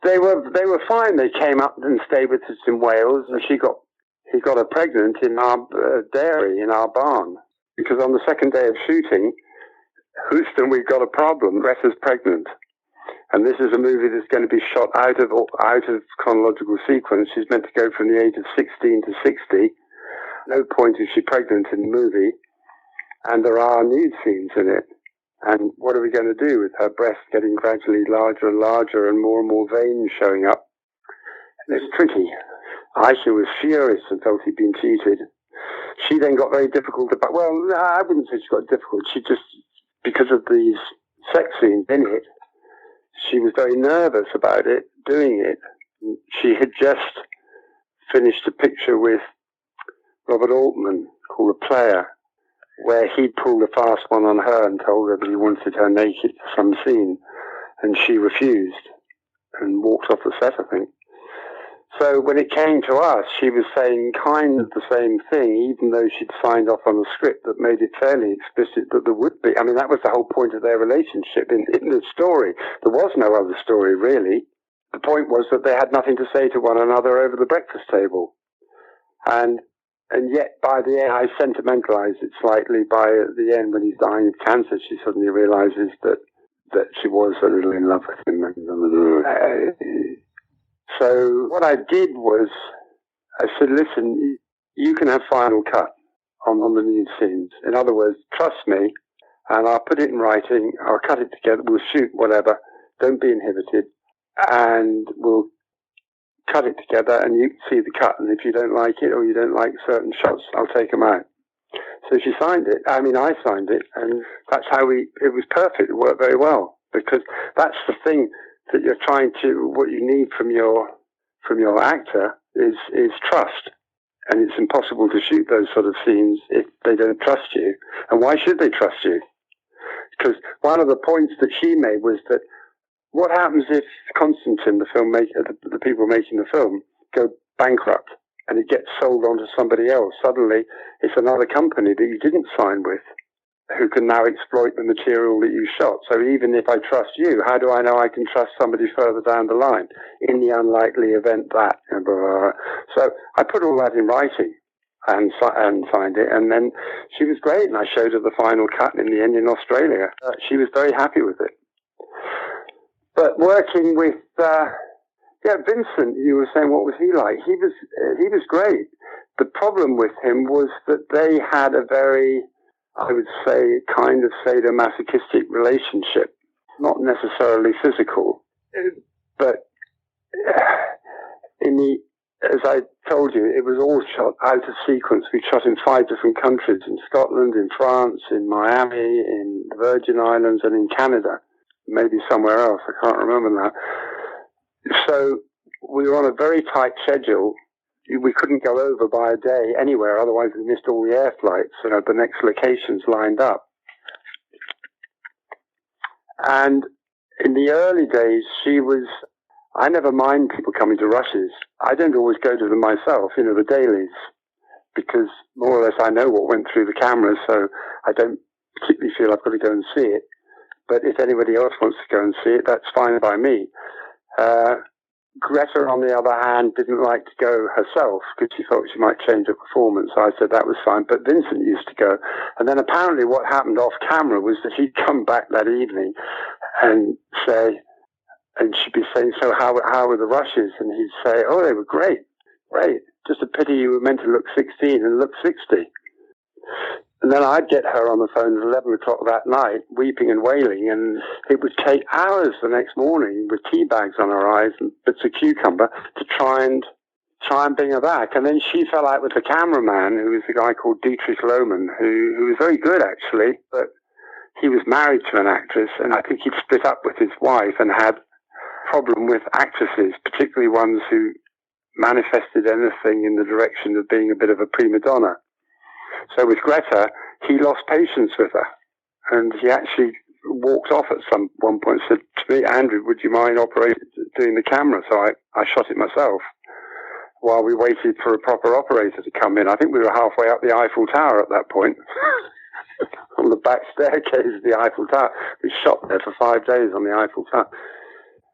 Speaker 6: They were fine. They came up and stayed with us in Wales, and he got her pregnant in our dairy, in our barn. Because on the second day of shooting, Houston, we've got a problem. Greta's pregnant. And this is a movie that's going to be shot out of chronological sequence. She's meant to go from the age of 16 to 60. No point is she pregnant in the movie. And there are nude scenes in it. And what are we going to do with her breast getting gradually larger and larger and more veins showing up? It's tricky. Aisha was furious and felt he'd been cheated. She then got very difficult about, well, I wouldn't say she got difficult. She just, because of these sex scenes in it, she was very nervous about it, doing it. She had just finished a picture with Robert Altman called A Player, where he pulled a fast one on her and told her that he wanted her naked for some scene, and she refused and walked off the set, I think. So when it came to us, she was saying kind of the same thing, even though she'd signed off on a script that made it fairly explicit that there would be. I mean, that was the whole point of their relationship in the story. There was no other story, really. The point was that they had nothing to say to one another over the breakfast table. And yet, by the end, I sentimentalized it slightly. By the end, when he's dying of cancer, she suddenly realizes that she was a little in love with him. So what I did was, I said, listen, you can have final cut on the nude scenes. In other words, trust me, and I'll put it in writing. I'll cut it together. We'll shoot whatever. Don't be inhibited, and we'll cut it together, and you can see the cut, and if you don't like it or you don't like certain shots, I'll take them out. So she signed it. I signed it, and that's how it was perfect. It worked very well, because that's the thing that you're trying to, what you need from your actor is trust. And it's impossible to shoot those sort of scenes if they don't trust you. And why should they trust you? Because one of the points that she made was that what happens if Constantine, the filmmaker, the people making the film, go bankrupt and it gets sold on to somebody else? Suddenly, it's another company that you didn't sign with who can now exploit the material that you shot. So even if I trust you, how do I know I can trust somebody further down the line in the unlikely event that? So I put all that in writing and signed it. And then she was great, and I showed her the final cut in the end in Australia. She was very happy with it. But working with, Vincent, you were saying, what was he like? He was great. The problem with him was that they had a very, I would say, kind of sadomasochistic relationship. Not necessarily physical, but as I told you, it was all shot out of sequence. We shot in 5 different countries, in Scotland, in France, in Miami, in the Virgin Islands, and in Canada. Maybe somewhere else, I can't remember now. So we were on a very tight schedule. We couldn't go over by a day anywhere, otherwise we missed all the air flights, the next locations lined up. And in the early days, I never mind people coming to rushes. I don't always go to them myself, the dailies, because more or less I know what went through the cameras, so I don't particularly feel I've got to go and see it. But if anybody else wants to go and see it, that's fine by me. Greta, on the other hand, didn't like to go herself because she thought she might change her performance. I said that was fine, but Vincent used to go. And then apparently what happened off camera was that he'd come back that evening and she'd be saying, so how were the rushes? And he'd say, oh, they were great. Just a pity you were meant to look 16 and look 60. And then I'd get her on the phone at 11 o'clock that night, weeping and wailing, and it would take hours the next morning with tea bags on her eyes and bits of cucumber to try and bring her back. And then she fell out with the cameraman, who was a guy called Dietrich Lohmann, who was very good, actually, but he was married to an actress, and I think he'd split up with his wife and had a problem with actresses, particularly ones who manifested anything in the direction of being a bit of a prima donna. So with Greta, he lost patience with her, and he actually walked off at one point and said to me, Andrew, would you mind doing the camera? So I shot it myself while we waited for a proper operator to come in. I think we were halfway up the Eiffel Tower at that point, on the back staircase of the Eiffel Tower. We shot there for 5 days on the Eiffel Tower.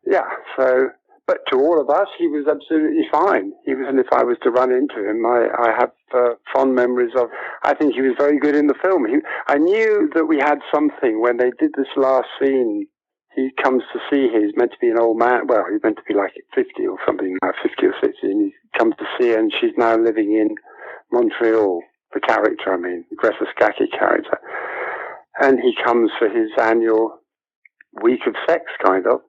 Speaker 6: Yeah, so... But to all of us, he was absolutely fine. And if I was to run into him, I have fond memories of. I think he was very good in the film. I knew that we had something when they did this last scene. He comes to see her. He's meant to be an old man. Well, he's meant to be like 50 or something, 50 or 60. And he comes to see her, and she's now living in Montreal. The character, Greta Scacchi character. And he comes for his annual week of sex, kind of.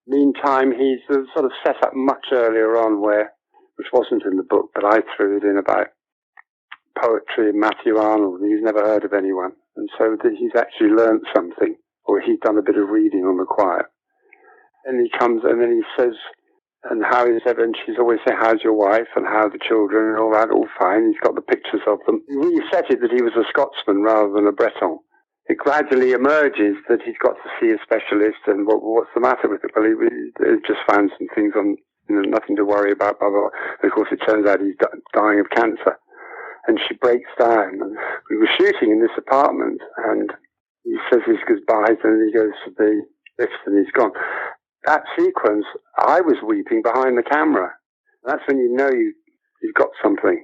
Speaker 6: Meantime, he's sort of set up much earlier on which wasn't in the book, but I threw it in about poetry and Matthew Arnold, and he's never heard of anyone. And so he's actually learnt something, or he's done a bit of reading on the quiet. And he comes, and then he says, and how is everyone? She's always saying, how's your wife, and how are the children, and all that, all fine. He's got the pictures of them. He really set it that he was a Scotsman rather than a Breton. It gradually emerges that he's got to see a specialist, and what's the matter with it? Well, he just found some things on, nothing to worry about, blah, blah, blah. And of course, it turns out he's dying of cancer. And she breaks down. And we were shooting in this apartment, and he says his goodbyes, and he goes to the lift, and he's gone. That sequence, I was weeping behind the camera. That's when you know you've got something.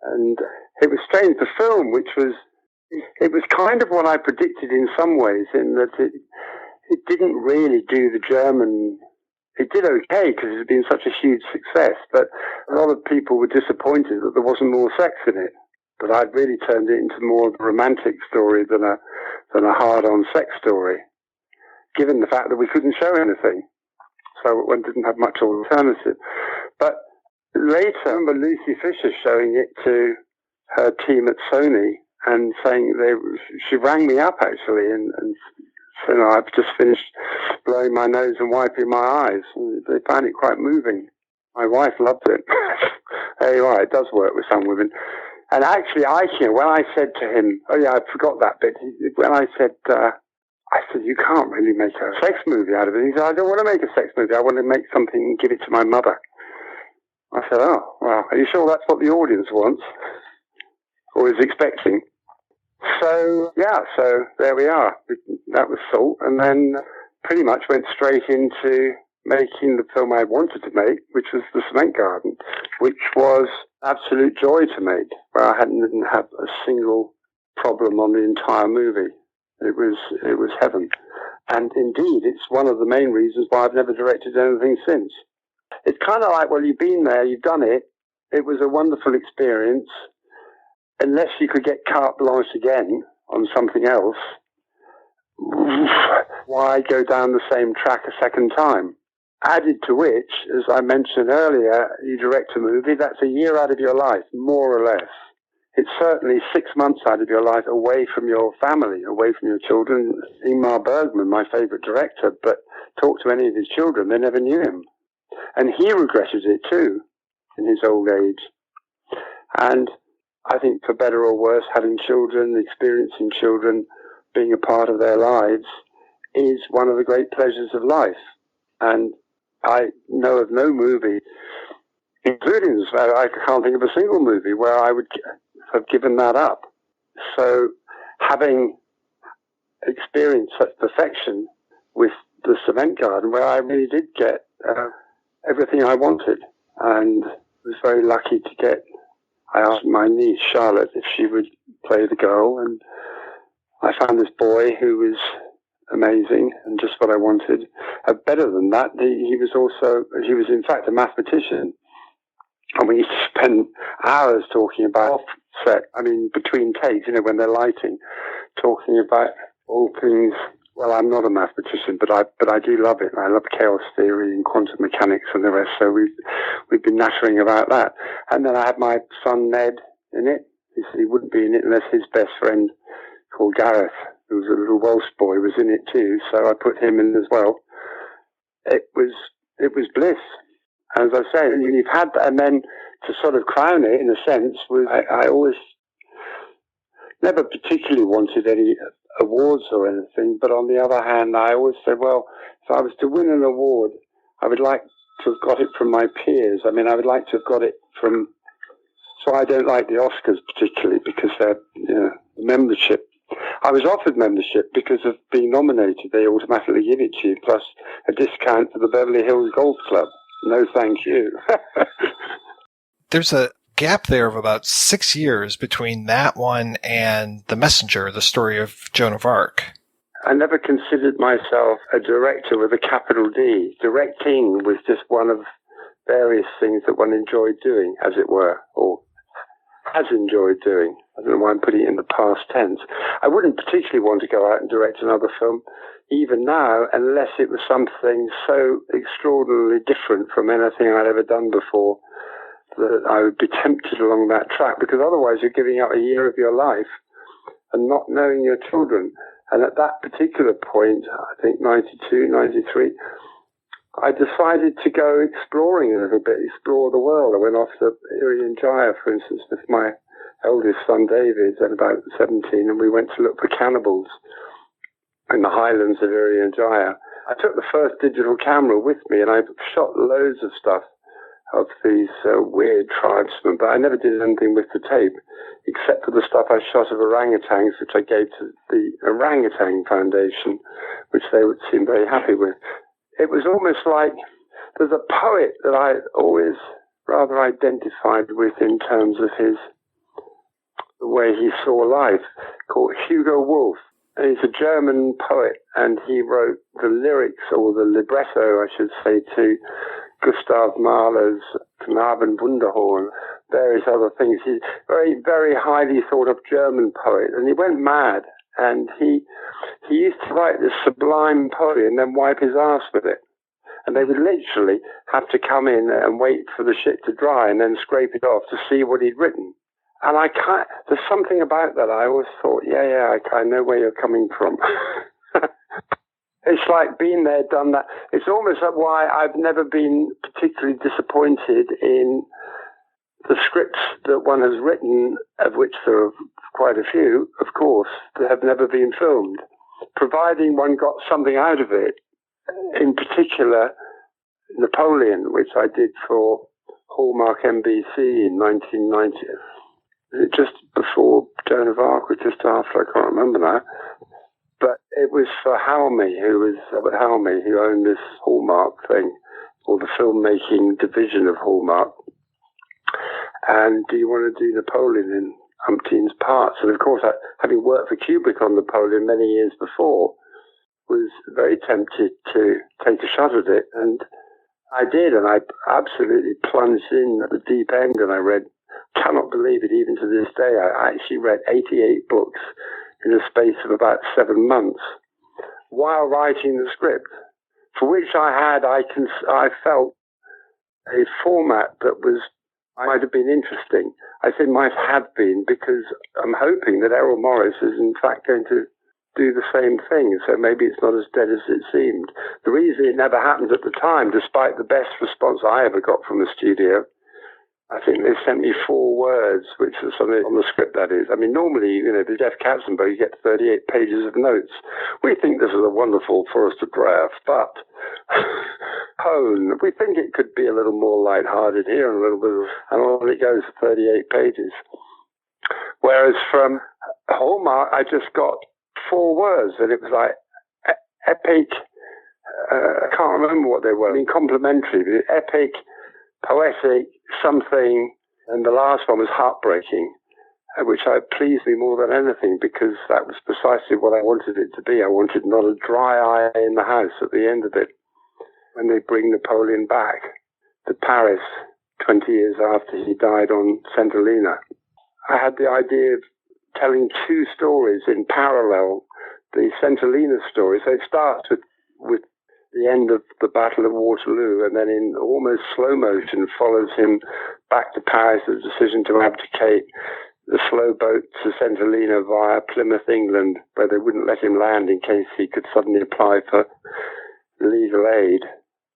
Speaker 6: And it was strange. The film, it was kind of what I predicted in some ways, in that it didn't really do the German. It did okay because it had been such a huge success, but a lot of people were disappointed that there wasn't more sex in it. But I'd really turned it into more of a romantic story than a hard-on sex story, given the fact that we couldn't show anything. So one didn't have much alternative. But later, I remember Lucy Fisher showing it to her team at Sony and saying she rang me up actually and said, I've just finished blowing my nose and wiping my eyes. And they found it quite moving. My wife loved it. There you are, it does work with some women. And actually, when I said to him, oh yeah, I forgot that bit. When I said, you can't really make a sex movie out of it. He said, I don't want to make a sex movie. I want to make something and give it to my mother. I said, oh, well, are you sure that's what the audience wants or is expecting? So, yeah, so there we are. That was Salt. And then pretty much went straight into making the film I wanted to make, which was The Cement Garden, which was absolute joy to make, where I didn't have a single problem on the entire movie. It was heaven. And indeed, it's one of the main reasons why I've never directed anything since. It's kind of like, well, you've been there, you've done it. It was a wonderful experience. Unless you could get carte blanche again on something else, why go down the same track a second time? Added to which, as I mentioned earlier, you direct a movie, that's a year out of your life, more or less. It's certainly 6 months out of your life away from your family, away from your children. Ingmar Bergman, my favorite director, but talk to any of his children, they never knew him. And he regretted it too, in his old age. And I think for better or worse, having children, experiencing children, being a part of their lives is one of the great pleasures of life. And I know of no movie, including, I can't think of a single movie where I would have given that up. So having experienced such perfection with The Cement Garden, where I really did get everything I wanted, and was very lucky to get, I asked my niece, Charlotte, if she would play the girl, and I found this boy who was amazing and just what I wanted. Better than that, he was in fact a mathematician. And we used to spend hours talking about offset, between takes, when they're lighting, talking about all things. Well, I'm not a mathematician, but I do love it. I love chaos theory and quantum mechanics and the rest. So we've been nattering about that. And then I had my son Ned in it. He said he wouldn't be in it unless his best friend called Gareth, who was a little Welsh boy, was in it too. So I put him in as well. It was bliss. As I say, and you've had that, and then to sort of crown it in a sense was I always never particularly wanted any awards or anything, but on the other hand, I always said, well, if I was to win an award, I would like to have got it from my peers. I would like to have got it from. So I don't like the Oscars particularly because they're membership. I was offered membership because of being nominated. They automatically give it to you, plus a discount for the Beverly Hills Golf Club. No, thank you.
Speaker 5: There's a gap there of about 6 years between that one and The Messenger, the story of Joan of Arc.
Speaker 6: I never considered myself a director with a capital D. Directing was just one of various things that one enjoyed doing, as it were, or has enjoyed doing. I don't know why I'm putting it in the past tense. I wouldn't particularly want to go out and direct another film, even now, unless it was something so extraordinarily different from anything I'd ever done before that I would be tempted along that track, because otherwise you're giving up a year of your life and not knowing your children. And at that particular point, I think 92, 93, I decided to go exploring a little bit, explore the world. I went off to Irian Jaya, for instance, with my eldest son David at about 17, and we went to look for cannibals in the highlands of Irian Jaya. I took the first digital camera with me, and I shot loads of stuff of these weird tribesmen, but I never did anything with the tape, except for the stuff I shot of orangutans, which I gave to the Orangutan Foundation, which they would seem very happy with. It was almost like there's a poet that I always rather identified with in terms of his the way he saw life, called Hugo Wolf. And he's a German poet, and he wrote the lyrics, or the libretto, I should say, to Gustav Mahler's Knabenwunderhorn, various other things. He's very, very highly thought of German poet, and he went mad, and he used to write this sublime poetry and then wipe his ass with it. And they would literally have to come in and wait for the shit to dry and then scrape it off to see what he'd written. And there's something about that. I always thought, I know where you're coming from. It's like been there, done that. It's almost like why I've never been particularly disappointed in the scripts that one has written, of which there are quite a few, of course, that have never been filmed, providing one got something out of it. In particular, Napoleon, which I did for Hallmark NBC in 1990. Just before Joan of Arc, or just after, I can't remember now. But it was for Robert Halmy, who owned this Hallmark thing, or the filmmaking division of Hallmark. And do you want to do Napoleon in umpteen parts? And of course, having worked for Kubrick on Napoleon many years before, was very tempted to take a shot at it. And I did, and I absolutely plunged in at the deep end, and I cannot believe it, even to this day. I actually read 88 books in a space of about 7 months while writing the script, for which I felt a format that might have been interesting. I say might have been, because I'm hoping that Errol Morris is in fact going to do the same thing, so maybe it's not as dead as it seemed. The reason it never happened at the time, despite the best response I ever got from the studio, I think they sent me 4 words, which was something on the script, that is. I mean, normally, the Jeff Katzenberg, you get 38 pages of notes. We think this is a wonderful Forrester draft, but we think it could be a little more lighthearted here, and a little bit and on it goes for 38 pages. Whereas from Hallmark, I just got 4 words, and it was like epic. I can't remember what they were. I mean, complimentary, but epic, poetic, something, and the last one was heartbreaking, which pleased me more than anything, because that was precisely what I wanted it to be. I wanted not a dry eye in the house at the end of it, when they bring Napoleon back to Paris 20 years after he died on St. Helena. I had the idea of telling 2 stories in parallel, the St. Helena story. So it starts with the end of the Battle of Waterloo, and then in almost slow motion follows him back to Paris, the decision to abdicate, the slow boat to St. Helena via Plymouth, England, where they wouldn't let him land in case he could suddenly apply for legal aid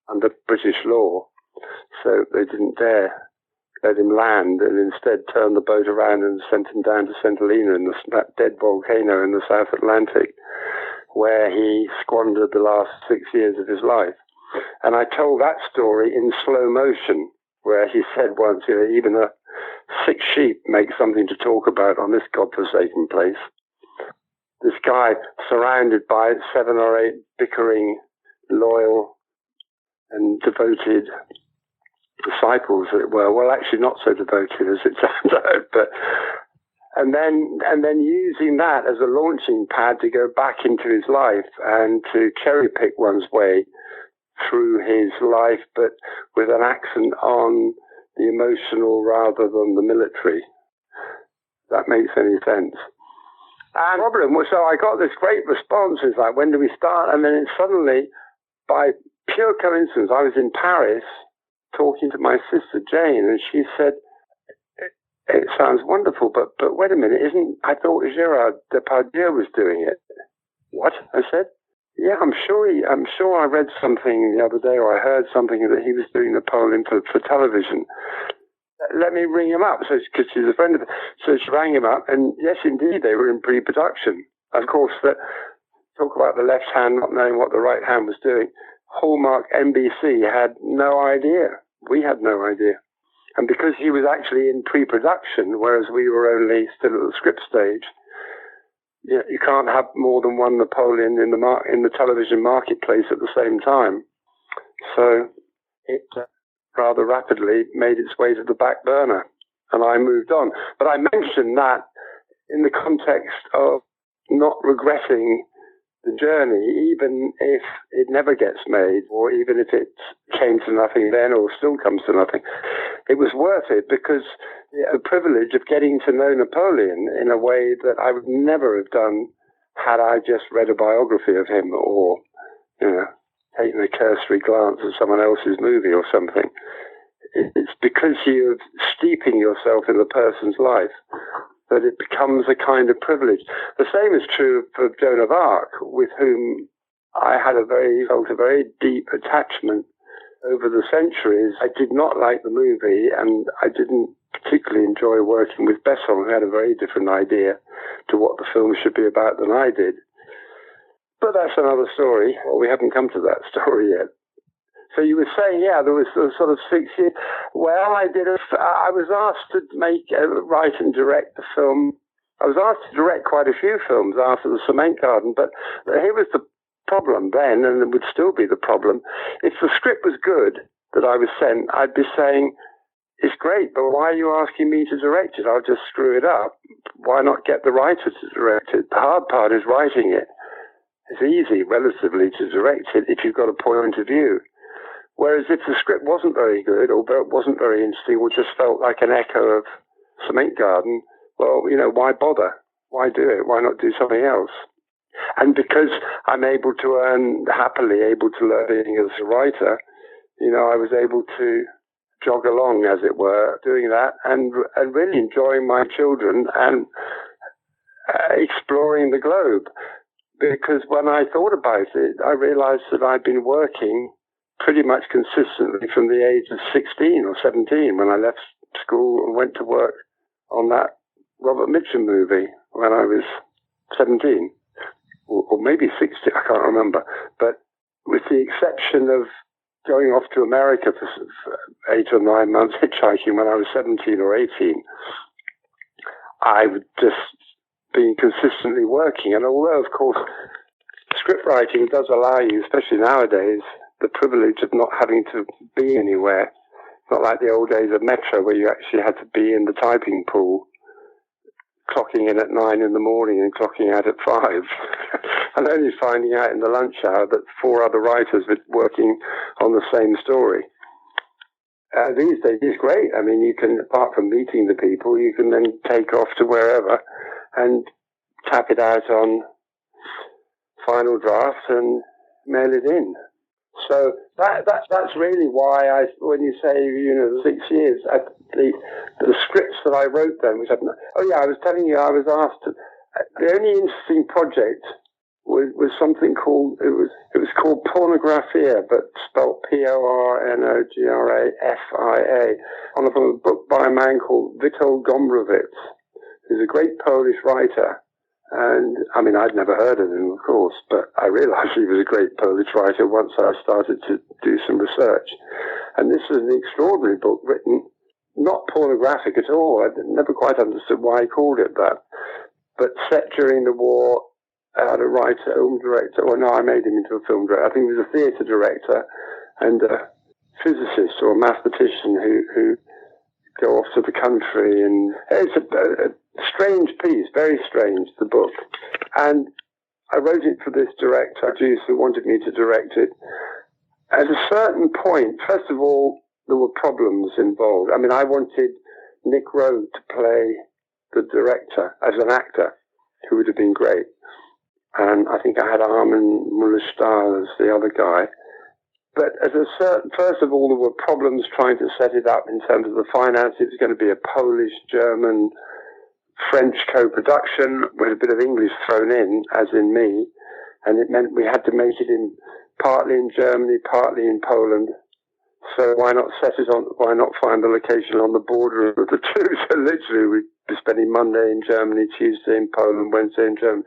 Speaker 6: under British law. So they didn't dare let him land, and instead turned the boat around and sent him down to St. Helena, in that dead volcano in the South Atlantic, where he squandered the last 6 years of his life. And I told that story in slow motion, where he said once, even a sick sheep makes something to talk about on this godforsaken place. This guy surrounded by 7 or 8 bickering, loyal and devoted disciples, as it were. Well, actually not so devoted as it turned out, but and then using that as a launching pad to go back into his life and to cherry pick one's way through his life, but with an accent on the emotional rather than the military. If that makes any sense. And the problem was, so I got this great response. It's like, when do we start? And then suddenly, by pure coincidence, I was in Paris talking to my sister Jane, and she said, "It sounds wonderful, but wait a minute, I thought Gerard Depardieu was doing it." "What?" I said. "Yeah, I'm sure I read something the other day, or I heard something that he was doing Napoleon for television. Let me ring him up." So, because she's a friend of, so she rang him up, and yes, indeed, they were in pre-production. Of course, talk about the left hand not knowing what the right hand was doing. Hallmark NBC had no idea. We had no idea. And because he was actually in pre-production, whereas we were only still at the script stage, you can't have more than one Napoleon in the television marketplace at the same time. So it rather rapidly made its way to the back burner, and I moved on. But I mentioned that in the context of not regretting the journey, even if it never gets made, or even if it came to nothing then or still comes to nothing. It was worth it because the privilege of getting to know Napoleon in a way that I would never have done had I just read a biography of him or, taken a cursory glance at someone else's movie or something. It's because you're steeping yourself in the person's life that it becomes a kind of privilege. The same is true for Joan of Arc, with whom I had felt a very deep attachment over the centuries. I did not like the movie, and I didn't particularly enjoy working with Besson, who had a very different idea to what the film should be about than I did. But that's another story. Well, we haven't come to that story yet. So you were saying, there was sort of 6 years. Well, I was asked to write and direct the film. I was asked to direct quite a few films after The Cement Garden, but here was the problem then, and it would still be the problem. If the script was good that I was sent, I'd be saying, it's great, but why are you asking me to direct it? I'll just screw it up. Why not get the writer to direct it? The hard part is writing it. It's easy, relatively, to direct it if you've got a point of view. Whereas if the script wasn't very good, or it wasn't very interesting, or just felt like an echo of Cement Garden, well, why bother? Why do it? Why not do something else? And because I'm able to happily able to learn as a writer, I was able to jog along, as it were, doing that and really enjoying my children and exploring the globe. Because when I thought about it, I realized that I'd been working pretty much consistently from the age of 16 or 17 when I left school and went to work on that Robert Mitchum movie when I was 17 or maybe 16, I can't remember. But with the exception of going off to America for 8 or 9 months hitchhiking when I was 17 or 18, I've just been consistently working. And although, of course, script writing does allow you, especially nowadays, the privilege of not having to be anywhere. Not like the old days of Metro where you actually had to be in the typing pool, clocking in at 9 in the morning and clocking out at 5. And only finding out in the lunch hour that 4 other writers were working on the same story. These days it's great. I mean, you can, apart from meeting the people, you can then take off to wherever and tap it out on final drafts and mail it in. So that's really why when you say, the 6 years, the scripts that I wrote then, I was telling you I was asked to, the only interesting project was something called, it was called Pornographia, but spelled Pornografia, on a book by a man called Witold Gombrowicz, who's a great Polish writer. And, I'd never heard of him, of course, but I realized he was a great Polish writer once I started to do some research. And this is an extraordinary book written, not pornographic at all. I never quite understood why he called it that. But set during the war, I had a writer, film director, I made him into a film director. I think he was a theatre director and a physicist or a mathematician who go off to the country. And it's a strange piece, very strange, the book. And I wrote it for this director, a producer who wanted me to direct it. At a certain point, first of all, there were problems involved. I wanted Nick Rowe to play the director as an actor, who would have been great. And I think I had Armin Muller-Stahl as the other guy. But first of all, there were problems trying to set it up in terms of the finance. It was going to be a Polish, German, French co-production with a bit of English thrown in, as in me. And it meant we had to make it partly in Germany, partly in Poland. So why not find the location on the border of the two? So literally we'd be spending Monday in Germany, Tuesday in Poland, Wednesday in Germany.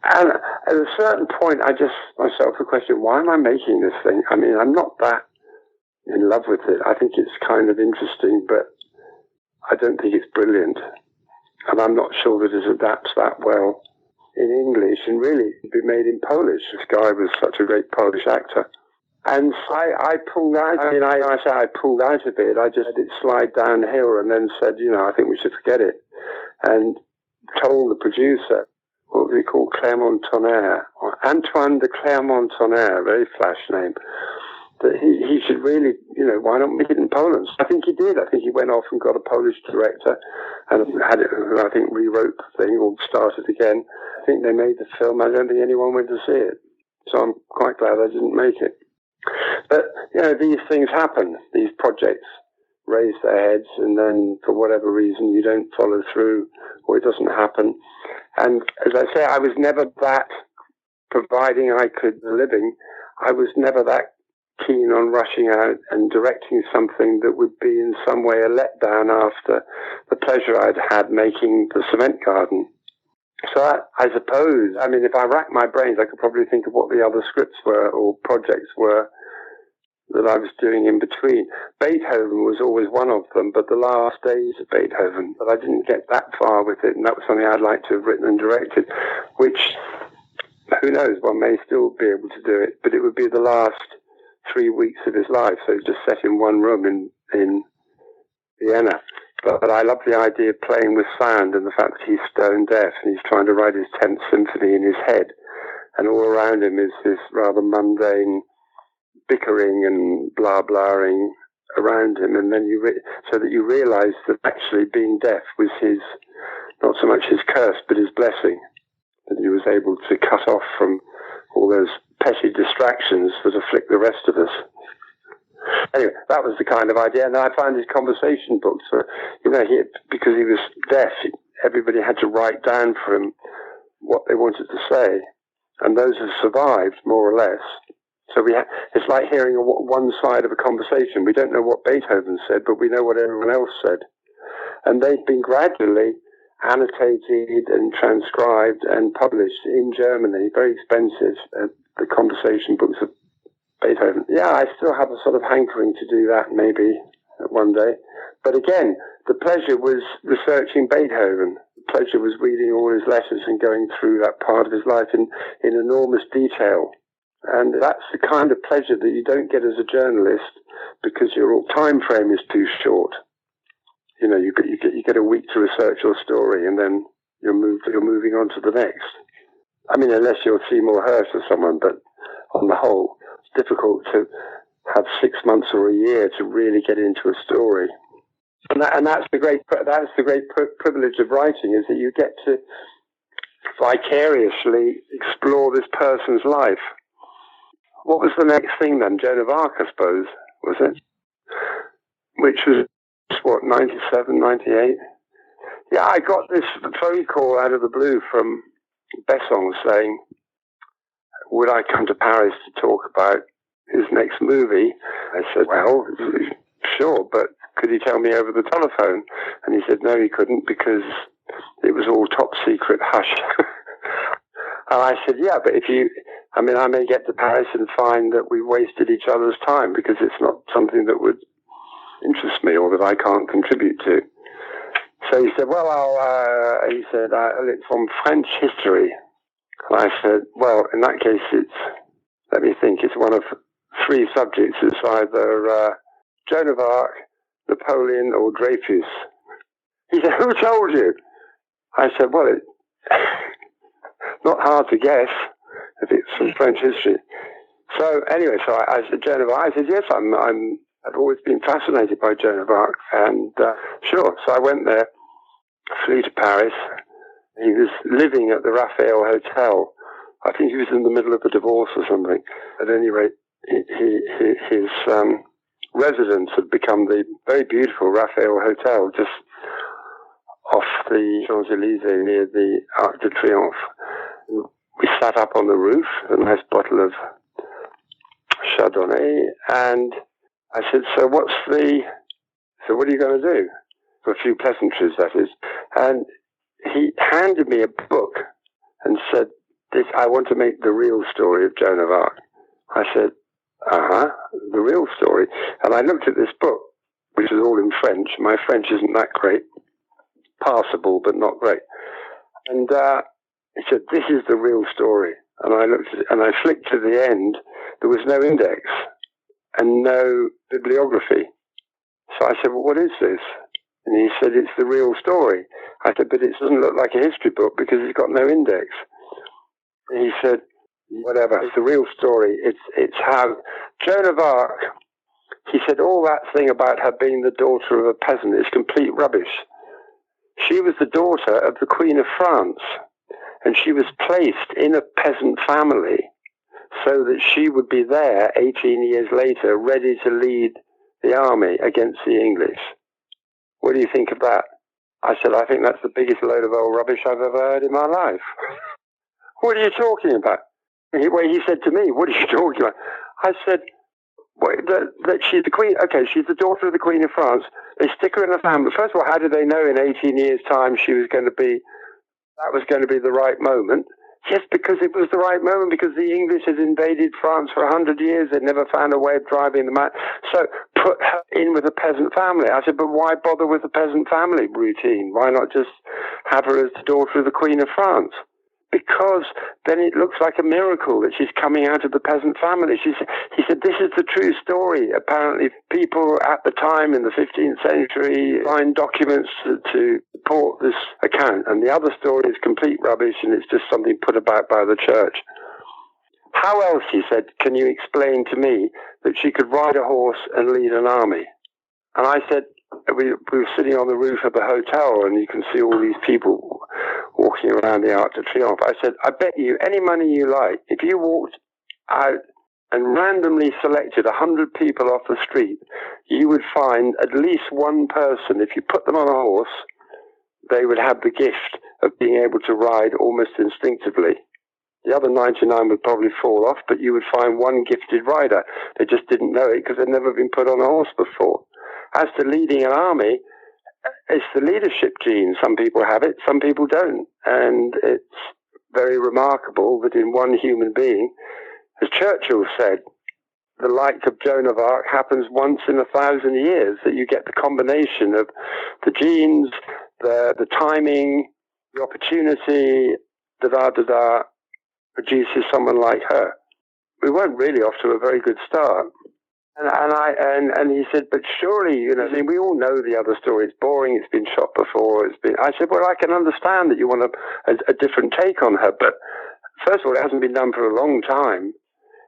Speaker 6: And at a certain point, I just myself the question, why am I making this thing? I'm not that in love with it. I think it's kind of interesting, but I don't think it's brilliant. And I'm not sure that it adapts that well in English. And really, it'd be made in Polish. This guy was such a great Polish actor. And so I pulled out. I pulled out of it. I just let it slide downhill and then said, I think we should forget it. And told the producer, what was he called, Clermont-Tonnerre, or Antoine de Clermont-Tonnerre, very flash name, that he should really, why not make it in Poland? I think he did. I think he went off and got a Polish director and had it, I think, rewrote the thing or started again. I think they made the film. I don't think anyone went to see it. So I'm quite glad I didn't make it. But, these things happen. These projects raise their heads, and then for whatever reason you don't follow through or it doesn't happen. And as I say, I was never that, providing I could a living, I was never that keen on rushing out and directing something that would be in some way a letdown after the pleasure I'd had making the cement garden. So I suppose, if I racked my brains, I could probably think of what the other scripts were or projects were that I was doing in between. Beethoven was always one of them, but the last days of Beethoven, but I didn't get that far with it, and that was something I'd like to have written and directed, which, who knows, one may still be able to do it, but it would be the last 3 weeks of his life, so just set in one room in Vienna. But I love the idea of playing with sound and the fact that he's stone deaf and he's trying to write his 10th symphony in his head, and all around him is this rather mundane bickering and blah-blahing around him, and then so that you realize that actually being deaf was not so much his curse, but his blessing, that he was able to cut off from all those petty distractions that afflict the rest of us. Anyway, that was the kind of idea, and I found his conversation books, because he was deaf, everybody had to write down for him what they wanted to say, and those have survived, more or less. So it's like hearing one side of a conversation. We don't know what Beethoven said, but we know what everyone else said. And they've been gradually annotated and transcribed and published in Germany, very expensive, the conversation books of Beethoven. Yeah, I still have a sort of hankering to do that maybe one day. But again, the pleasure was researching Beethoven. The pleasure was reading all his letters and going through that part of his life in enormous detail. And that's the kind of pleasure that you don't get as a journalist because your time frame is too short. You get a week to research your story, and then you're moving on to the next. Unless you're Seymour Hersh or someone, but on the whole, it's difficult to have 6 months or a year to really get into a story. And that's the great privilege of writing, is that you get to vicariously explore this person's life. What was the next thing then? Joan of Arc, I suppose, was it? Which was, 97, 98? Yeah, I got this phone call out of the blue from Besson saying, would I come to Paris to talk about his next movie? I said, well, sure, but could he tell me over the telephone? And he said, no, he couldn't, because it was all top secret, hush. And I said, yeah, but I may get to Paris and find that we wasted each other's time because it's not something that would interest me or that I can't contribute to. So he said, well, it's from French history. And I said, well, in that case, it's one of 3 subjects. It's either Joan of Arc, Napoleon, or Dreyfus. He said, who told you? I said, well, not hard to guess if it's from French history. So anyway, I said, Joan of Arc. I said, yes, I've always been fascinated by Joan of Arc, and sure. So I went there, flew to Paris. He was living at the Raphael Hotel. I think he was in the middle of a divorce or something. At any rate, his residence had become the very beautiful Raphael Hotel, just off the Champs-Élysées near the Arc de Triomphe. We sat up on the roof, a nice bottle of Chardonnay, and I said, so what are you going to do? For a few pleasantries, that is. And he handed me a book and said, I want to make the real story of Joan of Arc. I said, the real story. And I looked at this book, which is all in French. My French isn't that great. Passable, but not great. And he said, this is the real story. And I looked at it, and I flicked to the end. There was no index and no bibliography. So I said, well, what is this? And he said, it's the real story. I said, but it doesn't look like a history book because it's got no index. And he said, whatever, it's the real story. It's how Joan of Arc, he said, all that thing about her being the daughter of a peasant is complete rubbish. She was the daughter of the Queen of France, and she was placed in a peasant family so that she would be there 18 years later, ready to lead the army against the English. What do you think of that? I said, I think that's the biggest load of old rubbish I've ever heard in my life. What are you talking about? He said to me, what are you talking about? I said, that she's the queen. Okay, she's the daughter of the Queen of France. They stick her in the family. First of all, how did they know in 18 years' time that was going to be the right moment? Yes, because it was the right moment, because the English had invaded France for 100 years. They'd never found a way of driving them out. So put her in with a peasant family. I said, but why bother with the peasant family routine? Why not just have her as the daughter of the Queen of France? Because then it looks like a miracle that she's coming out of the peasant family. He said, this is the true story. Apparently, people at the time in the 15th century signed documents to support this account. And the other story is complete rubbish, and it's just something put about by the church. How else, he said, can you explain to me that she could ride a horse and lead an army? And I said, we were sitting on the roof of the hotel, and you can see all these people walking around the Arc de Triomphe. I said, I bet you any money you like, if you walked out and randomly selected 100 people off the street, you would find at least one person, if you put them on a horse, they would have the gift of being able to ride almost instinctively. The other 99 would probably fall off, but you would find one gifted rider. They just didn't know it because they'd never been put on a horse before. As to leading an army, it's the leadership gene. Some people have it, some people don't. And it's very remarkable that in one human being, as Churchill said, the like of Joan of Arc happens once in 1,000 years, that you get the combination of the genes, the timing, the opportunity, produces someone like her. We weren't really off to a very good start. And he said, but surely, I mean, we all know the other story. It's boring. It's been shot before. I said, well, I can understand that you want a different take on her. But first of all, it hasn't been done for a long time.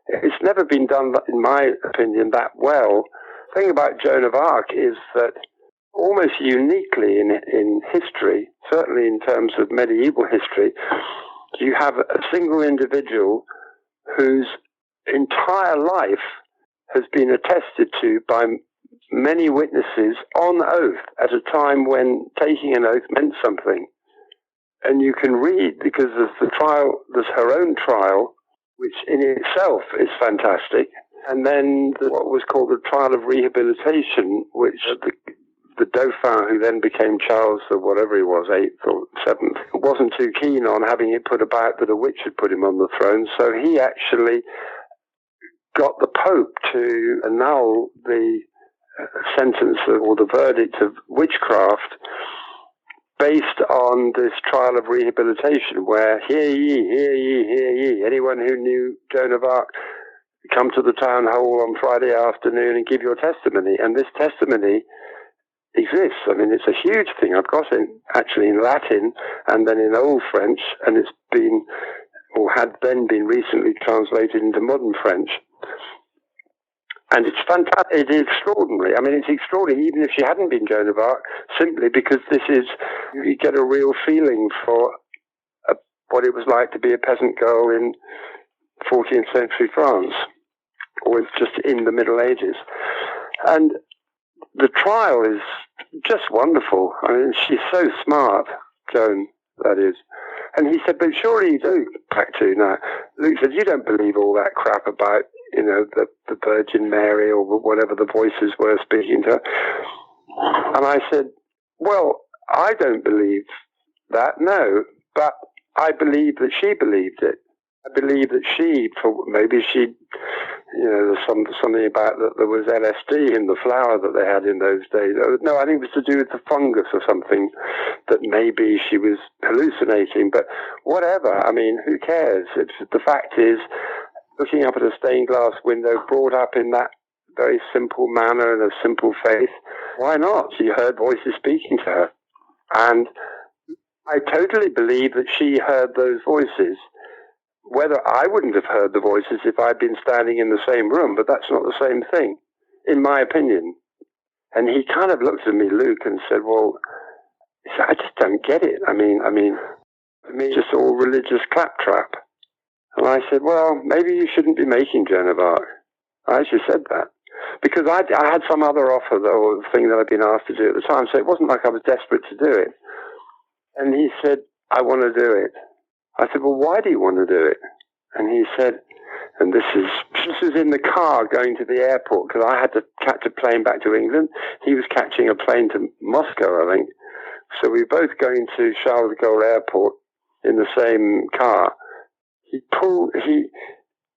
Speaker 6: It's never been done, in my opinion, that well. The thing about Joan of Arc is that almost uniquely in history, certainly in terms of medieval history, you have a single individual whose entire life has been attested to by many witnesses on oath at a time when taking an oath meant something. And you can read, because there's her own trial, which in itself is fantastic. And then what was called the trial of rehabilitation, which the Dauphin, who then became Charles, or whatever he was, 8th or 7th, wasn't too keen on having it put about that a witch had put him on the throne. So he actually got the Pope to annul the sentence or the verdict of witchcraft based on this trial of rehabilitation, where hear ye, anyone who knew Joan of Arc, come to the town hall on Friday afternoon and give your testimony. And this testimony exists. I mean, it's a huge thing. I've got it actually in Latin and then in Old French, and it's been, or had then been recently translated into modern French. And it's fantastic. It is extraordinary. I mean, it's extraordinary even if she hadn't been Joan of Arc, simply because you get a real feeling for what it was like to be a peasant girl in 14th century France, or just in the Middle Ages. And the trial is just wonderful. I mean, she's so smart, Joan, that is. And he said, but surely you do, Pac-2. Now, Luke said, you don't believe all that crap about, the Virgin Mary or whatever the voices were speaking to her. And I said, well, I don't believe that, no, but I believe that she believed it. I believe that there's something about that there was LSD in the flour that they had in those days. No, I think it was to do with the fungus or something, that maybe she was hallucinating, but whatever. I mean, who cares? The fact is, looking up at a stained glass window, brought up in that very simple manner and a simple face. Why not? She heard voices speaking to her. And I totally believe that she heard those voices. Whether I wouldn't have heard the voices if I'd been standing in the same room, but that's not the same thing, in my opinion. And he kind of looked at me, Luke, and said, well, I just don't get it. I mean, it's just all religious claptrap. And I said, well, maybe you shouldn't be making Joan of Arc. I actually said that. Because I had some other offer, or thing that I'd been asked to do at the time, so it wasn't like I was desperate to do it. And he said, I want to do it. I said, well, why do you want to do it? And he said, and this is in the car going to the airport, because I had to catch a plane back to England. He was catching a plane to Moscow, I think. So we were both going to Charles de Gaulle Airport in the same car.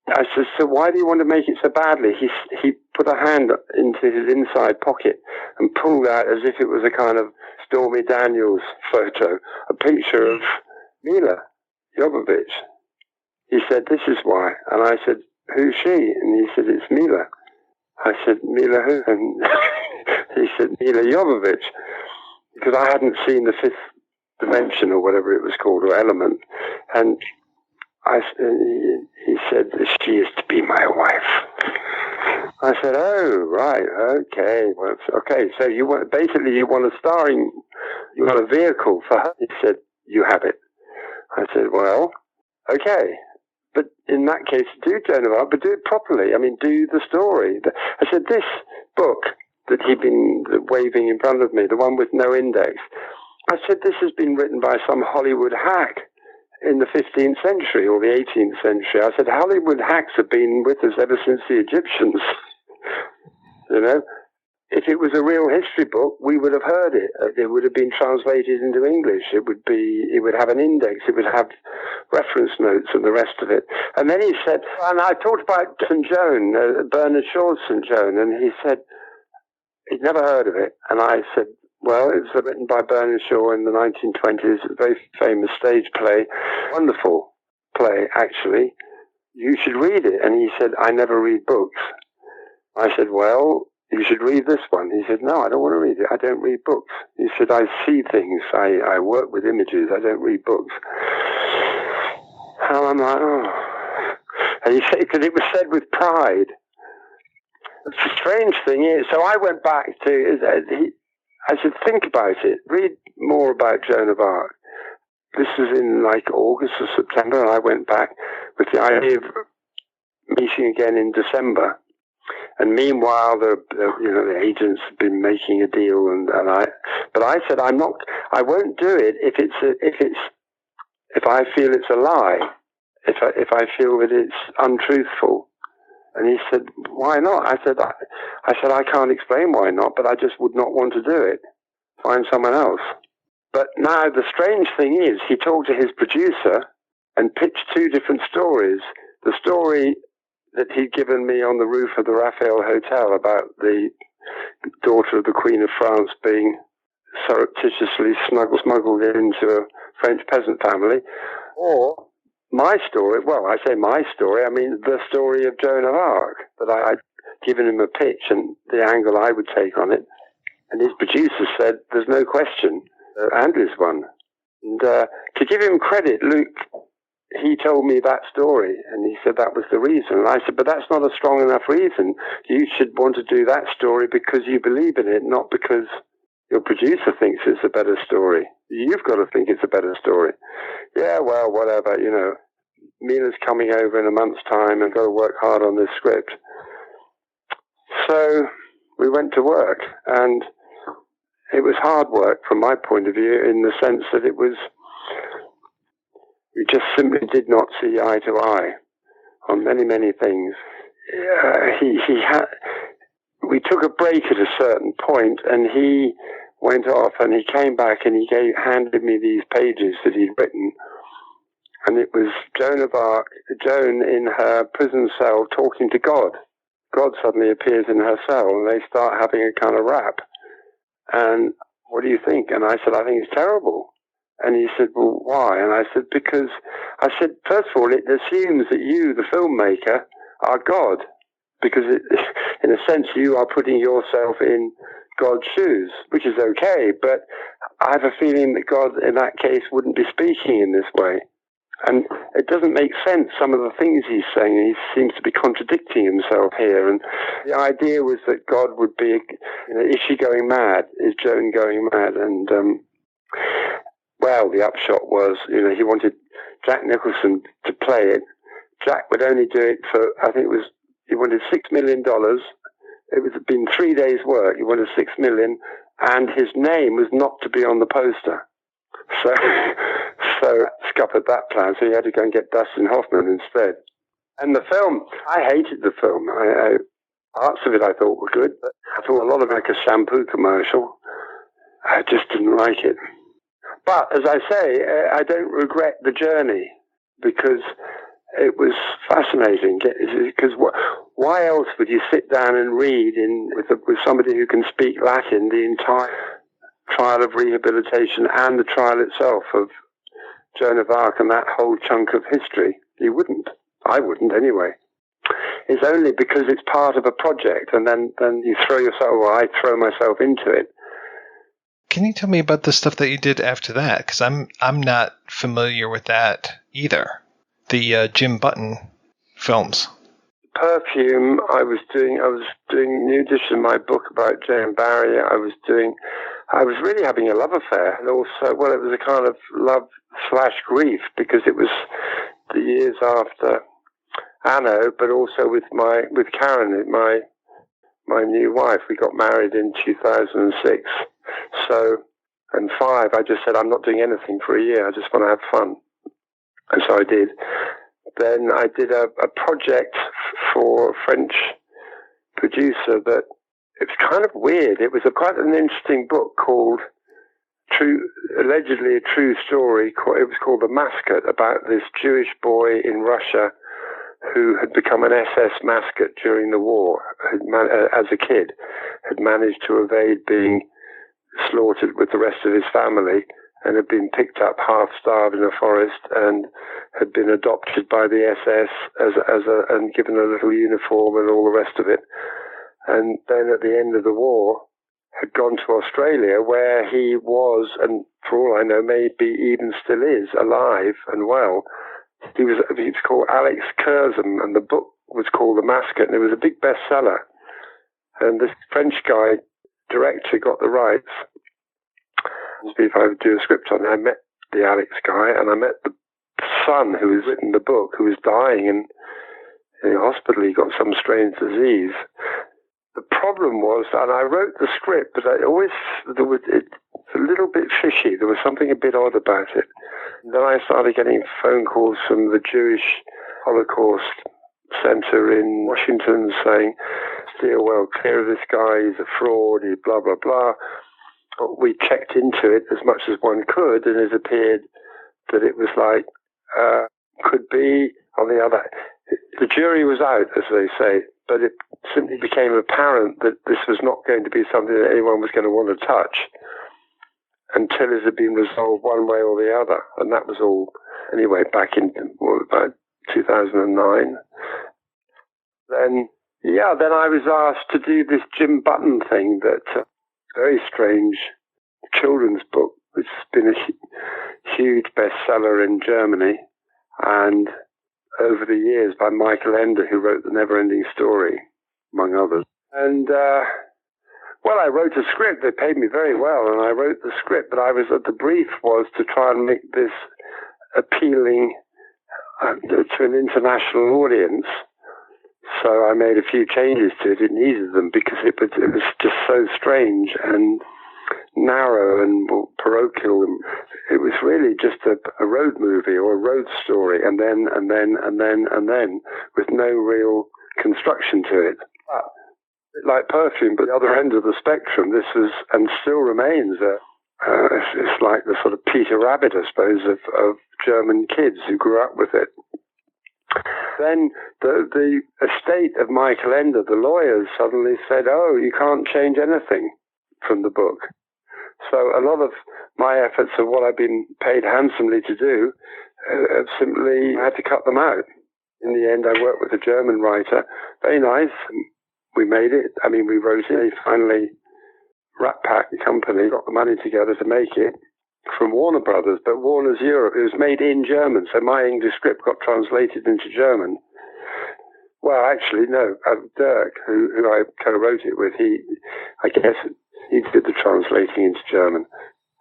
Speaker 6: I said, so why do you want to make it so badly? He put a hand into his inside pocket and pulled out, as if it was a kind of Stormy Daniels photo, a picture of Mila Jovovich. He said, this is why. And I said, who's she? And he said, it's Mila. I said, Mila who? And he said, Mila Jovovich. Because I hadn't seen the Fifth Dimension, or whatever it was called, or Element. And he said, she is to be my wife. I said, oh, right, okay. Well, okay, so you want a vehicle for her? He said, you have it. I said, well, okay. But in that case, do Joan of Arc, but do it properly. I mean, do the story. I said, this book that he'd been waving in front of me, the one with no index, I said, this has been written by some Hollywood hack in the 15th century or the 18th century. I said, Hollywood hacks have been with us ever since the Egyptians. You know, if it was a real history book, we would have heard it. It would have been translated into English. It would have an index. It would have reference notes and the rest of it. And then he said, and I talked about St. Joan, Bernard Shaw's St. Joan, and he said he'd never heard of it. And I said, well, it was written by Bernard Shaw in the 1920s, a very famous stage play, wonderful play, actually. You should read it. And he said, I never read books. I said, well, you should read this one. He said, no, I don't want to read it. I don't read books. He said, I see things. I work with images. I don't read books. And I'm like, oh. And he said, because it was said with pride. The strange thing is, so I went back to, I said, think about it. Read more about Joan of Arc. This was in like August or September, and I went back with the idea of meeting again in December. And meanwhile, the agents have been making a deal, but I said, I won't do it if I feel it's a lie, if I feel that it's untruthful. And he said, why not? I said, I can't explain why not, but I just would not want to do it. Find someone else. But now the strange thing is, he talked to his producer and pitched two different stories. The story that he'd given me on the roof of the Raphael Hotel about the daughter of the Queen of France being surreptitiously smuggled into a French peasant family, or my story, well, I say my story, I mean the story of Joan of Arc, that I'd given him a pitch and the angle I would take on it. And his producer said, there's no question, Andrew's one. And to give him credit, Luke, he told me that story, and he said that was the reason. And I said, but that's not a strong enough reason. You should want to do that story because you believe in it, not because your producer thinks it's a better story. You've got to think it's a better story. Yeah, well, whatever, you know. Mila's coming over in a month's time and got to work hard on this script. So we went to work, and it was hard work from my point of view in the sense that we just simply did not see eye to eye on many, many things. We took a break at a certain point, and he went off, and he came back, and he handed me these pages that he'd written, and it was Joan of Arc, Joan in her prison cell talking to God. God suddenly appears in her cell, and they start having a kind of rap. And what do you think? And I said, I think it's terrible. And he said, well, why? And I said, because, I said, first of all, it assumes that you, the filmmaker, are God. Because in a sense, you are putting yourself in God's shoes, which is okay, but I have a feeling that God, in that case, wouldn't be speaking in this way. And it doesn't make sense, some of the things he's saying. He seems to be contradicting himself here. And the idea was that God would be, is she going mad? Is Joan going mad? And, well, the upshot was, he wanted Jack Nicholson to play it. Jack would only do it for, I think he wanted $6 million. It would have been 3 days' work. He wanted $6 million, and his name was not to be on the poster. So scuppered that plan. So he had to go and get Dustin Hoffman instead. And the film, I hated the film. Parts of it I thought were good, but I thought a lot of it like a shampoo commercial. I just didn't like it. But as I say, I don't regret the journey because it was fascinating. Because why else would you sit down and read with somebody who can speak Latin the entire trial of rehabilitation and the trial itself of Joan of Arc and that whole chunk of history? You wouldn't. I wouldn't anyway. It's only because it's part of a project, and then you throw yourself, or I throw myself into it.
Speaker 5: Can you tell me about the stuff that you did after that? Because I'm not familiar with that either. The Jim Button films.
Speaker 6: Perfume. I was doing new edition of my book about Jane Barry. I was really having a love affair, and also, well, it was a kind of love/grief because it was the years after Anno, but also with Karen, my new wife. We got married in 2006. So, and 5, I just said, I'm not doing anything for a year. I just want to have fun. And so I did. Then I did a project for a French producer that it was kind of weird. It was quite an interesting book called allegedly a true story. It was called The Mascot, about this Jewish boy in Russia who had become an SS mascot during the war, as a kid, had managed to evade being slaughtered with the rest of his family, and had been picked up half-starved in a forest, and had been adopted by the SS and given a little uniform and all the rest of it. And then at the end of the war, had gone to Australia, where he was, and for all I know, maybe even still is, alive and well. He was called Alex Curzon, and the book was called The Mascot, and it was a big bestseller. And this French director got the rights. If I would do a script on it, I met the Alex guy, and I met the son who has written the book, who was dying in the hospital. He got some strange disease. The problem was, and I wrote the script, but it's a little bit fishy. There was something a bit odd about it. And then I started getting phone calls from the Jewish Holocaust Center in Washington saying, steer well clear of this guy, he's a fraud, he blah, blah, blah. But we checked into it as much as one could, and it appeared that it was like, could be, on the other, the jury was out, as they say, but it simply became apparent that this was not going to be something that anyone was going to want to touch until it had been resolved one way or the other. And that was all, anyway, back in about 2009. Then I was asked to do this Jim Button thing, that very strange children's book, which has been a huge bestseller in Germany, and over the years by Michael Ender, who wrote The Never-Ending Story, among others. And, I wrote a script. They paid me very well, and I wrote the script, but the brief was to try and make this appealing to an international audience. So I made a few changes to it. It needed them because it was just so strange and narrow and parochial. It was really just a road movie or a road story, and then, with no real construction to it. But, like Perfume, but the other end of the spectrum, this was, and still remains, it's like the sort of Peter Rabbit, I suppose, of German kids who grew up with it. Then the estate of Michael Ender, the lawyers, suddenly said, oh, you can't change anything from the book. So a lot of my efforts of what I've been paid handsomely to do, have simply had to cut them out. In the end, I worked with a German writer, very nice, we made it. I mean, we wrote it. They finally, Rat Pack, the company, got the money together to make it from Warner Brothers, but Warner's Europe. It was made in German, so my English script got translated into German. Well, actually, no. Dirk, who I co-wrote it with, I guess he did the translating into German.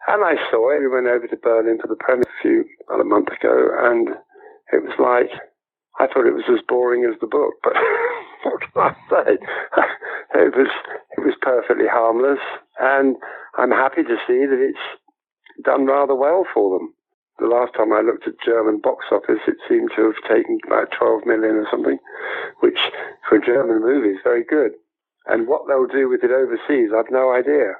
Speaker 6: And I saw it. We went over to Berlin for the premiere about a month ago, and it was like, I thought it was as boring as the book, but what can I say? It was perfectly harmless, and I'm happy to see that it's done rather well for them. The last time I looked at German box office, it seemed to have taken about 12 million or something, which for a German movie is very good. And what they'll do with it overseas, I've no idea.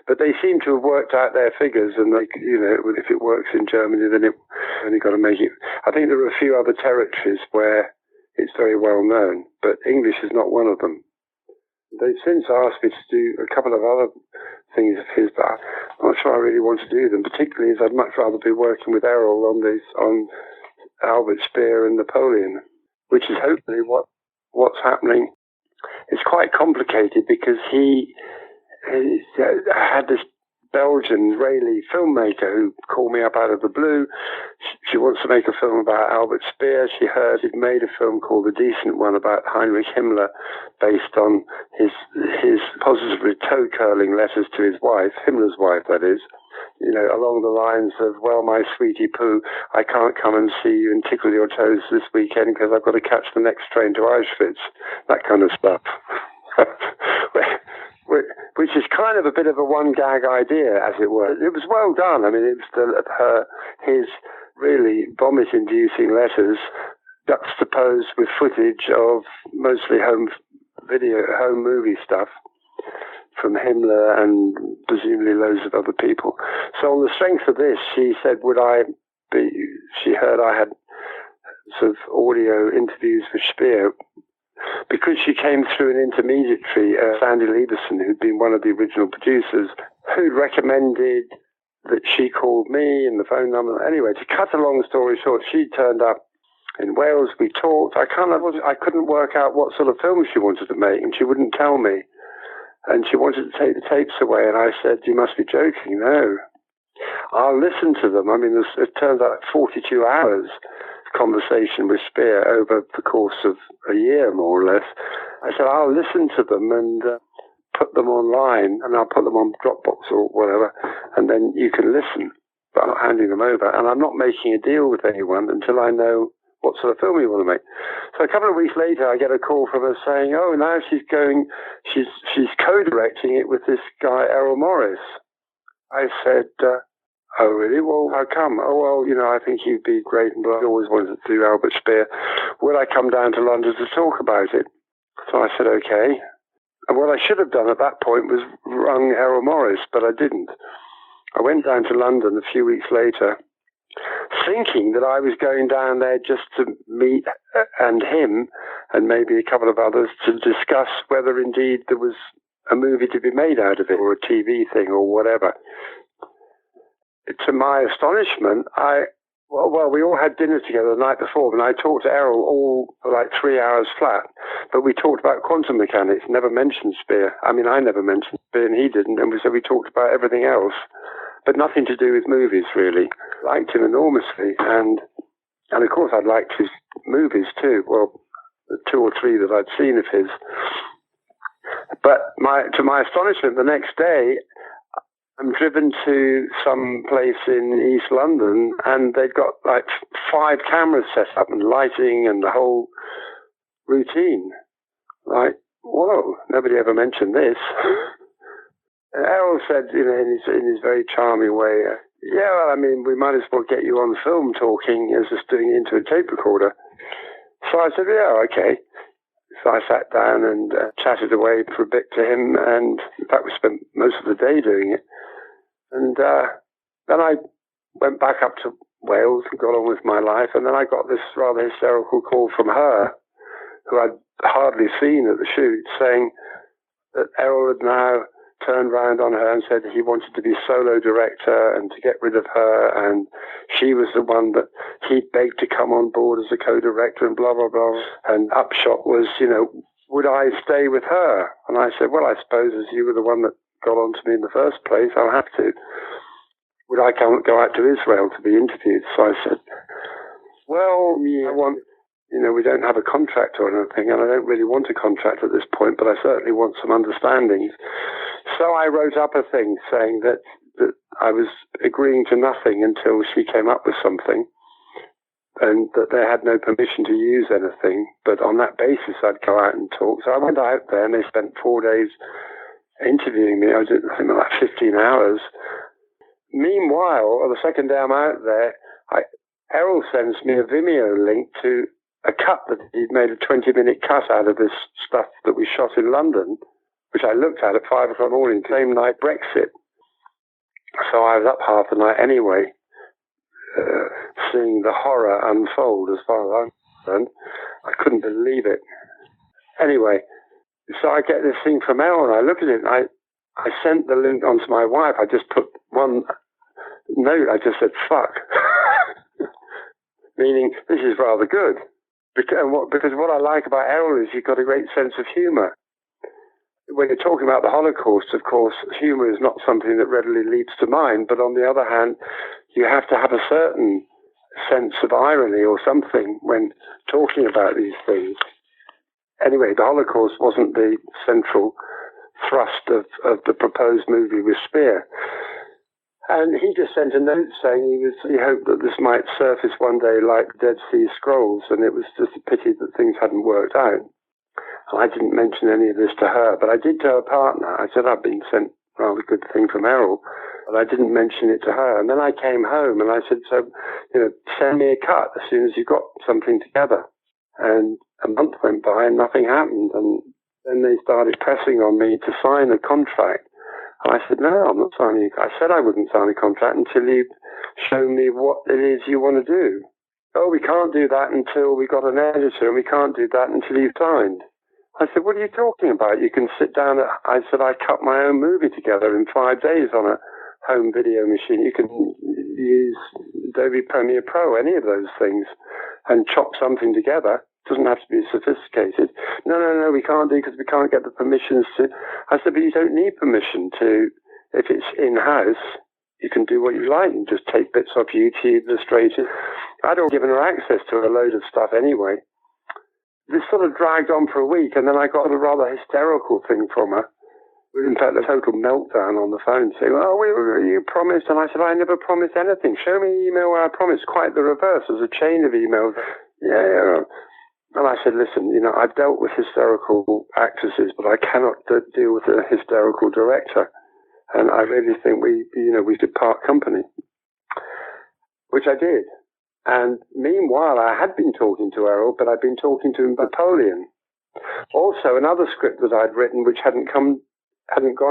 Speaker 6: But they seem to have worked out their figures, and if it works in Germany, then it's only got to make it. I think there are a few other territories where it's very well known, but English is not one of them. They've since asked me to do a couple of other things of his, but I'm not sure I really want to do them, particularly as I'd much rather be working with Errol on Albert Speer and Napoleon, which is hopefully what's happening. It's quite complicated because he had this Belgian Israeli filmmaker who called me up out of the blue. She wants to make a film about Albert Speer. She heard he'd made a film called The Decent One about Heinrich Himmler, based on his positively toe-curling letters to his wife, Himmler's wife, that is, along the lines of, well, my sweetie poo, I can't come and see you and tickle your toes this weekend because I've got to catch the next train to Auschwitz, that kind of stuff. Which is kind of a bit of a one-gag idea, as it were. It was well done. I mean, it was his really vomit-inducing letters juxtaposed with footage of mostly home movie stuff from Himmler and presumably loads of other people. So on the strength of this, she said, she heard I had sort of audio interviews with Speer, because she came through an intermediary, Sandy Lieberson, who'd been one of the original producers, who'd recommended that she called me and the phone number. Anyway, to cut a long story short, she turned up in Wales. We talked. I couldn't work out what sort of film she wanted to make, and she wouldn't tell me. And she wanted to take the tapes away, and I said, "You must be joking." "No, I'll listen to them." I mean, it turns out 42 hours conversation with Speer over the course of a year, more or less. I said, "I'll listen to them and put them online, and I'll put them on Dropbox or whatever, and then you can listen, but I'm not handing them over, and I'm not making a deal with anyone until I know what sort of film you want to make." So a couple of weeks later, I get a call from her saying, "Oh, now she's co-directing it with this guy, Errol Morris." I said, "Oh, really? Well, how come?" "Oh, well, I think you'd be great, and I always wanted to do Albert Speer. Will I come down to London to talk about it?" So I said, "Okay." And what I should have done at that point was rung Errol Morris, but I didn't. I went down to London a few weeks later, thinking that I was going down there just to meet him and maybe a couple of others to discuss whether indeed there was a movie to be made out of it, or a TV thing, or whatever. To my astonishment, we all had dinner together the night before, and I talked to Errol all for like 3 hours flat. But we talked about quantum mechanics, never mentioned Speer. I mean, I never mentioned Speer, and he didn't. And so we talked about everything else, but nothing to do with movies, really. Liked him enormously, and of course I'd liked his movies too. Well, the 2 or 3 that I'd seen of his. But to my astonishment, the next day, I'm driven to some place in East London, and they've got like 5 cameras set up and lighting and the whole routine. Like, whoa, nobody ever mentioned this. Errol said, in his very charming way, "Yeah, well, I mean, we might as well get you on film talking as just doing it into a tape recorder." So I said, "Yeah, okay." So I sat down and chatted away for a bit to him, and in fact we spent most of the day doing it. And then I went back up to Wales and got on with my life, and then I got this rather hysterical call from her, who I'd hardly seen at the shoot, saying that Errol had now turned round on her and said he wanted to be solo director and to get rid of her, and she was the one that he begged to come on board as a co-director, and blah, blah, blah. And upshot was, would I stay with her? And I said, well, I suppose as you were the one that got on to me in the first place, I'll have to. Would I go out to Israel to be interviewed? So I said, well, yeah, we don't have a contract or anything, and I don't really want a contract at this point, but I certainly want some understandings. So I wrote up a thing saying that I was agreeing to nothing until she came up with something, and that they had no permission to use anything, but on that basis I'd go out and talk. So I went out there, and they spent 4 days interviewing me. I was, I think, like 15 hours. Meanwhile, on the second day I'm out there, Errol sends me a Vimeo link to a cut that he'd made, a 20-minute cut out of this stuff that we shot in London, which I looked at 5 o'clock morning, same night Brexit. So I was up half the night anyway, seeing the horror unfold as far as I'm concerned. I couldn't believe it. Anyway, so I get this thing from Errol, and I look at it, and I sent the link on to my wife. I just put one note. I just said, fuck. Meaning, this is rather good. Because what I like about Errol is he's got a great sense of humour. When you're talking about the Holocaust, of course, humour is not something that readily leaps to mind, but on the other hand, you have to have a certain sense of irony or something when talking about these things. Anyway, the Holocaust wasn't the central thrust of the proposed movie with Spear. And he just sent a note saying he hoped that this might surface one day like Dead Sea Scrolls, and it was just a pity that things hadn't worked out. And I didn't mention any of this to her, but I did to her partner. I said I'd been sent a rather good thing from Errol, but I didn't mention it to her. And then I came home and I said, so, send me a cut as soon as you've got something together. And a month went by and nothing happened. And then they started pressing on me to sign a contract. And I said, no, I'm not signing. I said I wouldn't sign a contract until you show me what it is you want to do. Oh, we can't do that until we got an editor, and we can't do that until you've signed. I said, what are you talking about? You can sit down. I said, I cut my own movie together in 5 days on a home video machine. You can use Adobe Premiere Pro, any of those things, and chop something together. It doesn't have to be sophisticated. No, we can't do because we can't get the permissions to. I said, but you don't need permission to, if it's in-house, you can do what you like and just take bits off YouTube, illustrated. I'd already given her access to a load of stuff anyway. This sort of dragged on for a week, and then I got a rather hysterical thing from her. In fact, a total meltdown on the phone saying, oh, you promised. And I said, I never promised anything. Show me an email where I promised. Quite the reverse. There's a chain of emails. Yeah. And I said, listen, I've dealt with hysterical actresses, but I cannot deal with a hysterical director. And I really think we should part company, which I did. And meanwhile, I had been talking to Errol, but I'd been talking to Napoleon. Also, another script that I'd written, which hadn't gone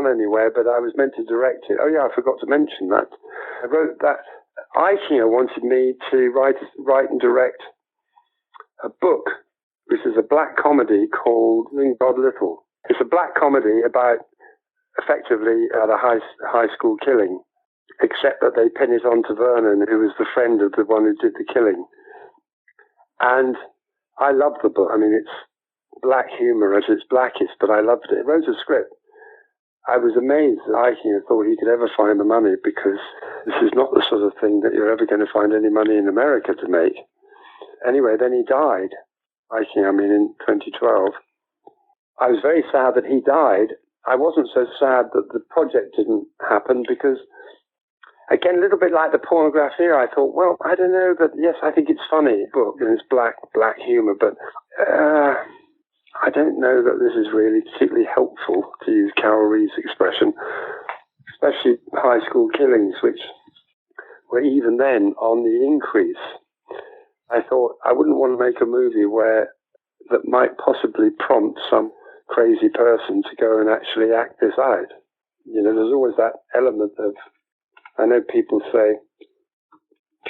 Speaker 6: anywhere, but I was meant to direct it. Oh yeah, I forgot to mention that. I wrote that. Eichinger wanted me to write and direct a book, which is a black comedy called God Little. It's a black comedy about effectively a high school killing, except that they pin it on to Vernon, who was the friend of the one who did the killing. And I loved the book. I mean, it's black humor at its blackest, but I loved it. I wrote a script. I was amazed that Eichinger thought he could ever find the money, because this is not the sort of thing that you're ever going to find any money in America to make. Anyway, then he died. Eichinger, in 2012. I was very sad that he died. I wasn't so sad that the project didn't happen, because again, a little bit like the pornography, I thought, well, I don't know that, yes, I think it's funny, book, and it's black humor, but I don't know that this is really particularly helpful, to use Carol Reed's expression, especially high school killings, which were even then on the increase. I thought I wouldn't want to make a movie that might possibly prompt some crazy person to go and actually act this out. There's always that element of, I know people say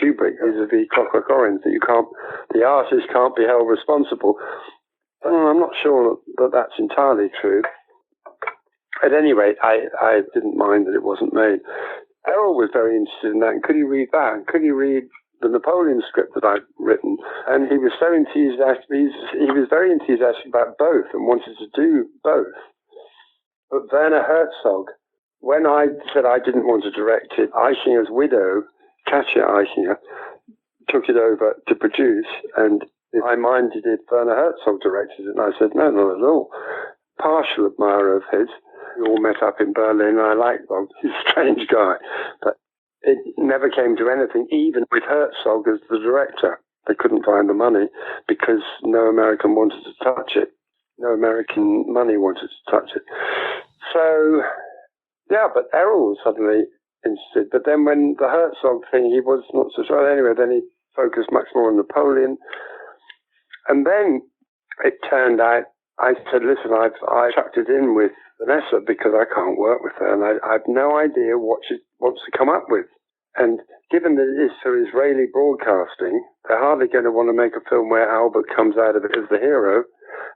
Speaker 6: Kubrick vis-a-vis Clockwork Orange, that the artist can't be held responsible. I'm not sure that that's entirely true. At any rate, I didn't mind that it wasn't made. Errol was very interested in that. And could he read that? And could he read the Napoleon script that I'd written, and he was so enthusiastic. He was very enthusiastic about both and wanted to do both. But Werner Herzog, when I said I didn't want to direct it, Eichinger's widow, Katja Eichinger, took it over to produce, and I minded if Werner Herzog directed it, and I said, no, not at all. Partial admirer of his. We all met up in Berlin, and I liked him. He's a strange guy. But it never came to anything, even with Herzog as the director. They couldn't find the money because no American wanted to touch it. No American money wanted to touch it. So, yeah, but Errol was suddenly interested. But then when the Herzog thing, he was not so sure. Anyway, then he focused much more on Napoleon. And then it turned out, I said, listen, I chucked it in with Vanessa because I can't work with her, and I have no idea what she wants to come up with. And given that it is for Israeli broadcasting, they're hardly going to want to make a film where Albert comes out of it as the hero,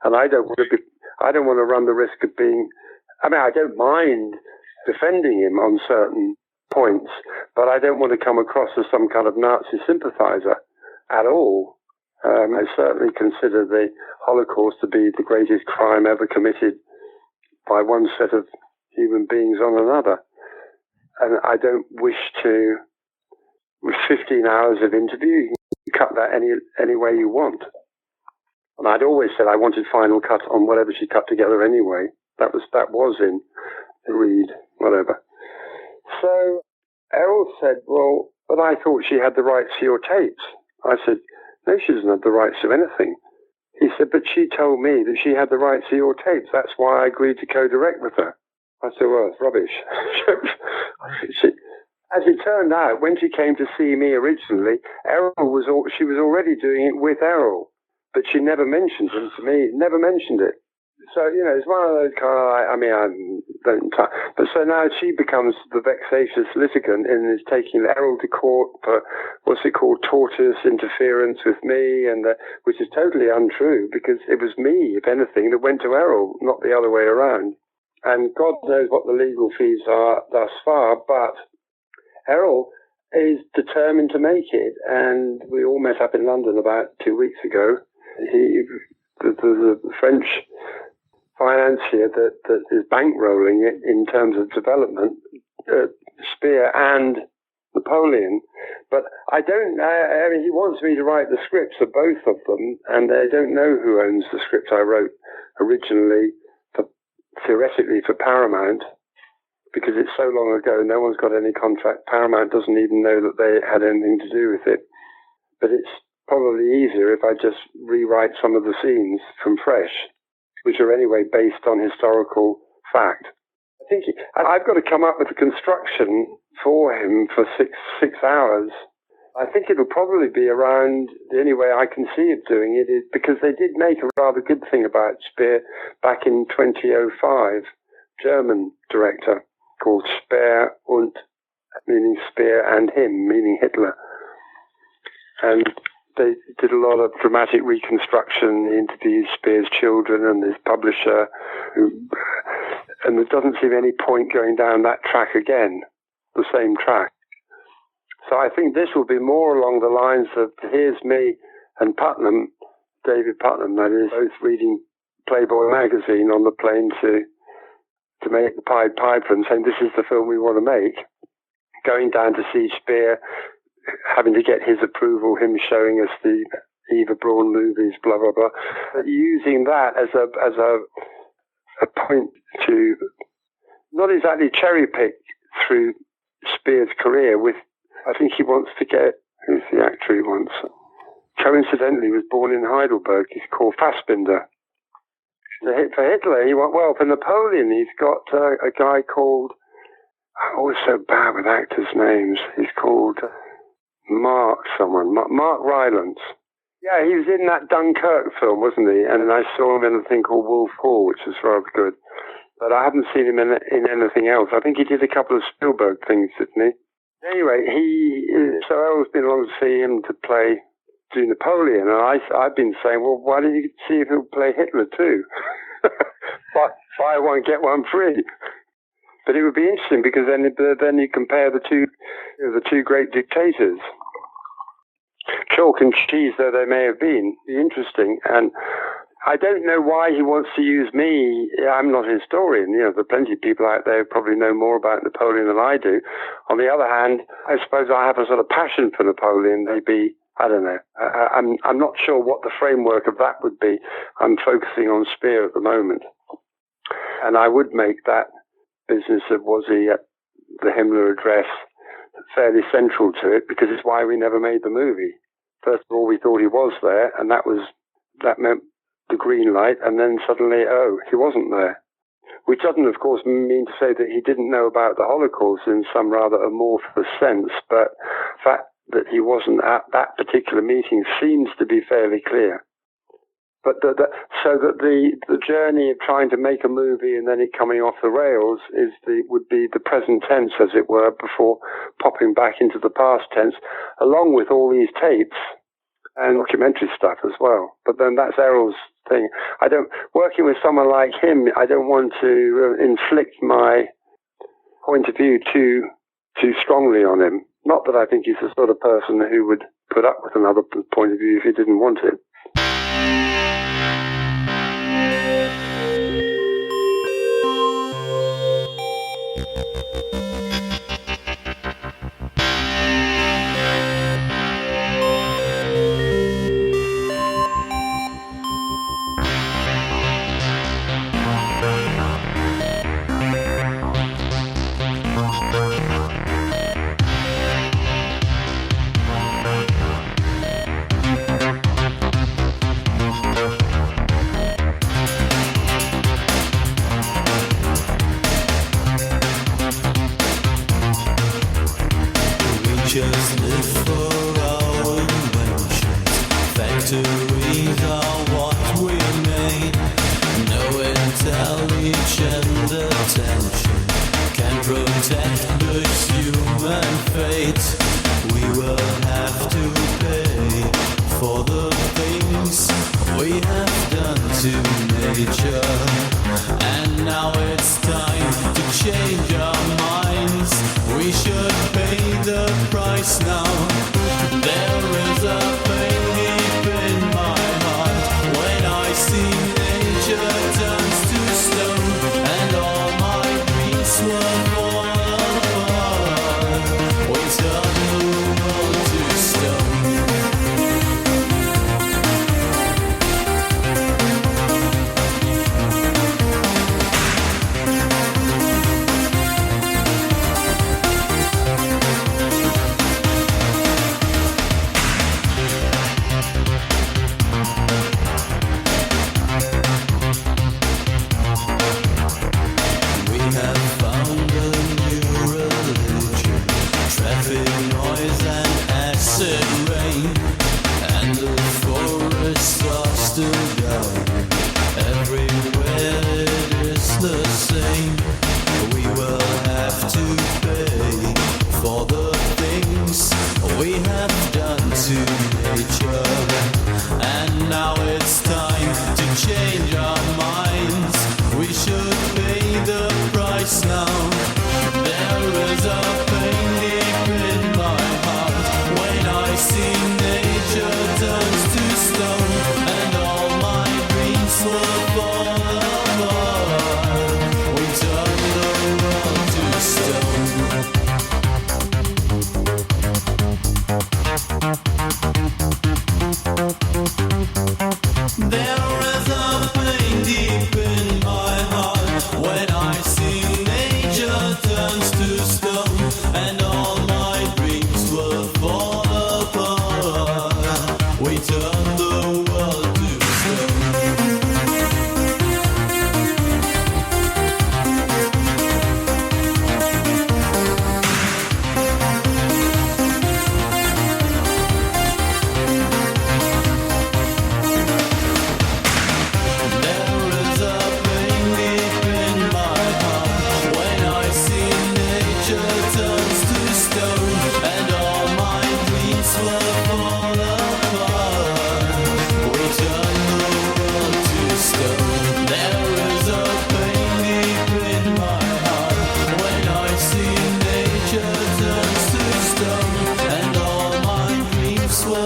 Speaker 6: and I don't want to run the risk of being. I mean, I don't mind defending him on certain points, but I don't want to come across as some kind of Nazi sympathizer at all. I certainly consider the Holocaust to be the greatest crime ever committed by one set of human beings on another. And I don't wish to, with 15 hours of interview, you can cut that any way you want. And I'd always said I wanted final cut on whatever she cut together anyway. That was in Reed, whatever. So Errol said, well, but I thought she had the rights to your tapes. I said, no, she doesn't have the rights to anything. He said, but she told me that she had the rights to your tapes. That's why I agreed to co-direct with her. I said, well, it's rubbish. As it turned out, when she came to see me originally, she was already doing it with Errol, but she never mentioned it to me, never mentioned it. So, it's one of those kind of, but so now she becomes the vexatious litigant and is taking Errol to court for, tortious interference with me, which is totally untrue because it was me, if anything, that went to Errol, not the other way around. And God knows what the legal fees are thus far, but Errol is determined to make it, and we all met up in London about 2 weeks ago. The French financier that is bankrolling it in terms of development, Spear and Napoleon. But I mean, he wants me to write the scripts of both of them, and they don't know who owns the script I wrote originally, theoretically for Paramount, because it's so long ago, no one's got any contract. Paramount doesn't even know that they had anything to do with it. But it's probably easier if I just rewrite some of the scenes from fresh, which are anyway based on historical fact. I think I've got to come up with a construction for him for six hours. I think it'll probably be around, the only way I can see of doing it is because they did make a rather good thing about Speer back in 2005, German director called Speer und, meaning Speer, and him, meaning Hitler. And they did a lot of dramatic reconstruction, interviewed Speer's children and his publisher, and there doesn't seem any point going down that track again, the same track. So I think this will be more along the lines of here's me and Putnam, David Putnam, that is, both reading Playboy magazine on the plane to make the Pied Piper and saying this is the film we want to make, going down to see Speer, having to get his approval, him showing us the Eva Braun movies, blah, blah, blah. But using that as a point to not exactly cherry pick through Speer's career with, I think he wants to get, who's the actor he wants? Coincidentally was born in Heidelberg. He's called Fassbinder. For Hitler, for Napoleon, he's got a guy called, I'm always so bad with actors' names. He's called Mark Rylance. Yeah, he was in that Dunkirk film, wasn't he? And I saw him in a thing called Wolf Hall, which was rather good. But I haven't seen him in anything else. I think he did a couple of Spielberg things, didn't he? Anyway, so Errol's been along to see him to do Napoleon, and I've been saying, well, why don't you see if he'll play Hitler too? Buy one, get one free. But it would be interesting because then you compare the two great dictators. chalk and cheese though they may have been, interesting. And I don't know why he wants to use me. I'm not a historian. There are plenty of people out there who probably know more about Napoleon than I do. On the other hand, I suppose I have a sort of passion for Napoleon. Maybe, I don't know. I'm not sure what the framework of that would be. I'm focusing on Speer at the moment. And I would make that business of was he at the Himmler address fairly central to it, because it's why we never made the movie. First of all, we thought he was there, and that meant the green light, and then suddenly, he wasn't there. Which doesn't, of course, mean to say that he didn't know about the Holocaust in some rather amorphous sense, but the fact that he wasn't at that particular meeting seems to be fairly clear. But so that the journey of trying to make a movie and then it coming off the rails would be the present tense, as it were, before popping back into the past tense, along with all these tapes and documentary stuff as well. But then that's Errol's thing. Working with someone like him, I don't want to inflict my point of view too strongly on him. Not that I think he's the sort of person who would put up with another point of view if he didn't want it.
Speaker 7: Just live for our inventions. Factories are what we made. No intelligent attention can protect the human fate. We will have to pay for the things we have done to nature. And now it's time to change our minds. We should pay the price now. There is a pain deep in my heart when I see nature turns to stone and all my dreams will fall apart. We turn the world to stone. There is a pain deep in my heart when I see nature.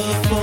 Speaker 7: the phone.